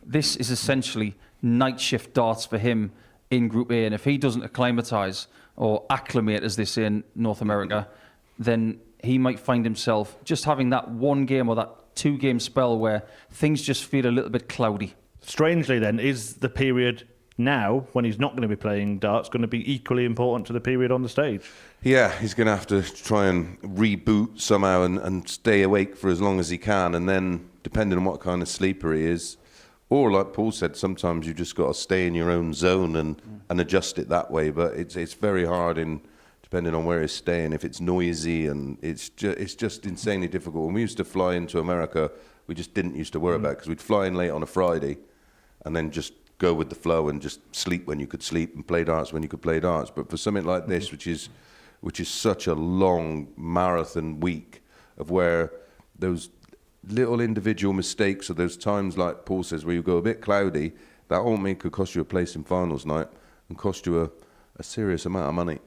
This is essentially night shift darts for him in Group A, and if he doesn't acclimatise or acclimate, as they say in North America, then he might find himself just having that one game or that 2-game spell where things just feel a little bit cloudy. Strangely then, is the period now, when he's not going to be playing darts, going to be equally important to the period on the stage? Yeah, he's going to have to try and reboot somehow and stay awake for as long as he can, and then, depending on what kind of sleeper he is, or like Paul said, sometimes you just got to stay in your own zone and adjust it that way. But it's very hard depending on where he's staying. If it's noisy, and it's just insanely difficult. When we used to fly into America, we just didn't used to worry about it because we'd fly in late on a Friday, and then just go with the flow and just sleep when you could sleep and play darts when you could play darts. But for something like this, which is such a long marathon week of where those little individual mistakes or those times, like Paul says, where you go a bit cloudy, that all could cost you a place in finals night and cost you a serious amount of money.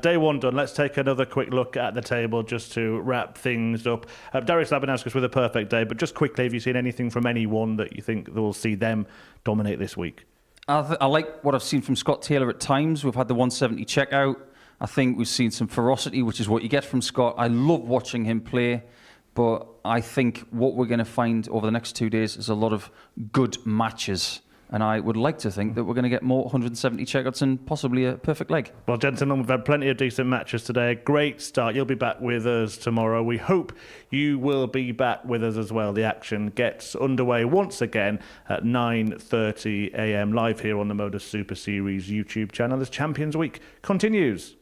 Day one done. Let's take another quick look at the table just to wrap things up. Darius Labanauskas with a perfect day, but just quickly, have you seen anything from anyone that you think we'll see them dominate this week? I like what I've seen from Scott Taylor at times. We've had the 170 checkout. I think we've seen some ferocity, which is what you get from Scott. I love watching him play. But I think what we're going to find over the next 2 days is a lot of good matches. And I would like to think that we're going to get more 170 checkouts and possibly a perfect leg. Well, gentlemen, we've had plenty of decent matches today. A great start. You'll be back with us tomorrow. We hope you will be back with us as well. The action gets underway once again at 9:30 a.m. live here on the Modus Super Series YouTube channel as Champions Week continues.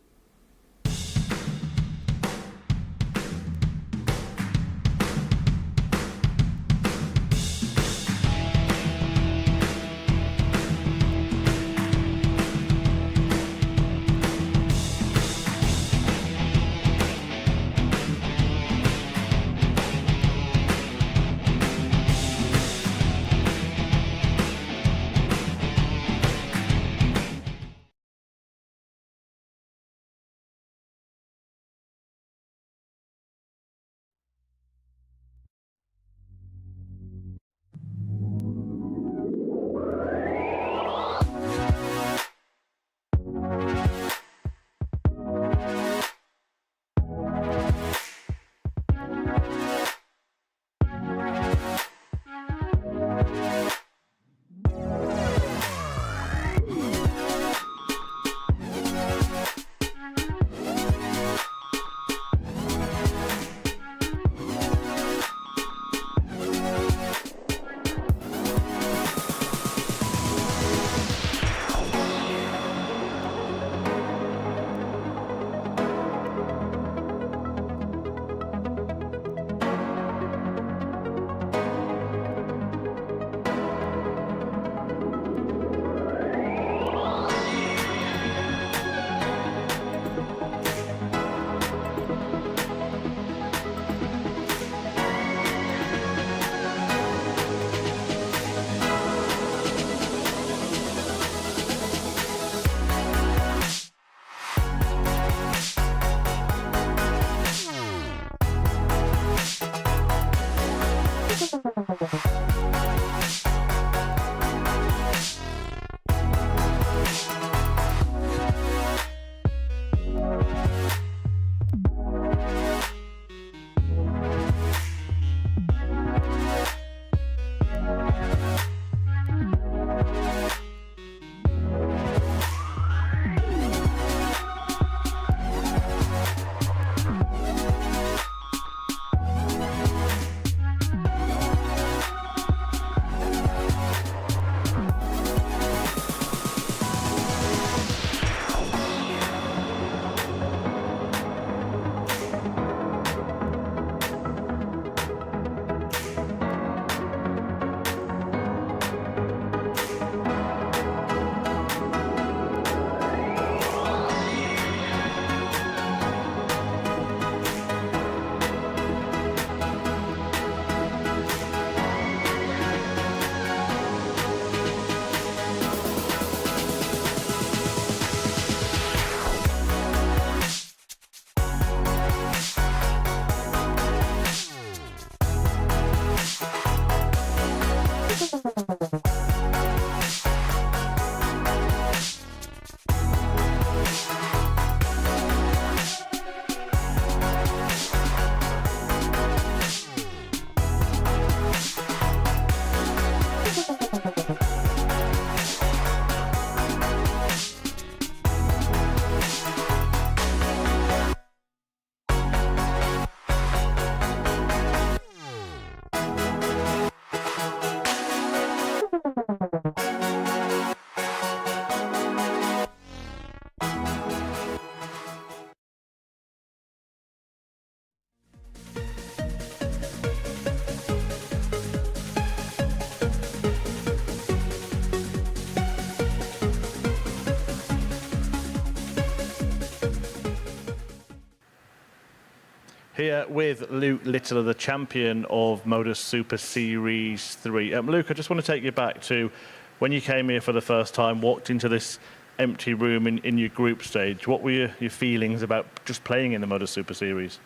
Here with Luke Littler, the champion of Modus Super Series 3. Luke, I just want to take you back to when you came here for the first time, walked into this empty room in your group stage. What were your feelings about just playing in the Modus Super Series?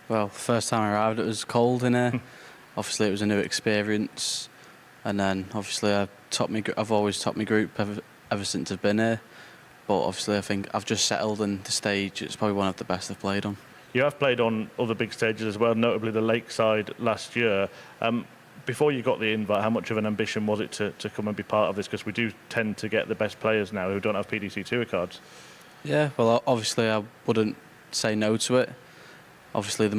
Well, first time I arrived, it was cold in here. Obviously, it was a new experience. And then, obviously, I've always topped my group ever since I've been here. But obviously, I think I've just settled in the stage. It's probably one of the best I've played on. You have played on other big stages as well, notably the Lakeside last year. Before you got the invite, how much of an ambition was it to come and be part of this? Because we do tend to get the best players now who don't have PDC Tour cards. Yeah, well, obviously, I wouldn't say no to it. Obviously, the